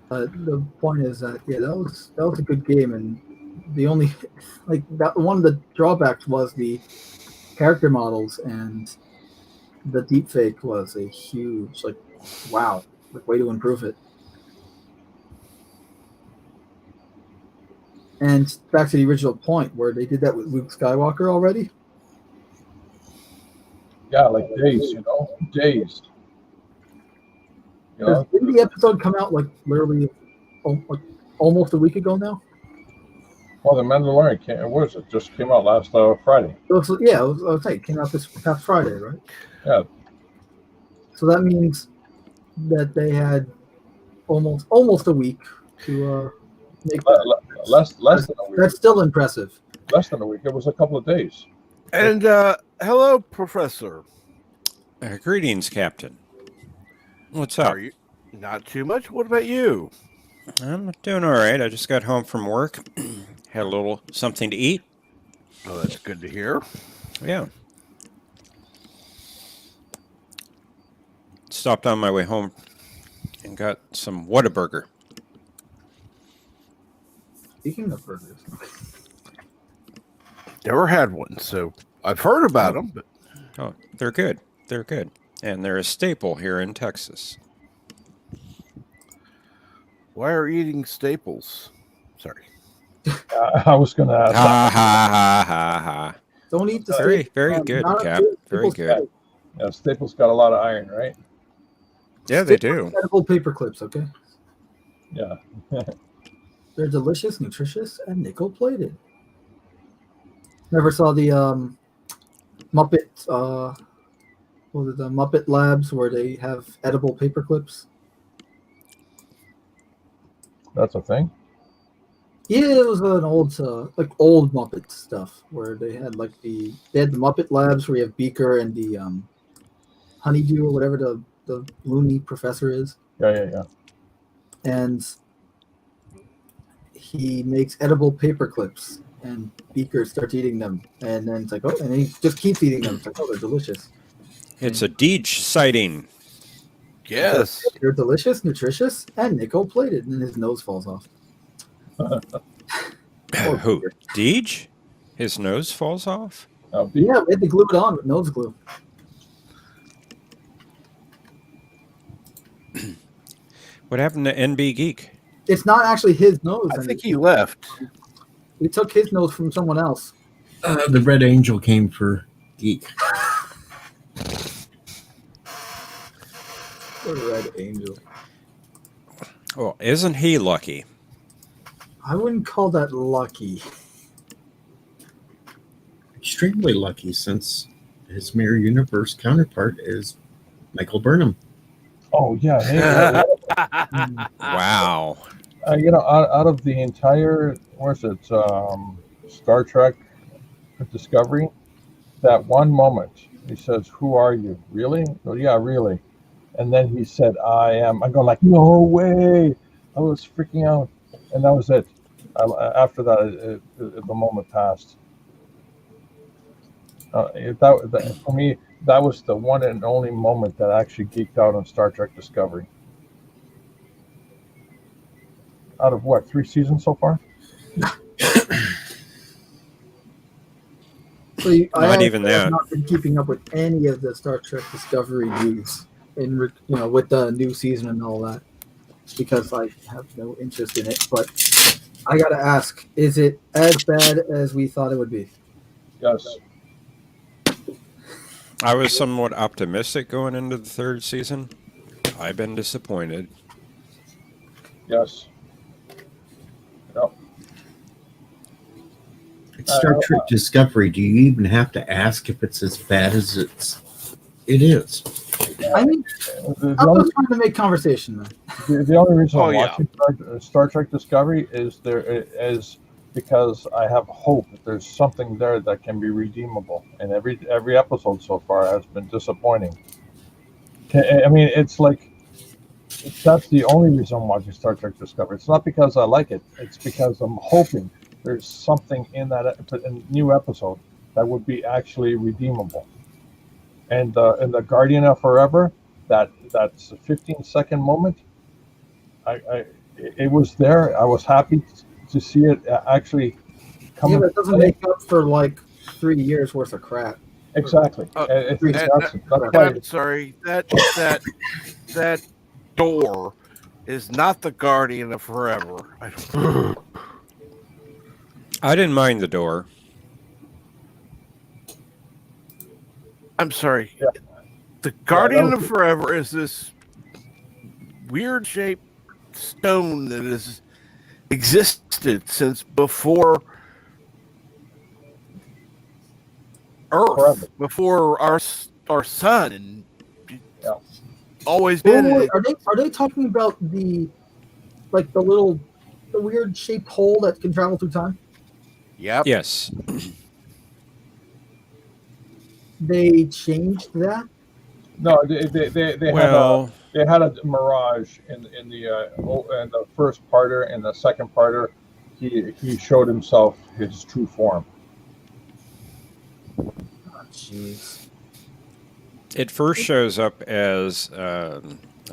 The point is that that was a good game, and the only like that one of the drawbacks was the character models, and the deepfake was a huge way to improve it. And back to the original point where they did that with Luke Skywalker already. Yeah, like days, days. Didn't the episode come out like literally like almost a week ago now? Well, the Mandalorian what was it? Just came out last Friday. I was saying, it came out this past Friday, right? Yeah. So that means that they had almost a week to make that. Less than a week. That's still impressive. Less than a week. It was a couple of days. And hello, Professor. Greetings, Captain. What's up? Are you not too much? What about you? I'm doing all right. I just got home from work. Had a little something to eat. Oh, that's good to hear. Yeah. Stopped on my way home and got some Whataburger. Speaking of burgers, Never had one, so I've heard about them. But Oh, they're good. They're good. And they're a staple here in Texas. why are eating staples? Sorry. I was going to ask. Ha ha ha ha ha. don't eat the Very, steak. very good, Not Cap. Very Staples good. Yeah, Staples got a lot of iron, right? Yeah, they Staples do. edible paper clips, okay? Yeah. They're delicious, nutritious, and nickel plated. Never saw the Muppet what was it, the Muppet Labs where they have edible paper clips? That's a thing. Yeah, it was an old old Muppet stuff where they had the Muppet Labs where you have Beaker and the Honeydew or whatever the loony professor is. Yeah. And he makes edible paper clips, and Beaker starts eating them, and then it's like, oh, and he just keeps eating them. It's like, oh, they're delicious. It's a Deej sighting. Yes. They're delicious, nutritious, and nickel plated, and his nose falls off. Who? Deej? His nose falls off? Yeah, we had to glue it on with nose glue. What happened to NB Geek? It's not actually his nose. I think he left. We took his nose from someone else. The Red Angel came for Geek. The Red Angel. Well, isn't he lucky? I wouldn't call that lucky. Extremely lucky, since his Mirror Universe counterpart is Michael Burnham. Oh, yeah. Hey, Wow. Out of the entire, Star Trek Discovery, that one moment, he says, "Who are you? Really?" Oh, yeah, really. And then he said, "I am." I go like, "No way!" I was freaking out, and that was it. After that, the moment passed. For me, that was the one and only moment that I actually geeked out on Star Trek Discovery. Out of what, 3 seasons so far? So Not even that. I've not been keeping up with any of the Star Trek Discovery news, with the new season and all that, because I have no interest in it. But I gotta ask: is it as bad as we thought it would be? Yes. I was somewhat optimistic going into the 3rd season. I've been disappointed. Yes. Yep. It's Star Trek Discovery. Do you even have to ask if it's as bad as it is? I mean, I'm just trying to make conversation, man. The only reason I'm yeah. watching Star Trek Discovery is because I have hope that there's something there that can be redeemable, and every episode so far has been disappointing. I mean, it's like that's the only reason I'm watching Star Trek Discovery. It's not because I like it; it's because I'm hoping there's something in that new episode that would be actually redeemable. And the Guardian of Forever, that's a 15-second moment. It was there. I was happy to see it actually come. Yeah, but it doesn't make up for 3 years worth of crap. Exactly. I'm sorry. That door is not the Guardian of Forever. I didn't mind the door. I'm sorry. Yeah. The Guardian was- of Forever is this weird shaped stone that has existed since before Earth, Forever. before our sun, and Yeah. always been. Oh, wait, are they talking about the weird shaped hole that can travel through time? Yep. Yes. They changed that. No, they Well, had a mirage in the first parter and the second parter. He showed himself his true form. Oh, jeez. it first shows up as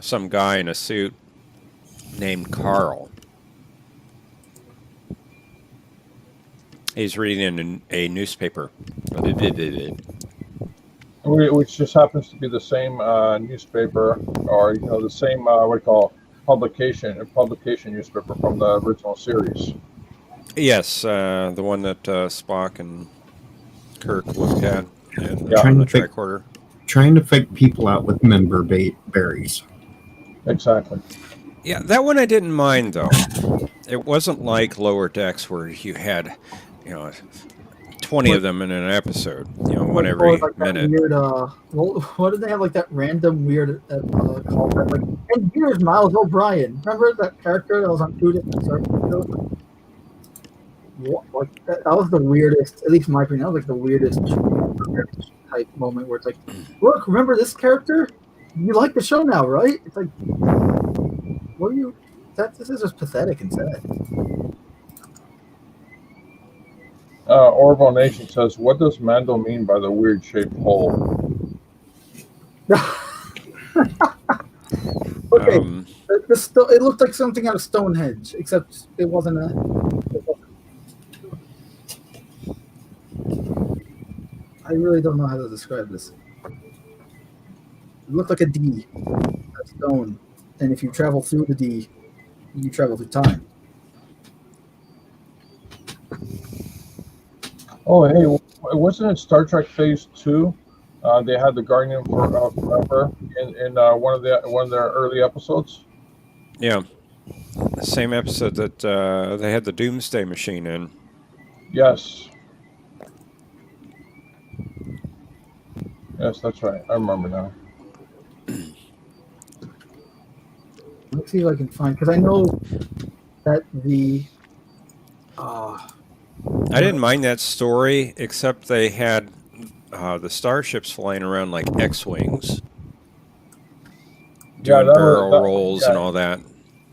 some guy in a suit named Carl. He's reading a newspaper. Which just happens to be the same newspaper, or the same what do you call publication newspaper from the original series. Yes, the one that Spock and Kirk looked at and Yeah. on the tricorder. Trying to fake people out with member berries. Exactly. Yeah, that one I didn't mind though. It wasn't like Lower Decks where you had, 20 of them in an episode. One every Or like that minute. weird, what did they have, like that random weird callback? Like, and here's Miles O'Brien. Remember that character that was on 2 different episodes? That was the weirdest, at least in my opinion, that was like the weirdest type moment where it's like, look, remember this character? You like the show now, right? It's like, what are you? This is just pathetic and sad. Orville Nation says, "What does Mando mean by the weird shaped hole?" Okay, it looked like something out of Stonehenge, except it wasn't I really don't know how to describe this. It looked like a D, a stone, and if you travel through the D, you travel through time. Oh, hey, wasn't it Star Trek Phase 2? They had the Guardian of Forever in one of their early episodes. Yeah. The same episode that they had the Doomsday Machine in. Yes. Yes, that's right. I remember now. Let's see if I can find, because I know that I didn't mind that story, except they had the starships flying around like X-wings, doing barrel rolls and all that.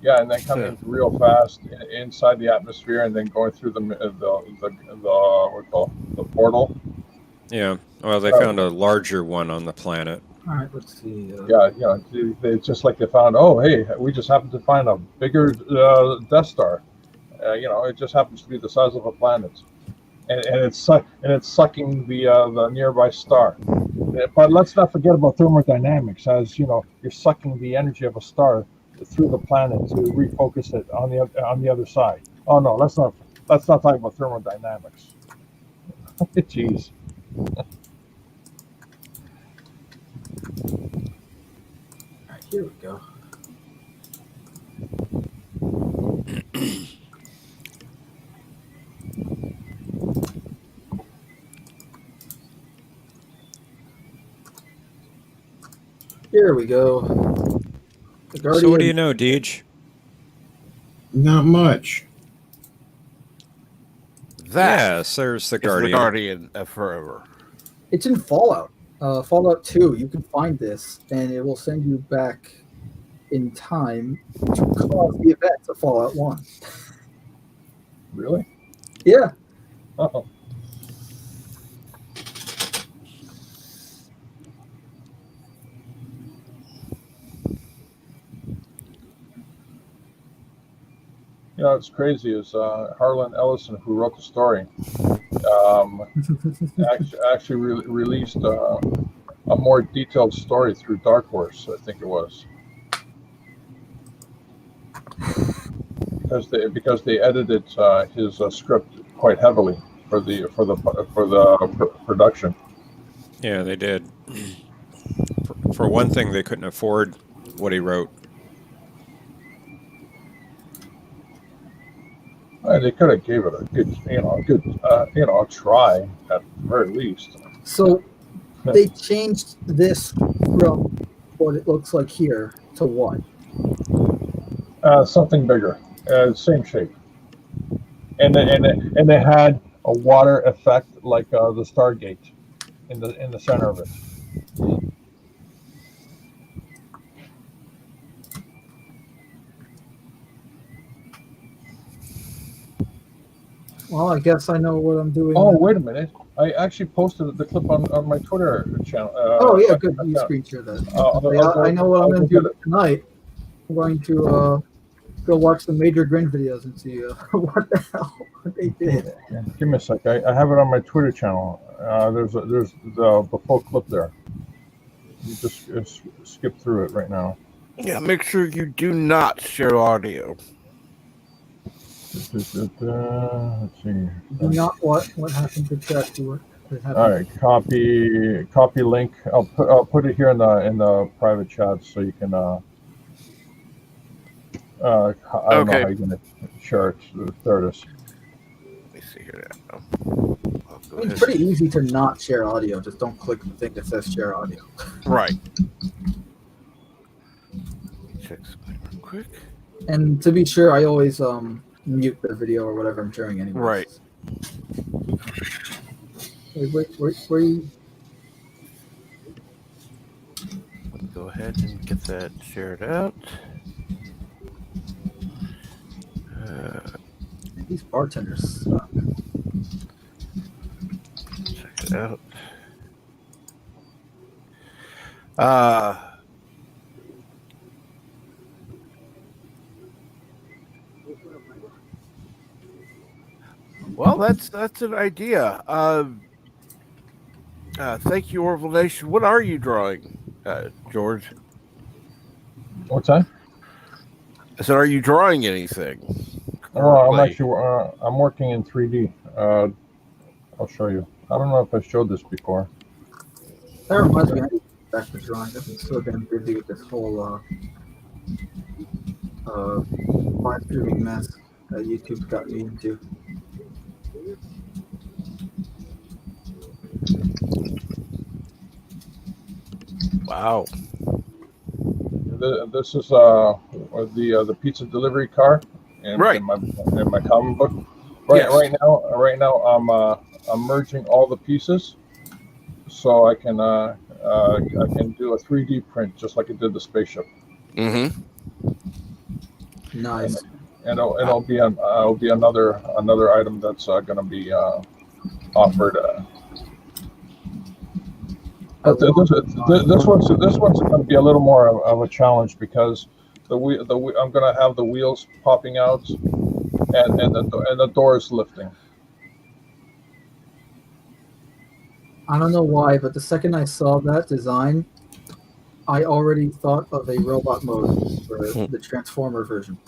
Yeah, and then coming real fast inside the atmosphere, and then going through the portal. Yeah. Well, they found a larger one on the planet. all right, let's see. It's just like they found. Oh, hey, we just happened to find a bigger Death Star. It just happens to be the size of a planet, and it's sucking the nearby star. But let's not forget about thermodynamics, as you're sucking the energy of a star through the planet to refocus it on the other side. Oh no, let's not talk about thermodynamics. Jeez. All right, here we go. Here we go. The So what do Guardian. you know, Deej? Not much. Yes, there's the It's Guardian. the Guardian of Forever. It's in Fallout. Fallout 2. You can find this, and it will send you back in time to cause the events of Fallout 1. Really? Yeah. Oh. It's crazy. Is Harlan Ellison, who wrote the story, actually released a more detailed story through Dark Horse, I think it was, because they edited his script quite heavily for the production. Yeah, they did. For one thing, they couldn't afford what he wrote. They could have gave it a good, a try at the very least. So they changed this from what it looks like here to what? Something bigger, same shape, and they had a water effect like the Stargate in the center of it. Well, I guess I know what I'm doing. Oh, wait a minute! I actually posted the clip on my Twitter channel. Oh yeah, good. You screen share that. I know what I'm going to do tonight. I'm going to go watch the Major Grin videos and see what the hell they did. Give me a sec. I have it on my Twitter channel. There's the full clip there. You just skip through it right now. Yeah, make sure you do not share audio. Let's see. Do not what happened to chat to it. All right, copy link. I'll put it here in the private chat so you can. I don't know how you're gonna share it. There it is. Let me see here now. It's pretty easy to not share audio. Just don't click the thing that says share audio. Right. Check something real quick. And to be sure, I always mute the video or whatever I'm sharing anyway. Right. Wait, where you? Let me go ahead and get that shared out. These bartenders suck. Check it out. Well, that's an idea. Thank you, Orville Nation. What are you drawing, George? What's that? I said, are you drawing anything? Oh, I'm working in 3D. I'll show you. I don't know if I showed this before. That reminds me, I need to get back to drawing. I've been so damn busy with this whole live streaming mess that YouTube's got me into. Wow. This is the pizza delivery car in my comic book. Right now I'm merging all the pieces so I can do a 3D print just like I did the spaceship. Mm-hmm. Nice. And it'll be another item that's going to be offered. This one's going to be a little more of a challenge because I'm going to have the wheels popping out and the doors lifting. I don't know why, but the second I saw that design, I already thought of a robot mode for the Transformer version.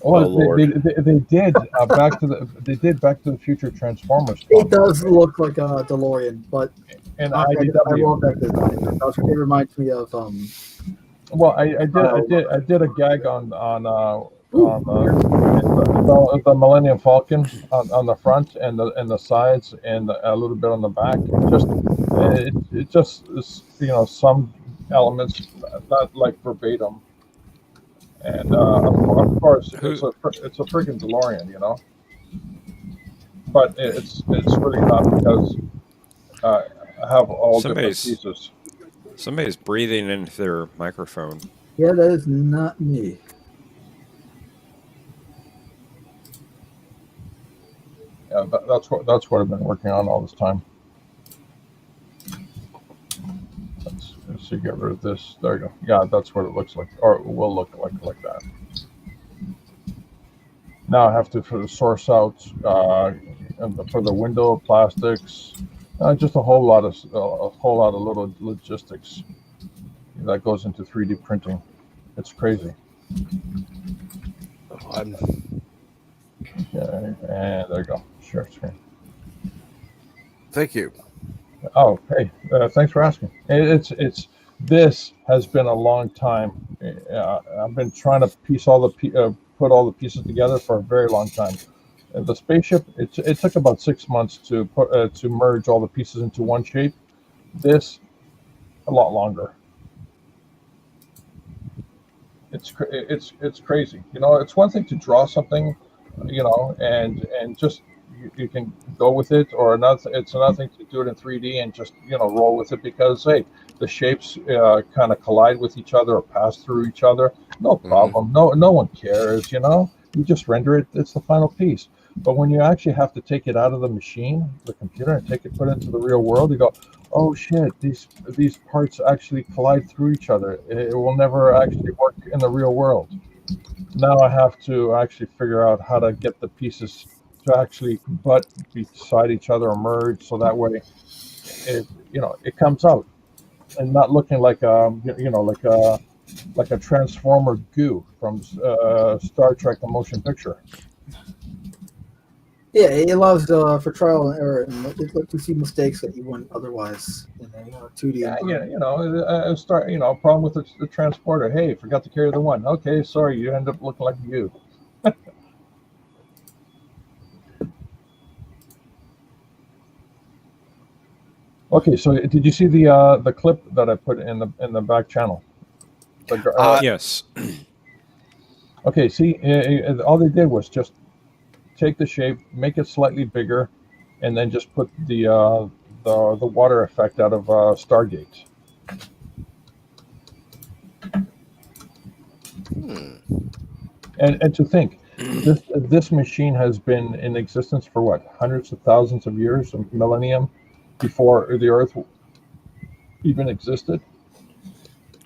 They did Back to the Future Transformers. It does look like a DeLorean, but I love that design. It reminds me of Well, I did a gag on the Millennium Falcon on the front and the sides and a little bit on the back. It just is, some elements, not like verbatim. And of course, it's a freaking DeLorean, But it's really not because I have all different pieces. Somebody's breathing into their microphone. Yeah, that is not me. Yeah, that's what I've been working on all this time. Let's see, get rid of this. There you go. Yeah, that's what it looks like, or it will look like that. Now I have to source out for the window plastics. Just a whole lot of little logistics that goes into 3D printing. It's crazy. Yeah, and there you go. Share screen. Thank you. Oh, hey, thanks for asking. This has been a long time. I've been trying to put all the pieces together for a very long time. The spaceship, it took about 6 months to merge all the pieces into one shape. This, a lot longer. It's crazy. You know, it's one thing to draw something, you know, and just you can go with it, or it's another thing to do it in 3D and just, you know, roll with it, because hey, the shapes kind of collide with each other or pass through each other. No problem. No one cares. You know, you just render it. It's the final piece. But when you actually have to take it out of the machine, the computer, and put it into the real world, you go, oh shit, these parts actually collide through each other. It will never actually work in the real world. Now I have to actually figure out how to get the pieces to actually butt beside each other or merge, so that way it comes out and not looking like like a transformer goo from Star Trek the motion picture. Yeah, it allows for trial and error, and it lets you see mistakes that you wouldn't otherwise in a 2D. Yeah, problem with the transporter. Hey, forgot to carry the one. Okay, sorry, you end up looking like you. Okay, so did you see the clip that I put in the back channel? Yes. Okay, see, all they did was just take the shape, make it slightly bigger, and then just put the water effect out of Stargate. And to think, this machine has been in existence for what, hundreds of thousands of years, a millennium, before the Earth even existed.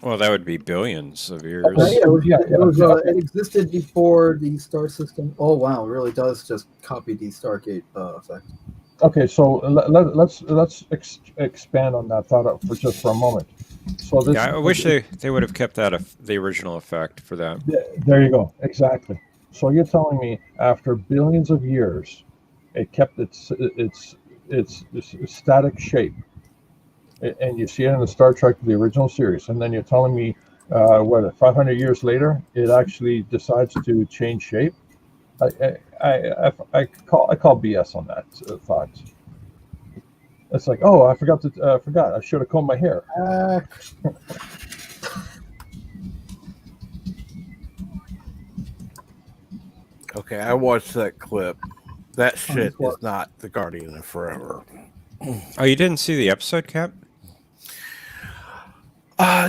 Well, that would be billions of years. It existed before the star system. Oh wow, it really does just copy the Stargate effect. Okay, so let's expand on that thought for a moment. So this, I wish they would have kept that the original effect for that. There you go, exactly. So you're telling me after billions of years, it kept its static shape, and you see it in the Star Trek, the original series, and then you're telling me, 500 years later, it actually decides to change shape? I call BS on that thought. It's like, oh, I forgot. I should have combed my hair. Okay, I watched that clip. That shit is not the Guardian of Forever. Oh, you didn't see the episode, Cap?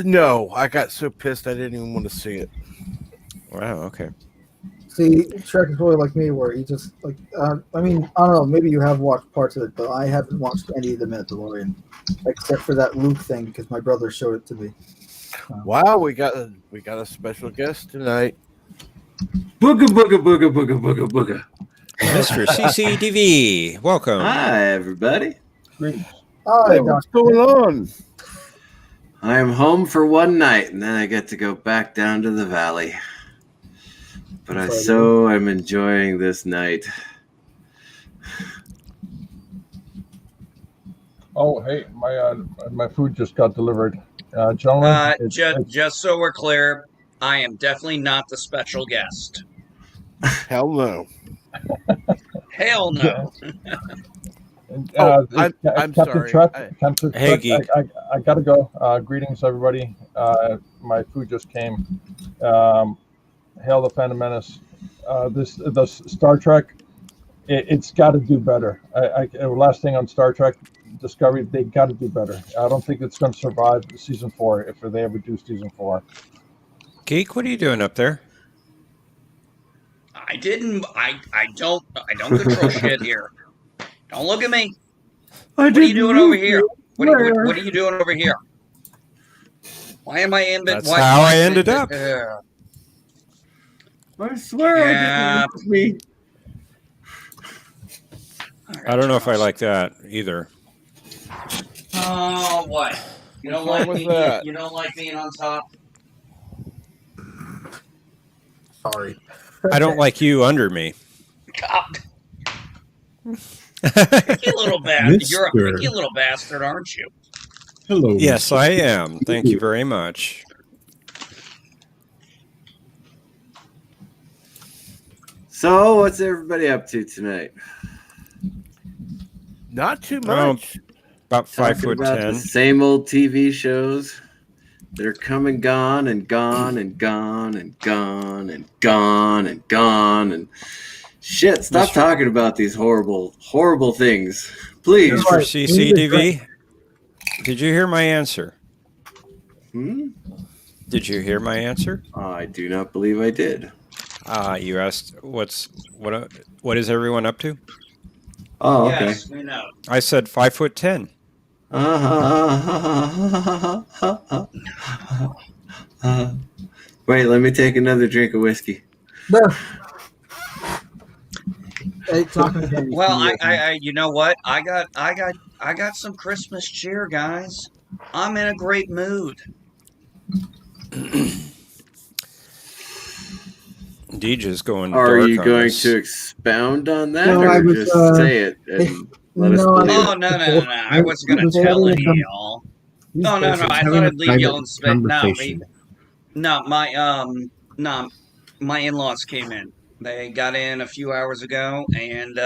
No, I got so pissed I didn't even want to see it. Wow, okay. See, Shrek is really like me, where he just like. I mean, I don't know. Maybe you have watched parts of it, but I haven't watched any of the Mandalorian, except for that Luke thing, because my brother showed it to me. Wow, we got a special guest tonight. Booga booga booga booga booga booga. Mr. CCDV, welcome. Hi, everybody. Hi, what's going on? I am home for one night, and then I get to go back down to the valley. But I so am enjoying this night. Oh, hey, my food just got delivered, gentlemen. Just so we're clear, I am definitely not the special guest. Hell no. Hell no. I'm Captain sorry. Captain Hey, Truck, Geek. I gotta go. Greetings, everybody. My food just came. Hail the Phantom Menace. The Star Trek, it's got to do better. Last thing on Star Trek Discovery, they got to do better. I don't think it's going to survive season 4 if they ever do season 4. Geek, what are you doing up there? I don't control shit here. Don't look at me. What are you doing over here? What are you doing over here? Why am I in? That's how I ended up. I swear I didn't lose me. I don't know if I like that either. Oh, what? You don't What's like wrong me? with that? You don't like being on top? Sorry. I don't like you under me. God. Picky little bastard. You're a Mister. picky little bastard, aren't you? Hello. Yes, Mr. I am. Thank you very much. So, what's everybody up to tonight? Not too Well, much. about Talking 5'10". about the same old TV shows that are come and gone and gone and gone and gone and gone and gone and shit. Stop Mr. talking about these horrible, horrible things, please. Mr. CCTV, did you hear my answer? Did you hear my answer? I do not believe I did. You asked what is everyone up to? Oh, okay. Yes, we know. I said 5'10". Wait, let me take another drink of whiskey. Hey, talking to me. Well, I you know what? I got some Christmas cheer, guys. I'm in a great mood. DJ's going Are dark you on going us. to expound on that, No, or I was, just say it and let us no, believe Oh it? no! I wasn't gonna tell any of y'all. No. I thought I'd leave y'all in space. No, my in-laws came in. They got in a few hours ago, and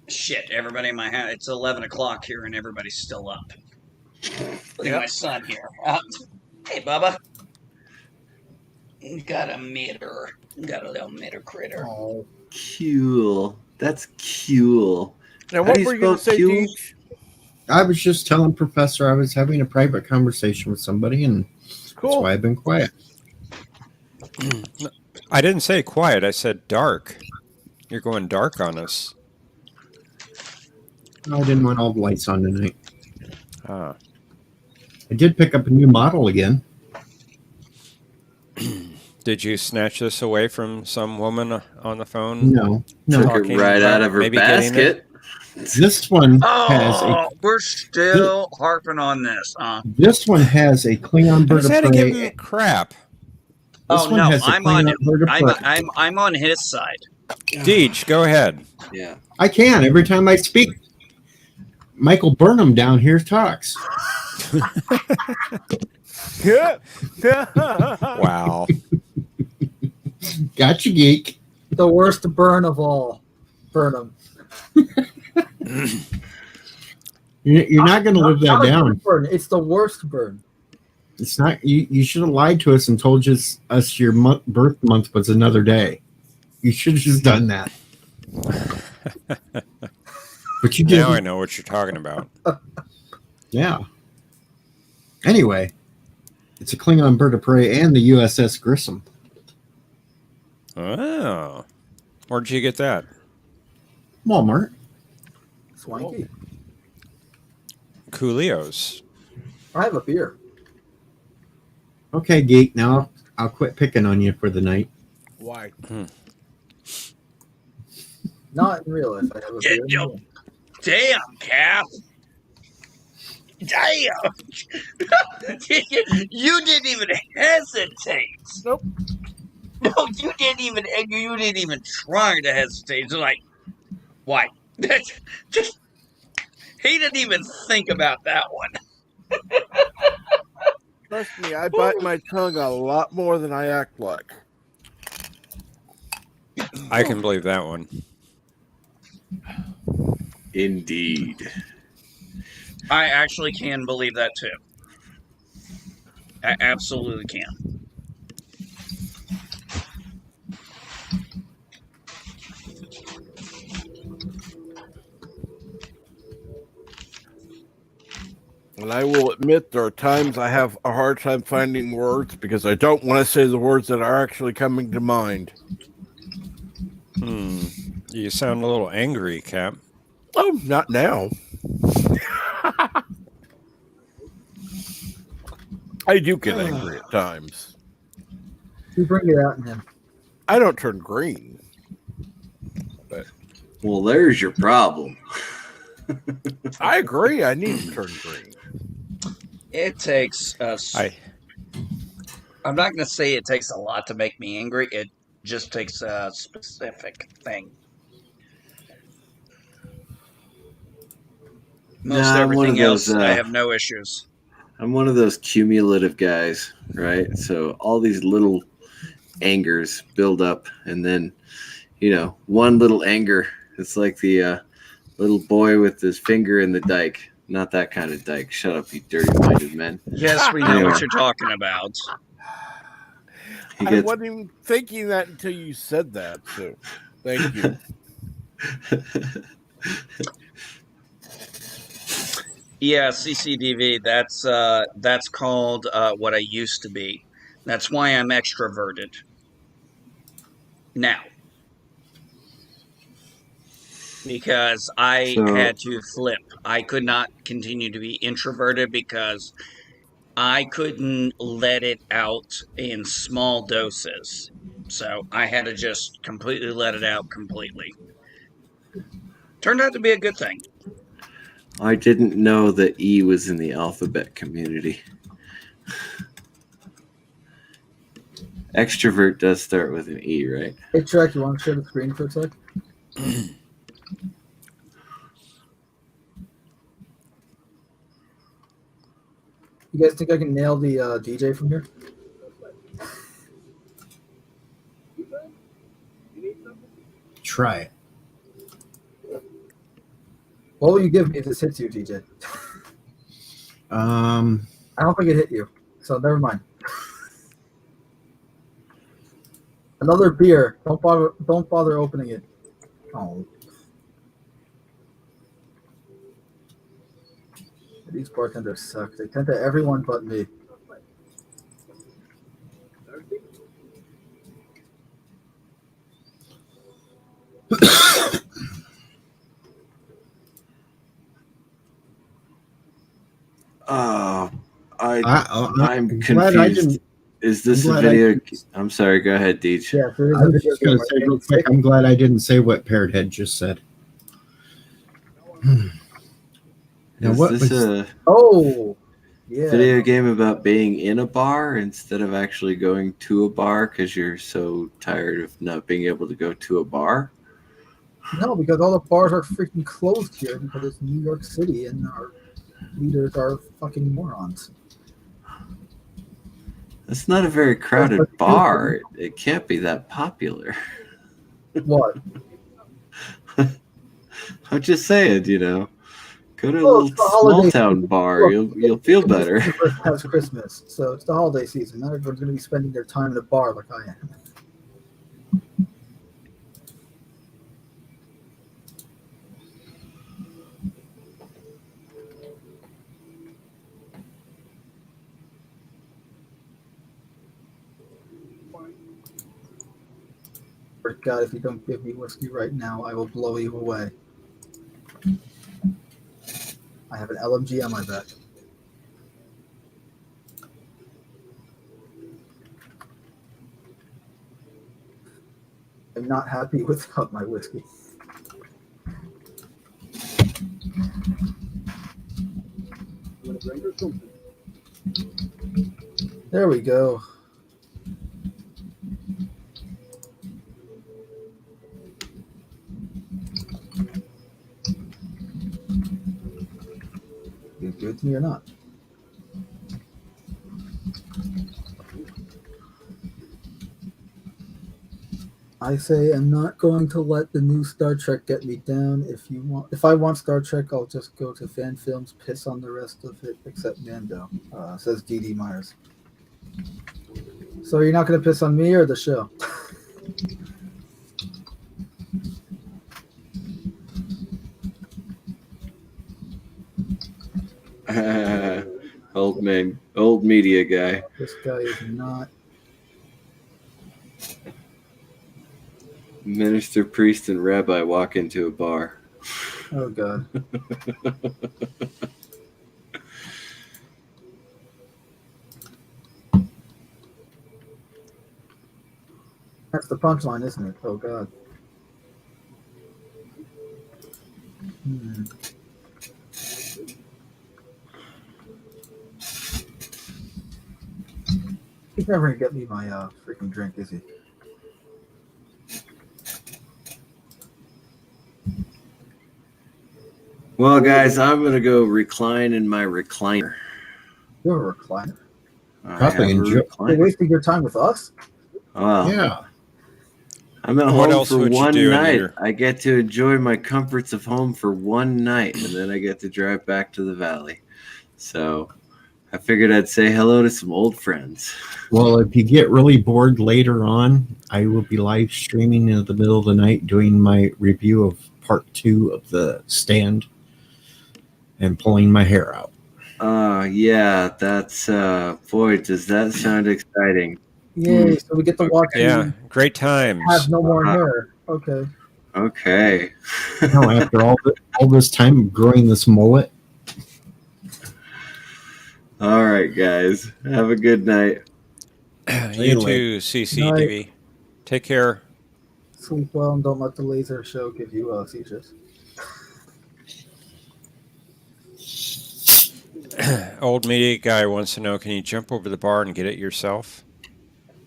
shit, everybody in my house. It's 11 o'clock here, and everybody's still up. Look at my son here. Hey, Bubba. Got a mitter. Got a little mitter critter. Oh, cool. That's cool. Now, How what do were you going to spell say, cool? Deej? I was just telling Professor I was having a private conversation with somebody, and that's why I've been quiet. I didn't say quiet. I said dark. You're going dark on us. I didn't want all the lights on tonight. Ah. I did pick up a new model again. Did you snatch this away from some woman on the phone? No. Took Talking it right about out of her maybe getting it? basket. This one has Oh, we're still harping on this, huh? This one has a Klingon I bird was of had to give him prey. crap. Oh one no, has a I'm on. Klingon bird of prey. I'm on his side. Deej, go ahead. Yeah. I can every time I speak. Michael Burnham down here talks. Wow. Gotcha, geek. The worst burn of all. Burnham. You're not going to live that Not a down. good burn. It's the worst burn. It's not. You should have lied to us and told us your birth month was another day. You should have just done that. But you didn't. Now I know what you're talking about. Yeah. Anyway, it's a Klingon bird of prey and the USS Grissom. Oh. Where'd you get that? Walmart. Swanky. Coolio's. I have a beer. Okay, geek. Now I'll quit picking on you for the night. Why? Not in real life. I have a beer. Damn, Cap. Damn. You didn't even hesitate. Nope. No, you didn't even try to hesitate. It's like, why? Just he didn't even think about that one. Trust me, I bite my tongue a lot more than I act like. I can believe that one. Indeed. I actually can believe that too. I absolutely can. And I will admit there are times I have a hard time finding words because I don't want to say the words that are actually coming to mind. You sound a little angry, Cap. Oh, not now. I do get angry at times. You bring it out in him. I don't turn green. But Well, there's your problem. I agree. I need to turn green. It takes us. I'm not going to say it takes a lot to make me angry. It just takes a specific thing. Most I'm one of everything else, those. I have no issues. I'm one of those cumulative guys, right? So all these little angers build up, and then one little anger. It's like the little boy with his finger in the dike. Not that kind of dike. Shut up, you dirty-minded men. Yes, we know Anyway. what you're talking about. He I gets wasn't even thinking that until you said that. So, thank you. Yeah, CCDV. That's called what I used to be. That's why I'm extroverted now, because I So- had to flip. I could not continue to be introverted because I couldn't let it out in small doses. So I had to just completely let it out completely. Turned out to be a good thing. I didn't know that E was in the alphabet community. Extrovert does start with an E, right? Hey, Trek, you want to share the screen for a sec? You guys think I can nail the DJ from here? Try it. What will you give me if this hits you, DJ? I don't think it hit you, so never mind. Another beer. Don't bother opening it. Oh. These bartenders suck. They tend to everyone but me. Oh, I'm I'm glad I confused. didn't- Is this I'm a glad I video? didn't- I'm sorry. Go ahead, Deej. Yeah, there is I a was video just going game. to say real quick, I'm glad I didn't say what Parrot had just said. Now, Is what this was- a Oh, yeah. video game about being in a bar instead of actually going to a bar because you're so tired of not being able to go to a bar? No, because all the bars are freaking closed here because it's New York City and our leaders are fucking morons. It's not a very crowded bar. It can't be that popular. What? I'm just saying, go to a Well, little it's the holiday small town season. bar. Look, You'll feel better. Has Christmas, so it's the holiday season. Not everyone's going to be spending their time in a bar like I am. God, if you don't give me whiskey right now, I will blow you away. I have an LMG on my back. I'm not happy without my whiskey. There we go. You give it to me or not? I say I'm not going to let the new Star Trek get me down. If I want Star Trek, I'll just go to fan films, piss on the rest of it except Mando, says D.D. Myers. So you're not going to piss on me or the show? Old media guy. This guy is not. Minister, priest, and rabbi walk into a bar. Oh, God. That's the punchline, isn't it? Oh, God. He's never going to get me my freaking drink, is he? Well, guys, I'm gonna go recline in my recliner. You're a recliner. I Probably have a enjoy. You're recliner. wasting your time with us? Wow. Yeah. I'm at What home else for would you one do, night. Anita? I get to enjoy my comforts of home for one night, and then I get to drive back to the valley. So I figured I'd say hello to some old friends. Well, if you get really bored later on, I will be live streaming in the middle of the night doing my review of part 2 of The Stand and pulling my hair out. Yeah, that's boy, does that sound exciting. Yay! So we get to watch Yeah, you great times. have no more hair. Okay. Okay. No, after all this time growing this mullet. All right, guys. Have a good night. You too, CCTV. Take care. Sleep well and don't let the laser show give you seizures. Old media guy wants to know, can you jump over the bar and get it yourself?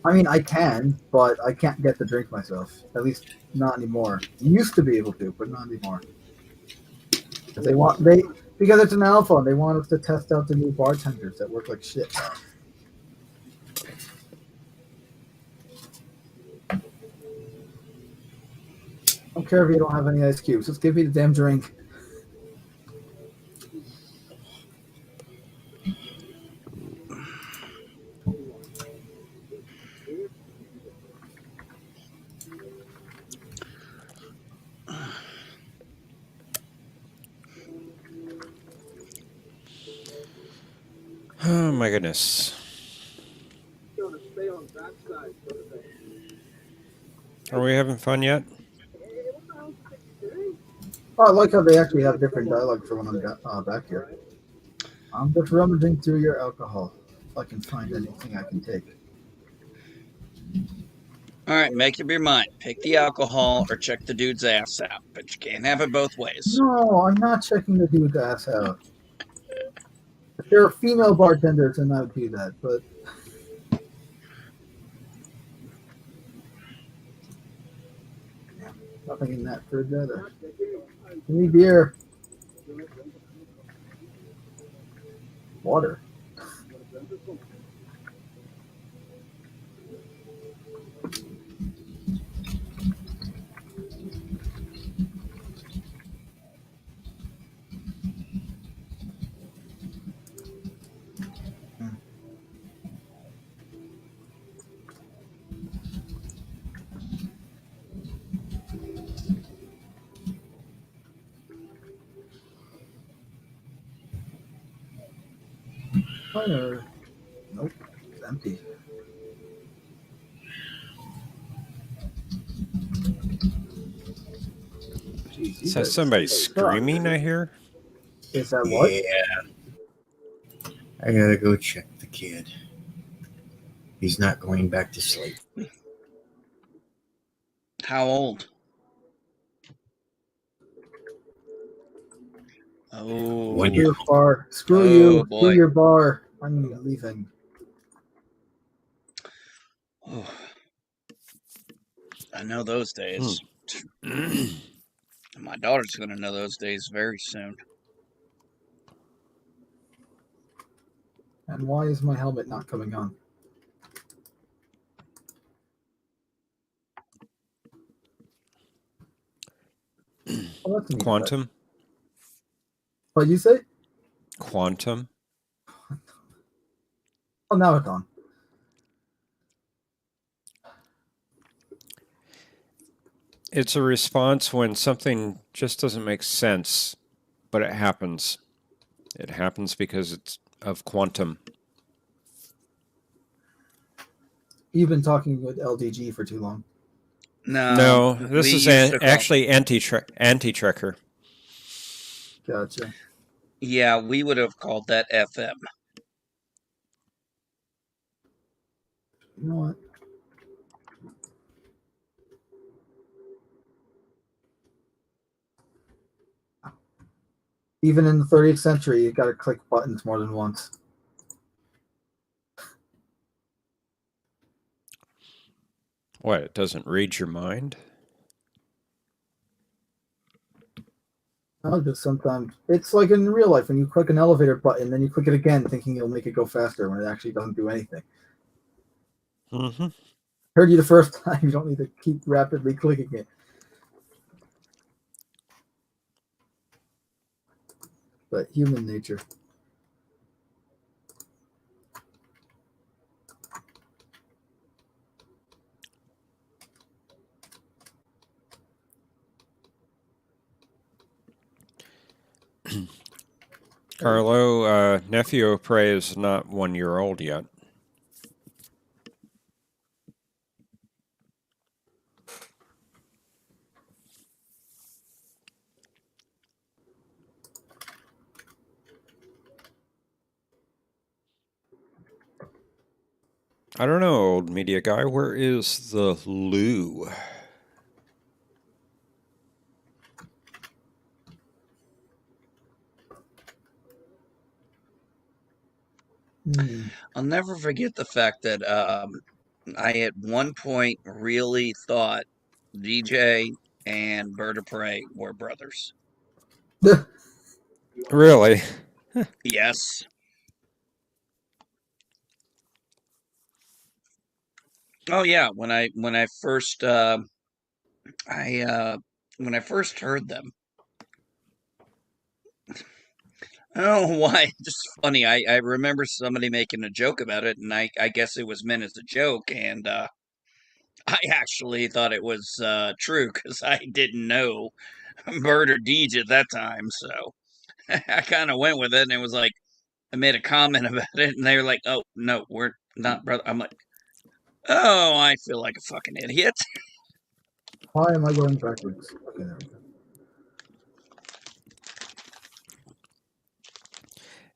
I mean, I can, but I can't get the drink myself. At least not anymore. Used to be able to, but not anymore. Because it's an alpha, and they want us to test out the new bartenders that work like shit. Don't care if you don't have any ice cubes. Just give me the damn drink. Oh my goodness. Are we having fun yet? Oh, I like how they actually have different dialogue for when I'm back here. I'm just rummaging through your alcohol. If I can find anything I can take. All right, make up your mind. Pick the alcohol or check the dude's ass out, but you can't have it both ways. No, I'm not checking the dude's ass out. If there are female bartenders, then I would do that, but nothing in that fridge either. Give me beer. Water. Or, nope, it's empty. Jeez, Is that somebody screaming I hear? Is that what? Yeah. I gotta go check the kid. He's not going back to sleep. How old? Oh. Screw your bar. Screw Oh, you. boy. Screw your bar. I'm leaving. Oh. I know those days. My daughter's going to know those days very soon. And why is my helmet not coming on? Oh, that's a neat Quantum? touch. What'd you say? Quantum? Oh, now it's on. It's a response when something just doesn't make sense, but it happens. It happens because it's of quantum. You've been talking with LDG for too long. No, this we is used to call- actually anti-trekker. Gotcha. Yeah, we would have called that FM. You know what? Even in the 30th century, you got to click buttons more than once. What, it doesn't read your mind? I'll just sometimes it's like in real life when you click an elevator button, then you click it again, thinking it'll make it go faster when it actually doesn't do anything. Mm-hmm. Heard you the first time. You don't need to keep rapidly clicking it. But human nature. Carlo, nephew of Prey is not 1 year old yet. I don't know, old media guy. Where is the loo? I'll never forget the fact that I at one point really thought DJ and Bird of Prey were brothers. Really? Yes. Oh yeah, when I first when I first heard them. I don't know why. Just funny. I remember somebody making a joke about it, and I guess it was meant as a joke, and I actually thought it was true because I didn't know Bird or Deej at that time, so I kind of went with it, and it was like I made a comment about it, and they were like, "Oh no, we're not brother." I'm like, "Oh, I feel like a fucking idiot." Why am I going backwards? Okay, there we go.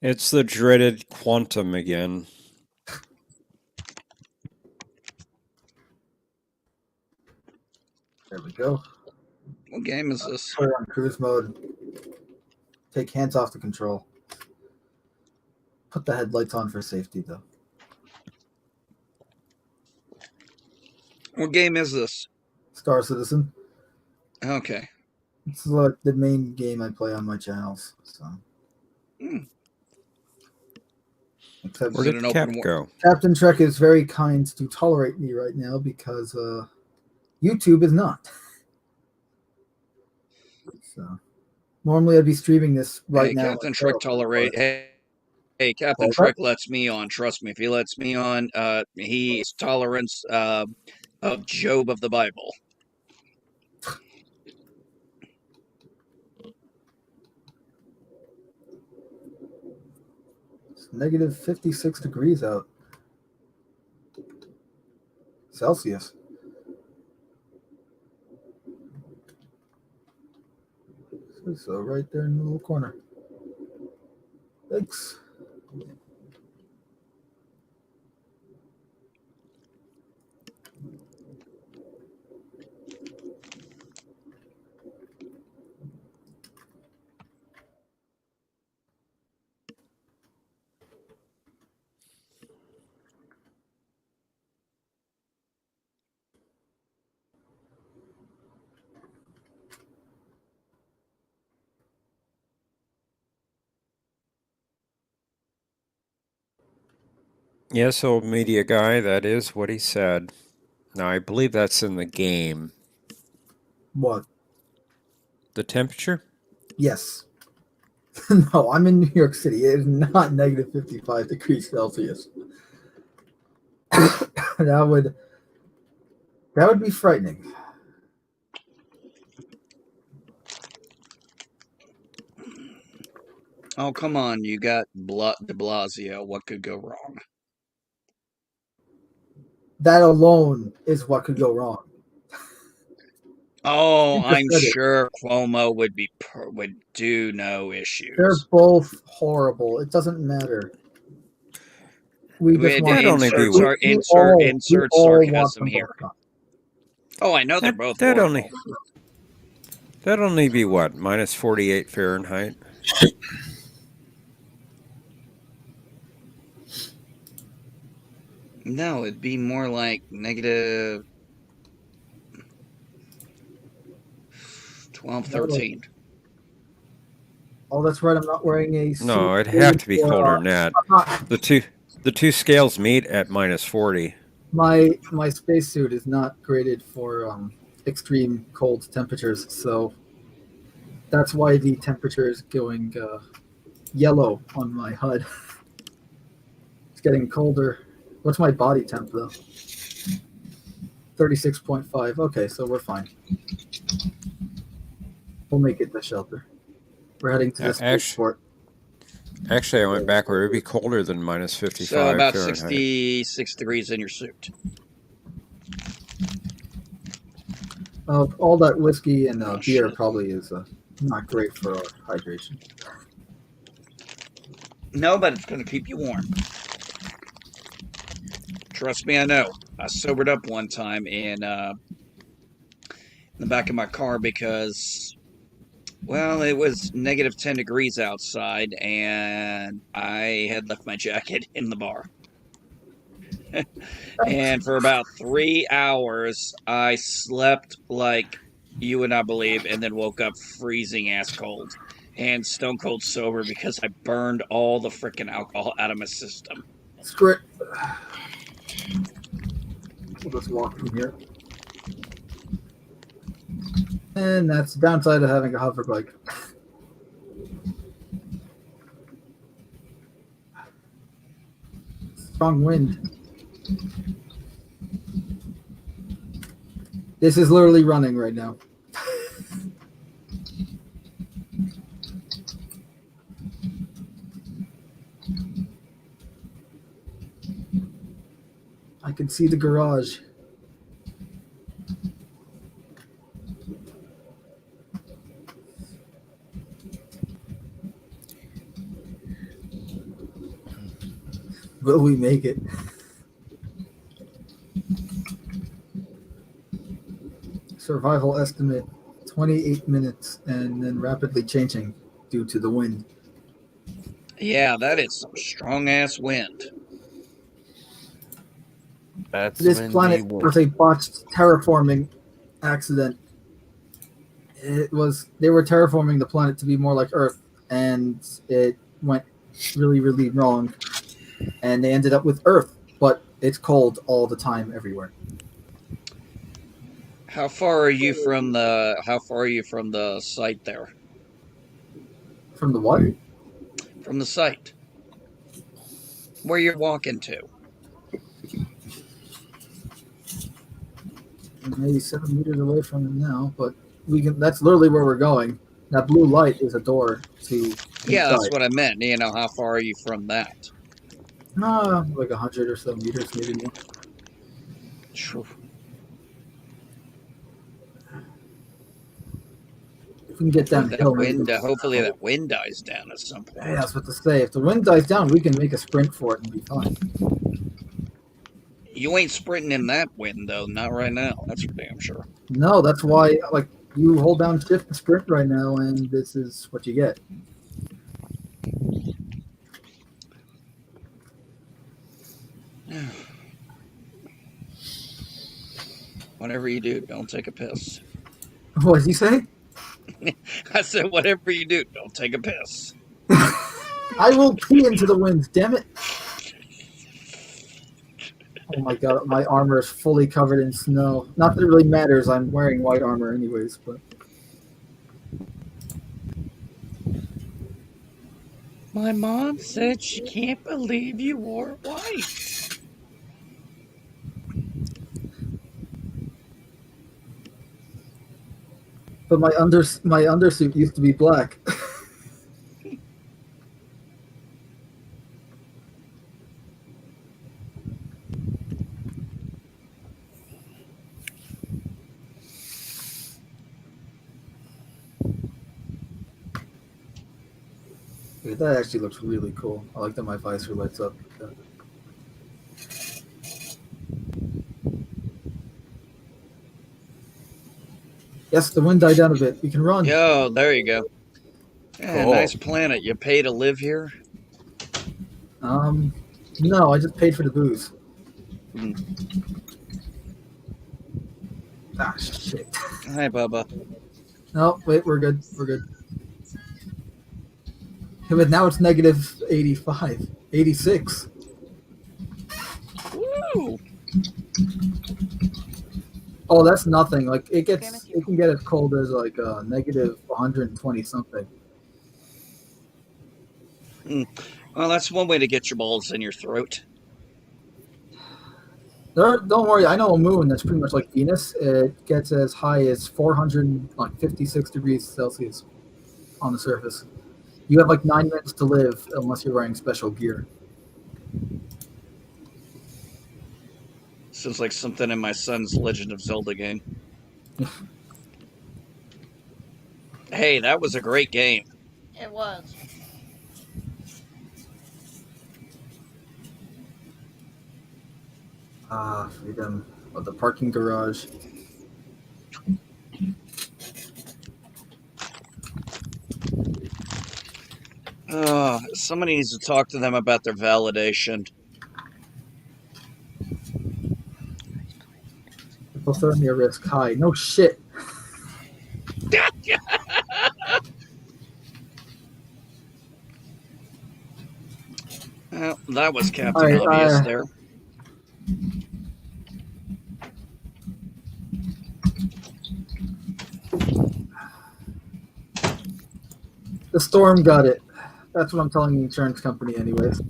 It's the dreaded quantum again. There we go. What game is this? Put it on cruise mode. Take hands off the control. Put the headlights on for safety, though. What game is this? Star Citizen. Okay. It's like the main game I play on my channels. So. Except Where did Cap go? Captain Trek is very kind to tolerate me right now because YouTube is not. So normally I'd be streaming this right Hey, now. Captain Trek tolerate. Hey, Captain Trek lets me on. Trust me, if he lets me on, he is tolerance of Job of the Bible. It's negative 56 degrees out. Celsius. So right there in the little corner. Thanks. Yes, old media guy, that is what he said. Now, I believe that's in the game. What? The temperature? Yes. No, I'm in New York City. It is not negative 55 degrees Celsius. that would be frightening. Oh, come on. You got de Blasio. What could go wrong? That alone is what could go wrong. Oh, You I'm just said it. sure Cuomo would do no They're issues. both horrible. It doesn't matter. We just want insert sarcasm here. Oh, I know they're both horrible. That'd only be what, minus 48 Fahrenheit? No, it'd be more like negative 12, 13. Oh, that's right. I'm not wearing a suit. No, it'd have to be for, colder than that. The two scales meet at -40. My spacesuit is not graded for extreme cold temperatures, so that's why the temperature is going yellow on my HUD. It's getting colder. What's my body temp though? 36.5. Okay, so we're fine. We'll make it to shelter. We're heading to the spaceport. Actually, I went backward. It'd be colder than -55. So about Fahrenheit. 66 degrees in your suit. All that whiskey and beer probably is not great for hydration. No, but it's going to keep you warm. Trust me, I know. I sobered up one time in the back of my car because, well, it was -10 degrees outside, and I had left my jacket in the bar. And for about 3 hours, I slept like you would not believe, and then woke up freezing ass cold and stone cold sober because I burned all the freaking alcohol out of my system. Script. We'll just walk from here. And that's the downside of having a hover bike. Strong wind. This is literally running right now. I can see the garage. Will we make it? Survival estimate 28 minutes and then rapidly changing due to the wind. Yeah, that is some strong ass wind. That's This planet was a botched terraforming accident. They were terraforming the planet to be more like Earth, and it went really, really wrong. And they ended up with Earth, but it's cold all the time everywhere. How far are you from the site there? From the what? From the site. Where you're walking to. Maybe 7 meters away from them now, but that's literally where we're going. That blue light is a door to Yeah, that's inside. what I meant. You know, how far are you from that? Like 100 or so meters, maybe more. True. If we can get down the hill, Hopefully that wind dies down at some point. Yeah, that's what to say. If the wind dies down, we can make a sprint for it and be fine. You ain't sprinting in that wind, though. Not right now. That's for damn sure. No, that's why, you hold down shift and sprint right now, and this is what you get. Whatever you do, don't take a piss. What did you say? I said, whatever you do, don't take a piss. I will pee into the wind, damn it. Oh my god, my armor is fully covered in snow. Not that it really matters, I'm wearing white armor anyways, but... My mom said she can't believe you wore white. But my undersuit used to be black. Yeah, that actually looks really cool. I like that my visor lights up. Yes, the wind died down a bit. We can run. Yo, there you go. Yeah, Cool. nice planet. You pay to live here? No, I just paid for the booze. Ah, shit. Hi, Bubba. No, wait, we're good. We're good. But now it's negative 85, 86. Woo! Oh, that's nothing. Like it can get as cold as like negative 120 something. Well, that's one way to get your balls in your throat. Don't worry, I know a moon that's pretty much like Venus. It gets as high as 456 degrees Celsius on the surface. You have like 9 minutes to live unless you're wearing special gear. Sounds like something in my son's Legend of Zelda game. Hey, that was a great game. It was. Freedom of the parking garage. Somebody needs to talk to them about their validation. Hypothermia risk high. No shit. Well, that was Captain All right, Obvious there. The storm got it. That's what I'm telling the insurance company anyways.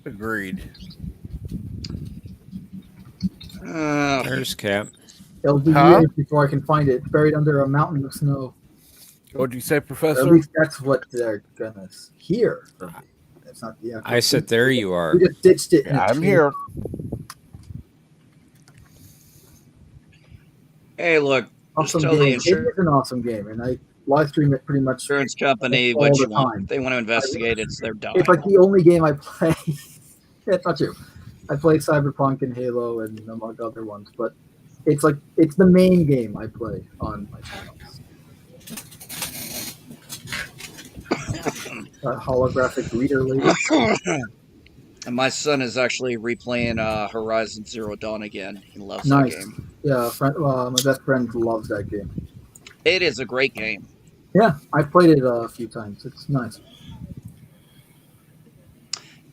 Agreed. There's Cap. It'll be years before I can find it. It's buried under a mountain of snow. What'd you say, Or Professor? at least that's what they're gonna hear from me. It's not the actual. I said, there you are. We just ditched it. in Yeah, a I'm cave. here. Hey, look, Awesome just tell the game. It is an awesome game, and I live stream it pretty much insurance company all what the you want. time. If they want to investigate it, it's their dime. It's like the only game I play. It's not true. I play Cyberpunk and Halo and among other ones, but it's like it's the main game I play on my channel. That holographic reader lady. And my son is actually replaying Horizon Zero Dawn again. He loves Nice. that game. Yeah, my best friend loves that game. It is a great game. Yeah, I've played it a few times. It's nice.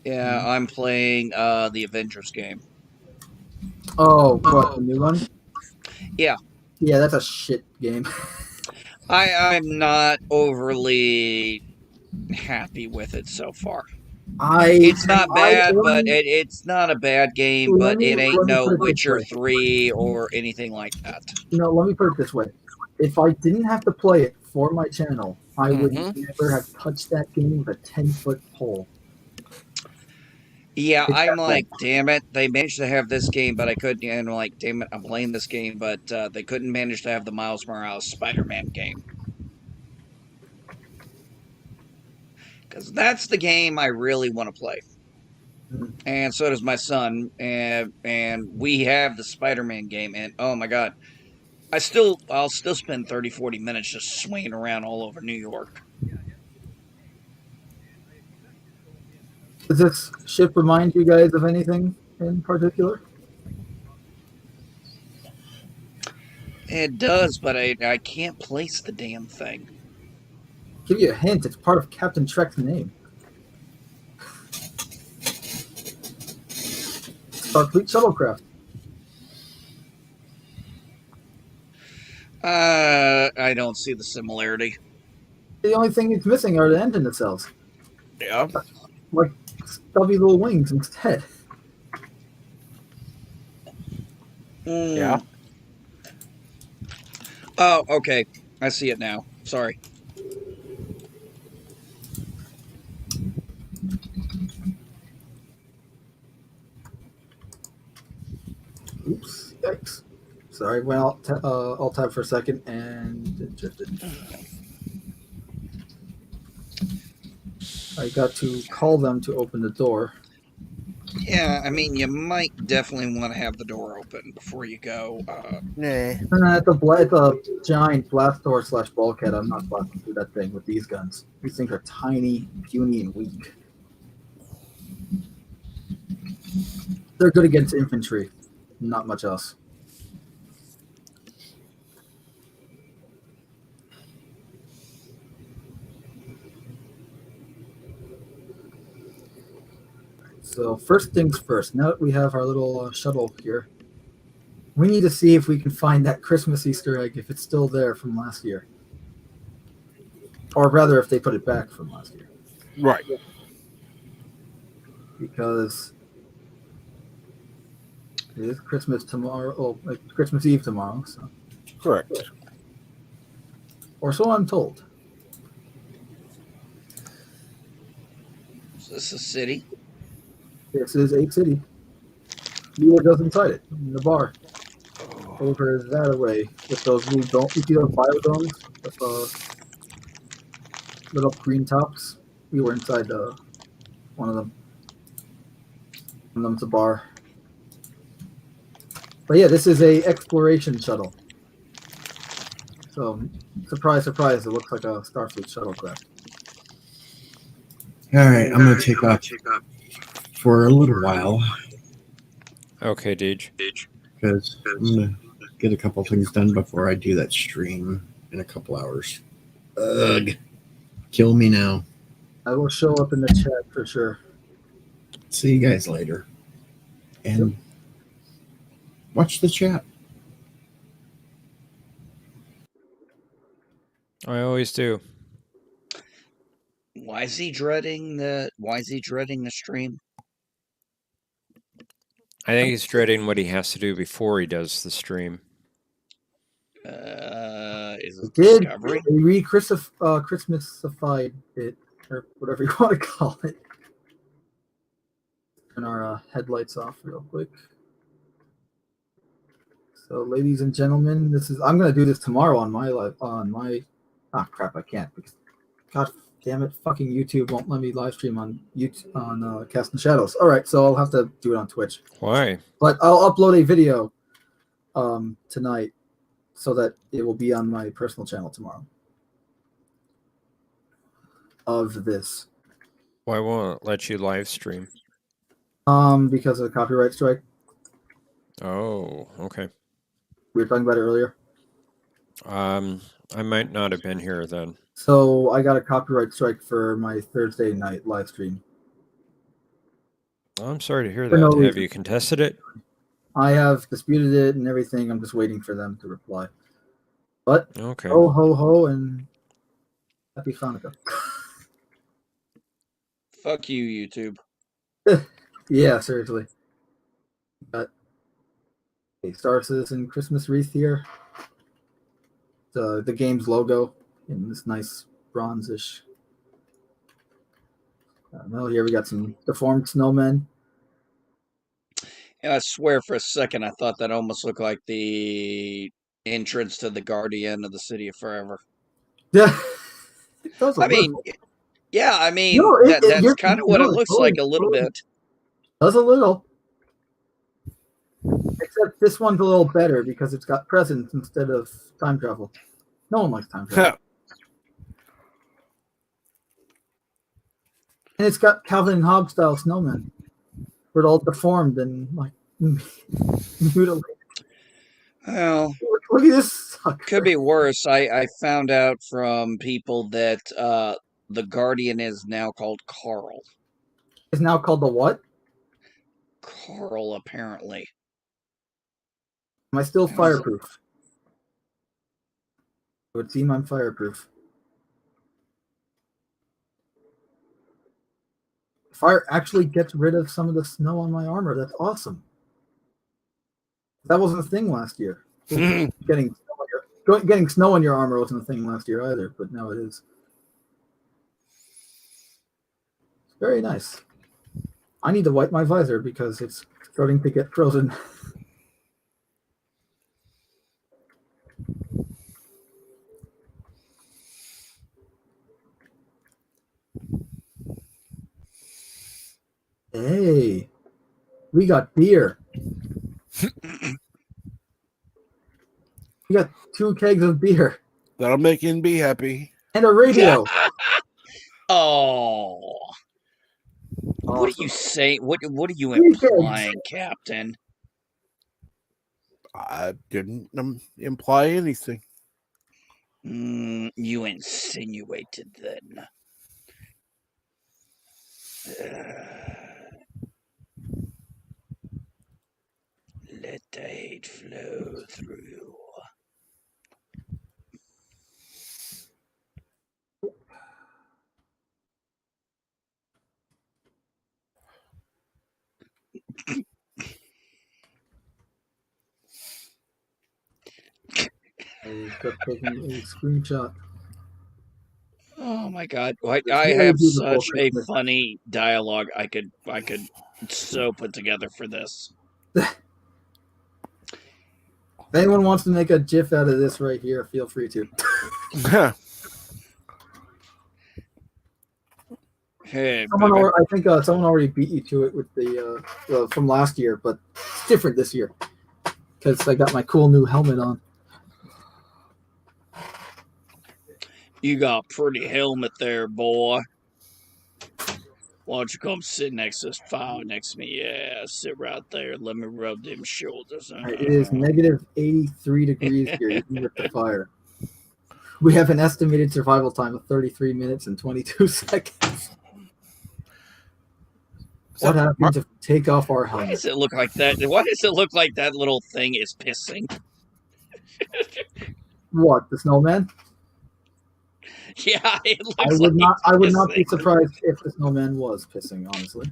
Yeah, I'm playing the Avengers game. Oh, what, the new one? Yeah. Yeah, that's a shit game. I'm not overly happy with it so far. It's not bad, but it's not a bad game, but it ain't no put it this Witcher way. 3 or anything like that. Let me put it this way. If I didn't have to play it for my channel, I would never have touched that game with a 10-foot pole. Yeah, It's I'm that like, damn it, they managed to have this game, but I couldn't, and I'm like, damn it, I'm playing this game, but they couldn't manage to have the Miles Morales Spider-Man game. Because that's the game I really want to play. And so does my son, and we have the Spider-Man game, and oh my god, I'll still spend 30-40 minutes just swinging around all over New York. Does this ship remind you guys of anything in particular? It does, but I can't place the damn thing. Give you a hint. It's part of Captain Trek's name. Starfleet shuttlecraft. I don't see the similarity. The only thing it's missing are the engine nacelles. Yeah. Like stubby little wings instead. Yeah. Oh, okay. I see it now. Sorry. Oops. Yikes. Sorry. Well, I'll tab for a second and it drifted. I got to call them to open the door. Yeah, I mean, you might definitely want to have the door open before you go. Nah. It's a giant blast door / bulkhead. I'm not blasting through that thing with these guns. These things are tiny, puny, and weak. They're good against infantry. Not much else. So first things first. Now that we have our little shuttle here, we need to see if we can find that Christmas Easter egg if it's still there from last year, or rather, if they put it back from last year. Right. Because it is Christmas tomorrow. Oh, like Christmas Eve tomorrow. So Correct. or so I'm told. Is this a city? This is a city. You were just inside it, in the bar. Over that way, with those blue domes. You see those biodomes with little green tops? We were inside one of them. One of them's a bar. But yeah, this is a exploration shuttle. So, surprise, surprise, it looks like a Starfleet shuttlecraft. All right, I'm going to take off for a little while Okay, Deej. because I'm going to get a couple things done before I do that stream in a couple hours. Ugh. Kill me now. I will show up in the chat for sure. See you guys later. And watch the chat. I always do. Why is he dreading the stream? I think he's dreading what he has to do before he does the stream. Is it Did Discovery? they Christmasified it, or whatever you want to call it. Turn our headlights off real quick. So, ladies and gentlemen, I'm going to do this tomorrow on my live crap, I can't because God damn it, fucking YouTube won't let me live stream on YouTube on Casting Shadows. All right, so I'll have to do it on Twitch. Why? But I'll upload a video tonight so that it will be on my personal channel tomorrow of this. Why won't it let you live stream? Because of the copyright strike. Oh, okay. We were talking about it earlier. I might not have been here then. So I got a copyright strike for my Thursday night live stream. I'm sorry to hear For that. no Have reason. you contested it? I have disputed it and everything. I'm just waiting for them to reply. But Okay. ho ho ho and happy Hanukkah. Fuck you, YouTube. Yeah, seriously. Got a Star Citizen Christmas wreath here. The game's logo in this nice bronzish. Well, here we got some deformed snowmen. And I swear for a second I thought that almost looked like the entrance to the Guardian of the City of Forever. Yeah, it does a I mean, little. yeah, I mean, No, that's you're kind of what it totally, looks totally, like a little totally. bit. Does a little. Except this one's a little better because it's got presents instead of time travel. No one likes time travel. And it's got Calvin and Hobbes style snowmen. We're all deformed and like mutilated. Well, Look at this sucker. could be worse. I found out from people that the Guardian is now called Carl. It's now called the what? Carl, apparently. Am I still fireproof? It would seem I'm fireproof. Fire actually gets rid of some of the snow on my armor. That's awesome. That wasn't a thing last year. Getting snow on your armor wasn't a thing last year either, but now it is. Very nice. I need to wipe my visor because it's starting to get frozen. Hey, we got beer. We got 2 kegs of beer. That'll make NB happy. And a radio. Oh. What are you saying? What are you implying, Captain? I didn't imply anything. You insinuated then. Let the hate flow through. I just taking a screenshot. Oh my god. It's I very have beautiful such a Christmas. funny dialogue I could so put together for this. If anyone wants to make a GIF out of this right here, feel free to. Hey, I think someone already beat you to it with the from last year, but it's different this year because I got my cool new helmet on. you got a pretty helmet there, boy. Why don't you come sit next to this fire next to me? Yeah, sit right there. Let me rub them shoulders. It is negative 83 degrees here, even with the fire. We have an estimated survival time of 33 minutes and 22 seconds. What happens if we take off our Why helmet? does it look like that? Why does it look like that little thing is pissing? What, the snowman? Yeah, it looks I would like not. I would not be pissing. surprised if the snowman was pissing. Honestly,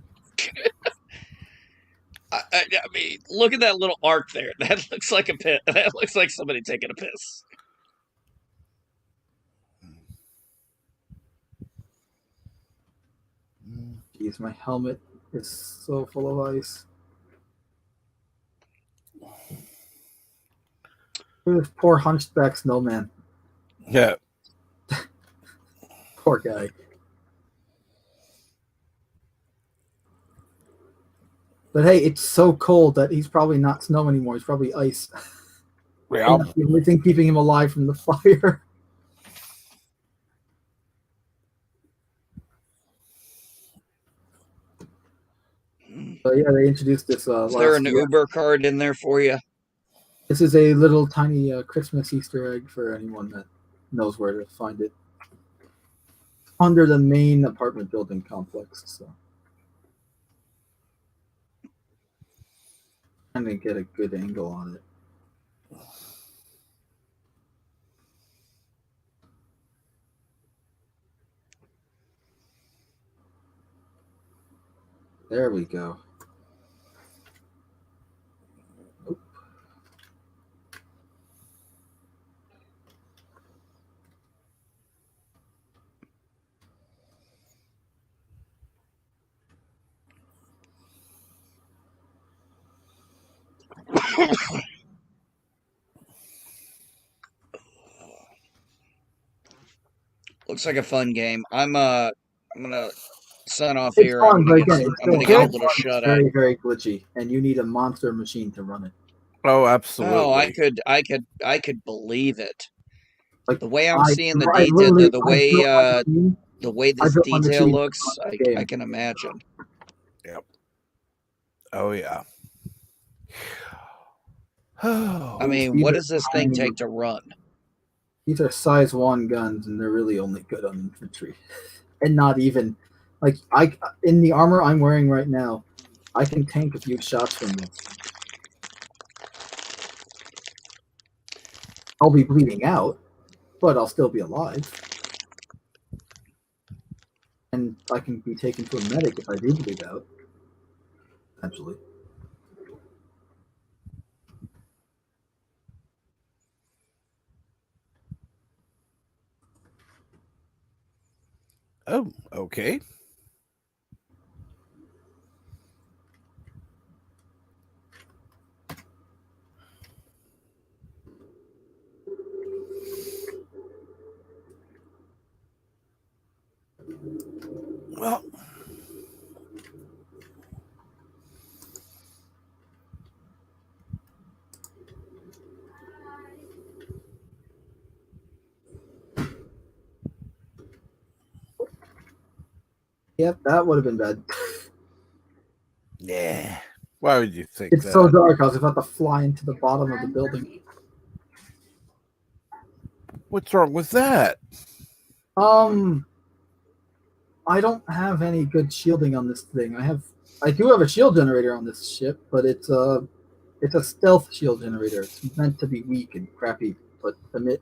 I mean, look at that little arc there. That looks like a piss. That looks like somebody taking a piss. jeez, my helmet is so full of ice. This poor hunchback snowman. Yeah. Poor guy. But hey, it's so cold that he's probably not snow anymore. He's probably ice. Yeah. And that's the only thing keeping him alive from the fire. So yeah, they introduced this. Is there an last year. Uber card in there for you? This is a little tiny Christmas Easter egg for anyone that knows where to find it. Under the main apartment building complex. So I'm gonna get a good angle on it. There we go. Nope. Looks like a fun game. I'm gonna sign off It's here. fun, I'm but gonna again, get, it's I'm gonna still get a little it's shut eye. very, very glitchy, and you need a monster machine to run it. Oh, absolutely. Oh, I could believe it. Like The way I'm I- seeing the I detail, literally- the I way built my machine- the way I this built my detail machine looks, to run the I game. can imagine. Yep. Oh yeah. I mean, These what are does this thing tiny- take to run? These are size 1 guns, and they're really only good on infantry, and not even like in the armor I'm wearing right now. I can tank a few shots from this. I'll be bleeding out, but I'll still be alive, and I can be taken to a medic if I do bleed out. Potentially. Oh, okay. Well, Yep, that would have been bad. yeah. Why would you think It's that? so dark. I was about to fly into the bottom of the building. What's wrong with that? I don't have any good shielding on this thing. I do have a shield generator on this ship, but it's It's a stealth shield generator. It's meant to be weak and crappy, but emit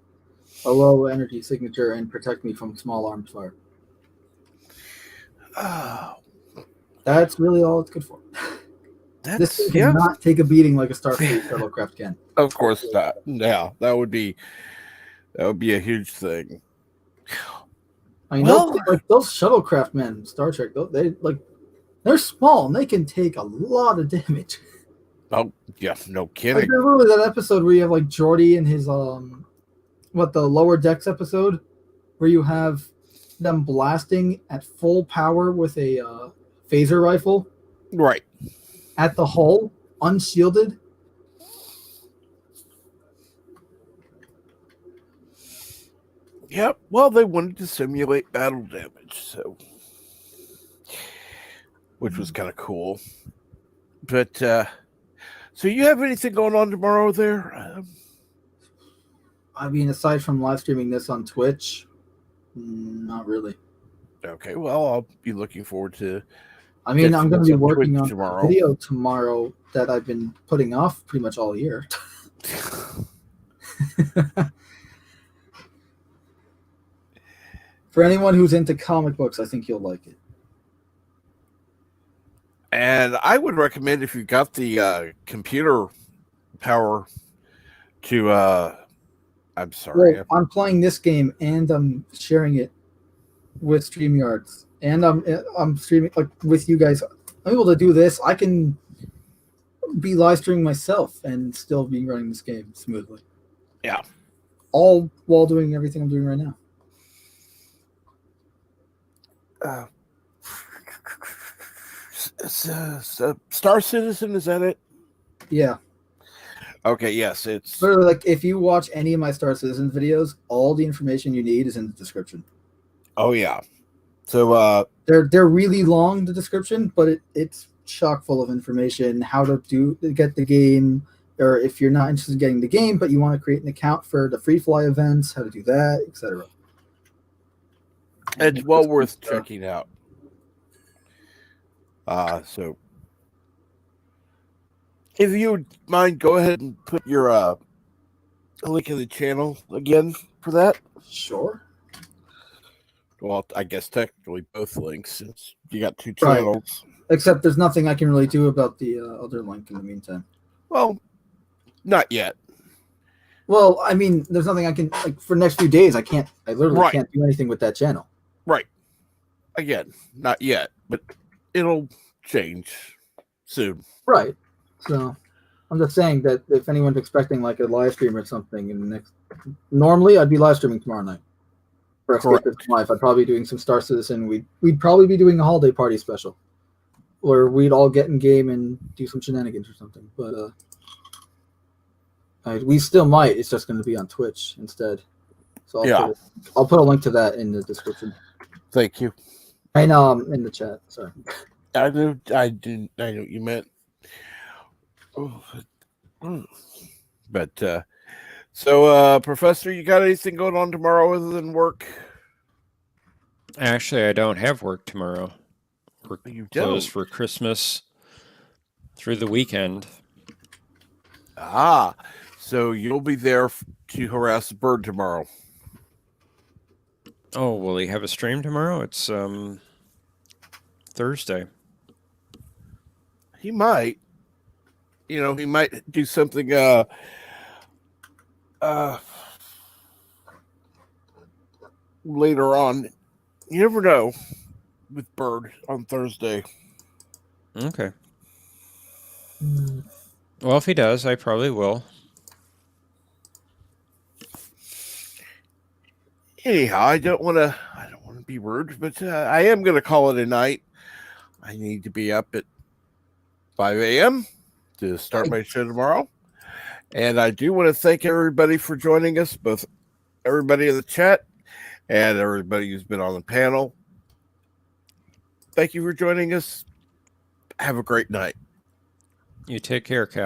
a low energy signature and protect me from small arms fire. That's really all it's good for. This thing cannot take a beating like a Starfleet shuttlecraft can. Of course not. Yeah, that would be a huge thing. I know, like those shuttlecraft men in Star Trek, they're small and they can take a lot of damage. Oh yeah, no Like, kidding. there's really that episode where you have like Geordi and his the lower decks episode, where you have them blasting at full power with a phaser rifle, right, at the hull, unshielded. Yep. Well, they wanted to simulate battle damage, so which was kind of cool. But so you have anything going on tomorrow there? I mean, aside from live streaming this on Twitch, not really. Okay. Well, I'll be looking forward to. I mean, I'm going to be on working Twitch on tomorrow. a video tomorrow that I've been putting off pretty much all year. For anyone who's into comic books, I think you'll like it. And I would recommend, if you've got the computer power to I'm sorry. Well, I'm playing this game and I'm sharing it with StreamYards, and I'm streaming like with you guys. I'm able to do this. I can be live streaming myself and still be running this game smoothly. Yeah. All while doing everything I'm doing right now. Star Citizen, is that it? Yeah. Okay, yes, it's Literally, like, if you watch any of my Star Citizen videos, all the information you need is in the description. Oh yeah. So they're really long, the description, but it's chock full of information, how to get the game, or if you're not interested in getting the game but you want to create an account for the free fly events, how to do that, etc. it's well worth checking out. So if you would mind, go ahead and put your link in the channel again for that. Sure. Well, I guess technically both links, since you got two Right. channels. Except there's nothing I can really do about the other link in the meantime. Well, not yet. Well, I mean, there's nothing I can, like, for the next few days. I literally Right. can't do anything with that channel. Right. Again, not yet, but it'll change soon. Right. So I'm just saying that if anyone's expecting like a live stream or something in the next, normally I'd be live streaming tomorrow night for Escape Life. I'd probably be doing some Star Citizen. We'd probably be doing a holiday party special, where we'd all get in game and do some shenanigans or something. But we still might. It's just going to be on Twitch instead. So I'll put a link to that in the description. Thank you. I know, in the chat. Sorry. I know what you meant. But so Professor, you got anything going on tomorrow other than work? Actually, I don't have work tomorrow. We're You closed don't? for Christmas through the weekend. So you'll be there to harass the bird tomorrow. Oh, will he have a stream tomorrow? It's Thursday. He might. He might do something later on. You never know with Bird on Thursday. Okay. Well, if he does, I probably will. Anyhow, I don't want to be rude, but I am going to call it a night. I need to be up at 5 a.m. to start my show tomorrow. And I do want to thank everybody for joining us, both everybody in the chat and everybody who's been on the panel. Thank you for joining us. Have a great night. You take care, Cal.